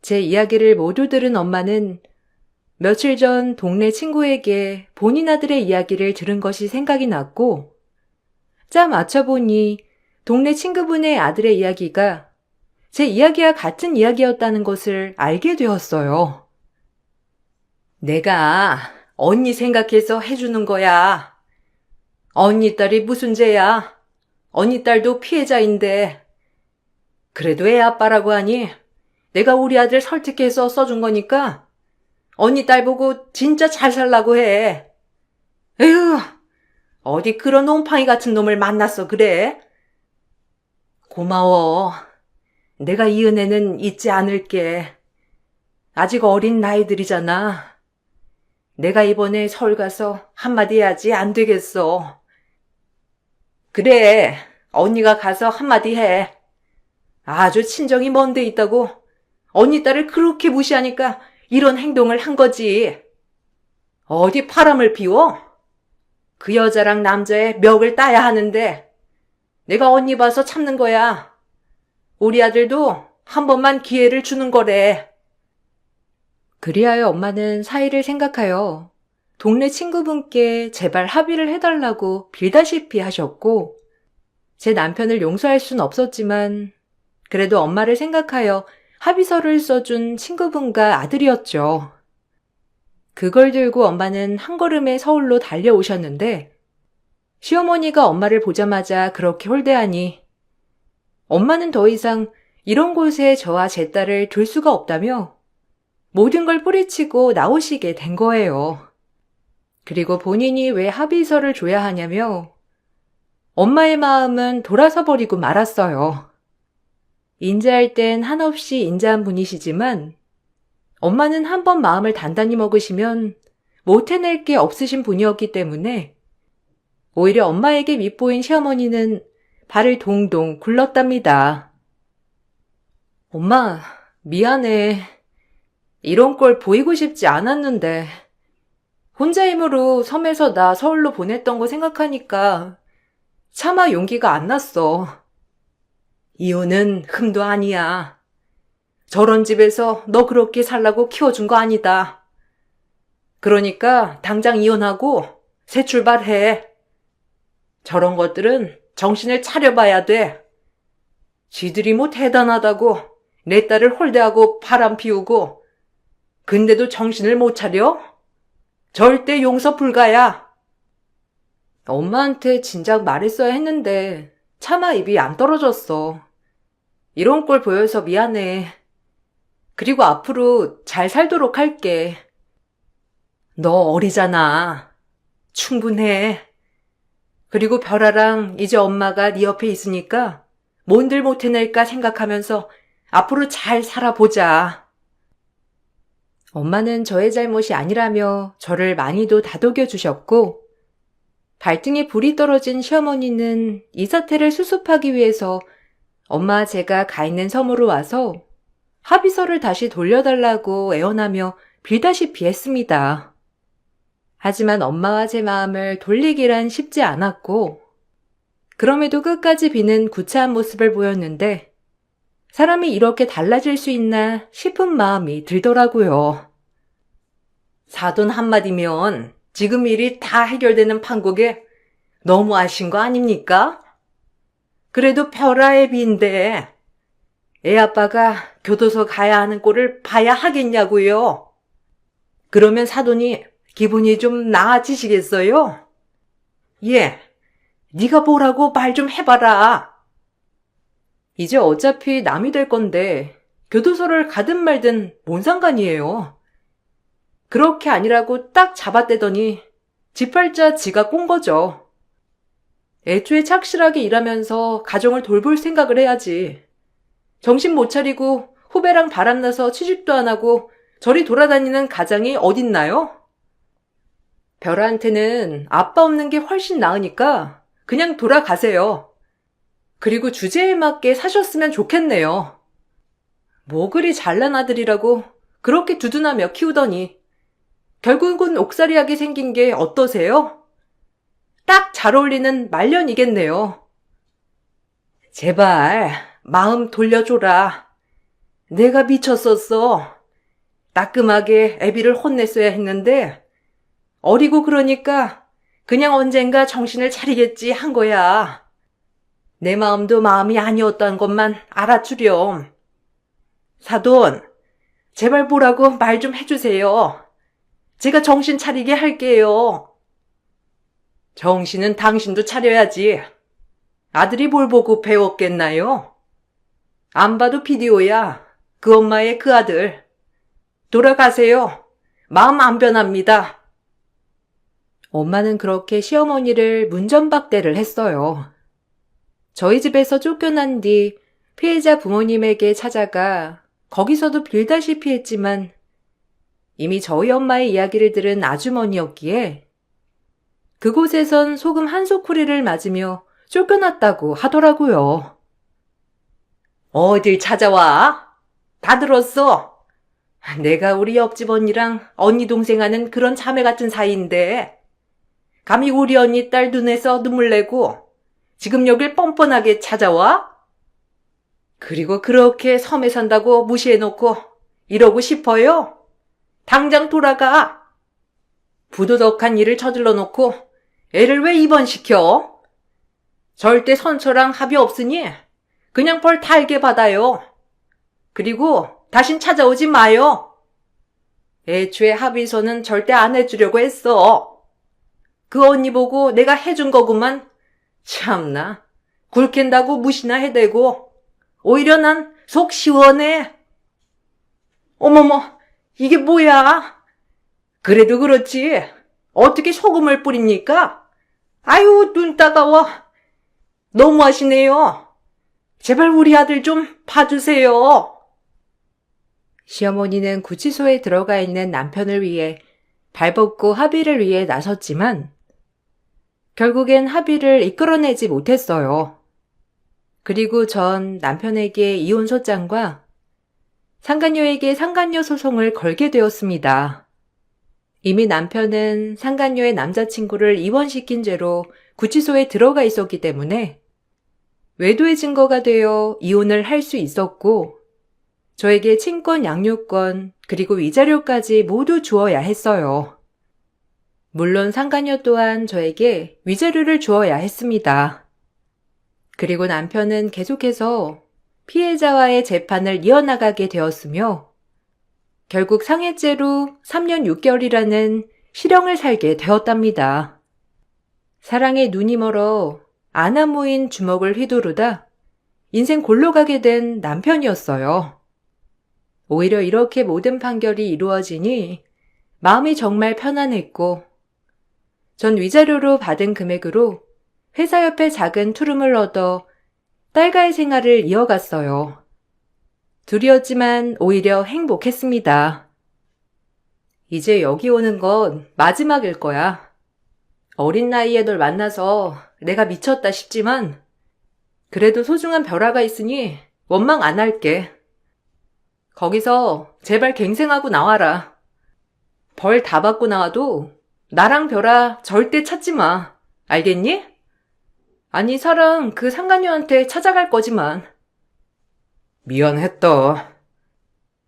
제 이야기를 모두 들은 엄마는 며칠 전 동네 친구에게 본인 아들의 이야기를 들은 것이 생각이 났고 짜 맞춰보니 동네 친구분의 아들의 이야기가 제 이야기와 같은 이야기였다는 것을 알게 되었어요. 내가 언니 생각해서 해주는 거야. 언니 딸이 무슨 죄야? 언니 딸도 피해자인데. 그래도 애 아빠라고 하니 내가 우리 아들 설득해서 써준 거니까 언니 딸 보고 진짜 잘 살라고 해. 에휴, 어디 그런 옴팡이 같은 놈을 만났어 그래? 고마워. 내가 이 은혜는 잊지 않을게. 아직 어린 나이들이잖아. 내가 이번에 서울 가서 한마디 해야지 안 되겠어. 그래, 언니가 가서 한마디 해. 아주 친정이 먼 데 있다고 언니 딸을 그렇게 무시하니까 이런 행동을 한 거지. 어디 바람을 피워? 그 여자랑 남자의 멱을 따야 하는데 내가 언니 봐서 참는 거야. 우리 아들도 한 번만 기회를 주는 거래. 그리하여 엄마는 사이를 생각하여 동네 친구분께 제발 합의를 해달라고 빌다시피 하셨고 제 남편을 용서할 순 없었지만 그래도 엄마를 생각하여 합의서를 써준 친구분과 아들이었죠. 그걸 들고 엄마는 한 걸음에 서울로 달려오셨는데 시어머니가 엄마를 보자마자 그렇게 홀대하니 엄마는 더 이상 이런 곳에 저와 제 딸을 둘 수가 없다며 모든 걸 뿌리치고 나오시게 된 거예요. 그리고 본인이 왜 합의서를 줘야 하냐며 엄마의 마음은 돌아서 버리고 말았어요. 인자할 땐 한없이 인자한 분이시지만 엄마는 한 번 마음을 단단히 먹으시면 못 해낼 게 없으신 분이었기 때문에 오히려 엄마에게 밉보인 시어머니는 발을 동동 굴렀답니다. 엄마, 미안해. 이런 걸 보이고 싶지 않았는데. 혼자 힘으로 섬에서 나 서울로 보냈던 거 생각하니까 차마 용기가 안 났어. 이혼은 흠도 아니야. 저런 집에서 너 그렇게 살라고 키워준 거 아니다. 그러니까 당장 이혼하고 새 출발해. 저런 것들은 정신을 차려봐야 돼. 지들이 뭐 대단하다고 내 딸을 홀대하고 바람 피우고 근데도 정신을 못 차려? 절대 용서 불가야. 엄마한테 진작 말했어야 했는데 차마 입이 안 떨어졌어. 이런 꼴 보여서 미안해. 그리고 앞으로 잘 살도록 할게. 너 어리잖아. 충분해. 그리고 별아랑 이제 엄마가 네 옆에 있으니까 뭔들 못 해낼까 생각하면서 앞으로 잘 살아보자. 엄마는 저의 잘못이 아니라며 저를 많이도 다독여 주셨고, 발등에 불이 떨어진 시어머니는 이 사태를 수습하기 위해서 엄마 제가 가 있는 섬으로 와서 합의서를 다시 돌려달라고 애원하며 빌다시피 했습니다. 하지만 엄마와 제 마음을 돌리기란 쉽지 않았고, 그럼에도 끝까지 비는 구차한 모습을 보였는데 사람이 이렇게 달라질 수 있나 싶은 마음이 들더라고요. 사돈 한마디면 지금 일이 다 해결되는 판국에 너무 아신 거 아닙니까? 그래도 별아의 비인데 애 아빠가 교도소 가야 하는 꼴을 봐야 하겠냐고요. 그러면 사돈이 기분이 좀 나아지시겠어요? 예, 네가 뭐라고 말 좀 해봐라. 이제 어차피 남이 될 건데 교도소를 가든 말든 뭔 상관이에요. 그렇게 아니라고 딱 잡아떼더니 지팔자 지가 꼰 거죠. 애초에 착실하게 일하면서 가정을 돌볼 생각을 해야지. 정신 못 차리고 후배랑 바람나서 취직도 안 하고 저리 돌아다니는 가장이 어딨나요? 별아한테는 아빠 없는 게 훨씬 나으니까 그냥 돌아가세요. 그리고 주제에 맞게 사셨으면 좋겠네요. 뭐 그리 잘난 아들이라고 그렇게 두둔하며 키우더니 결국은 옥살이하게 생긴 게 어떠세요? 딱 잘 어울리는 말년이겠네요. 제발 마음 돌려줘라. 내가 미쳤었어. 따끔하게 애비를 혼냈어야 했는데 어리고 그러니까 그냥 언젠가 정신을 차리겠지 한 거야. 내 마음도 마음이 아니었던 것만 알아주렴. 사돈, 제발 보라고 말 좀 해주세요. 제가 정신 차리게 할게요. 정신은 당신도 차려야지. 아들이 뭘 보고 배웠겠나요? 안 봐도 비디오야. 그 엄마의 그 아들. 돌아가세요. 마음 안 변합니다. 엄마는 그렇게 시어머니를 문전박대를 했어요. 저희 집에서 쫓겨난 뒤 피해자 부모님에게 찾아가 거기서도 빌다시피 했지만 이미 저희 엄마의 이야기를 들은 아주머니였기에 그곳에선 소금 한 소쿠리를 맞으며 쫓겨났다고 하더라고요. 어딜 찾아와? 다 들었어. 내가 우리 옆집 언니랑 언니 동생 하는 그런 자매 같은 사이인데 감히 우리 언니 딸 눈에서 눈물 내고 지금 여길 뻔뻔하게 찾아와? 그리고 그렇게 섬에 산다고 무시해놓고 이러고 싶어요? 당장 돌아가. 부도덕한 일을 저질러 놓고 애를 왜 입원시켜? 절대 선처랑 합의 없으니 그냥 벌 달게 받아요. 그리고 다신 찾아오지 마요. 애초에 합의서는 절대 안 해주려고 했어. 그 언니 보고 내가 해준 거구만. 참나, 굴캔다고 무시나 해대고 오히려 난 속 시원해. 어머머, 이게 뭐야? 그래도 그렇지 어떻게 소금을 뿌립니까? 아유, 눈 따가워. 너무하시네요. 제발 우리 아들 좀 봐주세요. 시어머니는 구치소에 들어가 있는 남편을 위해 발벗고 합의를 위해 나섰지만 결국엔 합의를 이끌어내지 못했어요. 그리고 전 남편에게 이혼 소장과 상간녀에게 상간녀 소송을 걸게 되었습니다. 이미 남편은 상간녀의 남자친구를 이혼시킨 죄로 구치소에 들어가 있었기 때문에 외도의 증거가 되어 이혼을 할 수 있었고 저에게 친권, 양육권, 그리고 위자료까지 모두 주어야 했어요. 물론 상간녀 또한 저에게 위자료를 주어야 했습니다. 그리고 남편은 계속해서 피해자와의 재판을 이어나가게 되었으며 결국 상해죄로 3년 6개월이라는 실형을 살게 되었답니다. 사랑에 눈이 멀어 아나무인 주먹을 휘두르다 인생 골로 가게 된 남편이었어요. 오히려 이렇게 모든 판결이 이루어지니 마음이 정말 편안했고 전 위자료로 받은 금액으로 회사 옆에 작은 투룸을 얻어 딸과의 생활을 이어갔어요. 둘이었지만 오히려 행복했습니다. 이제 여기 오는 건 마지막일 거야. 어린 나이에 널 만나서 내가 미쳤다 싶지만 그래도 소중한 별아가 있으니 원망 안 할게. 거기서 제발 갱생하고 나와라. 벌 다 받고 나와도 나랑 별아 절대 찾지 마. 알겠니? 아니 사랑 그 상간녀한테 찾아갈 거지만. 미안했다.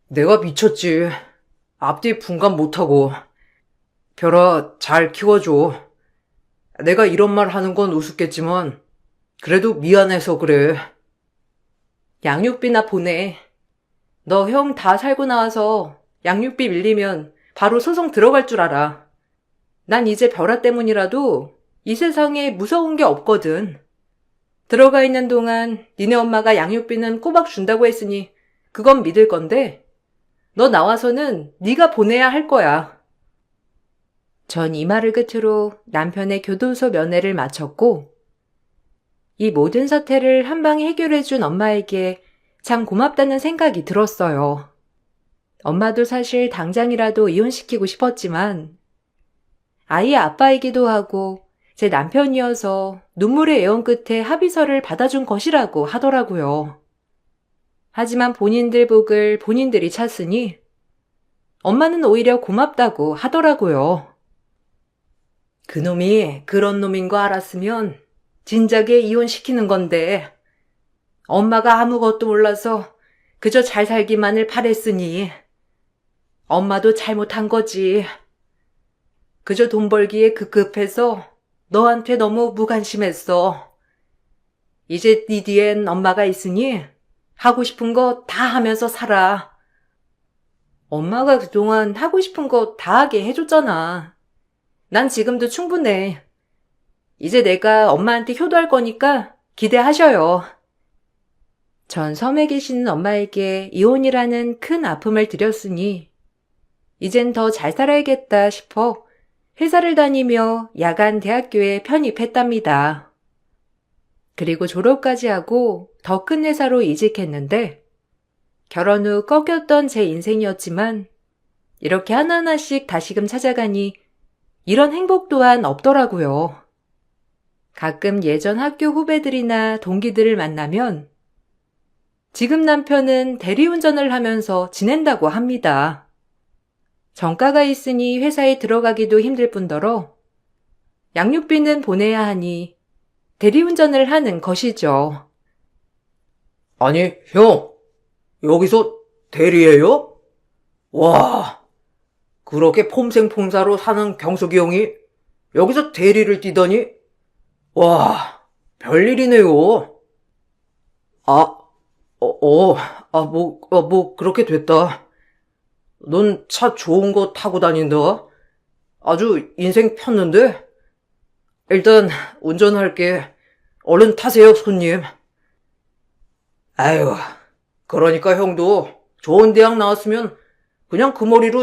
내가 미쳤지. 앞뒤 분간 못하고. 별아, 잘 키워줘. 내가 이런 말 하는 건 우습겠지만 그래도 미안해서 그래. 양육비나 보내. 너 형 다 살고 나와서 양육비 밀리면 바로 소송 들어갈 줄 알아. 난 이제 별아 때문이라도 이 세상에 무서운 게 없거든. 들어가 있는 동안 니네 엄마가 양육비는 꼬박 준다고 했으니 그건 믿을 건데 너 나와서는 네가 보내야 할 거야. 전 이 말을 끝으로 남편의 교도소 면회를 마쳤고 이 모든 사태를 한 방에 해결해준 엄마에게 참 고맙다는 생각이 들었어요. 엄마도 사실 당장이라도 이혼시키고 싶었지만 아이의 아빠이기도 하고 제 남편이어서 눈물의 애원 끝에 합의서를 받아준 것이라고 하더라고요. 하지만 본인들 복을 본인들이 찾으니 엄마는 오히려 고맙다고 하더라고요. 그놈이 그런 놈인 거 알았으면 진작에 이혼시키는 건데 엄마가 아무것도 몰라서 그저 잘 살기만을 바랬으니 엄마도 잘못한 거지. 그저 돈 벌기에 급급해서 너한테 너무 무관심했어. 이제 네 뒤엔 엄마가 있으니 하고 싶은 거 다 하면서 살아. 엄마가 그동안 하고 싶은 거 다 하게 해줬잖아. 난 지금도 충분해. 이제 내가 엄마한테 효도할 거니까 기대하셔요. 전 섬에 계시는 엄마에게 이혼이라는 큰 아픔을 드렸으니 이젠 더 잘 살아야겠다 싶어 회사를 다니며 야간 대학교에 편입했답니다. 그리고 졸업까지 하고 더 큰 회사로 이직했는데 결혼 후 꺾였던 제 인생이었지만 이렇게 하나하나씩 다시금 찾아가니 이런 행복 또한 없더라고요. 가끔 예전 학교 후배들이나 동기들을 만나면 지금 남편은 대리운전을 하면서 지낸다고 합니다. 정가가 있으니 회사에 들어가기도 힘들 뿐더러 양육비는 보내야 하니 대리운전을 하는 것이죠. 아니, 형, 여기서 대리해요? 와, 그렇게 폼생폼사로 사는 경석이 형이 여기서 대리를 뛰다니? 와, 별일이네요. 그렇게 됐다. 넌 차 좋은 거 타고 다닌다. 아주 인생 폈는데? 일단 운전할게. 얼른 타세요, 손님. 아유, 그러니까 형도 좋은 대학 나왔으면 그냥 그 머리로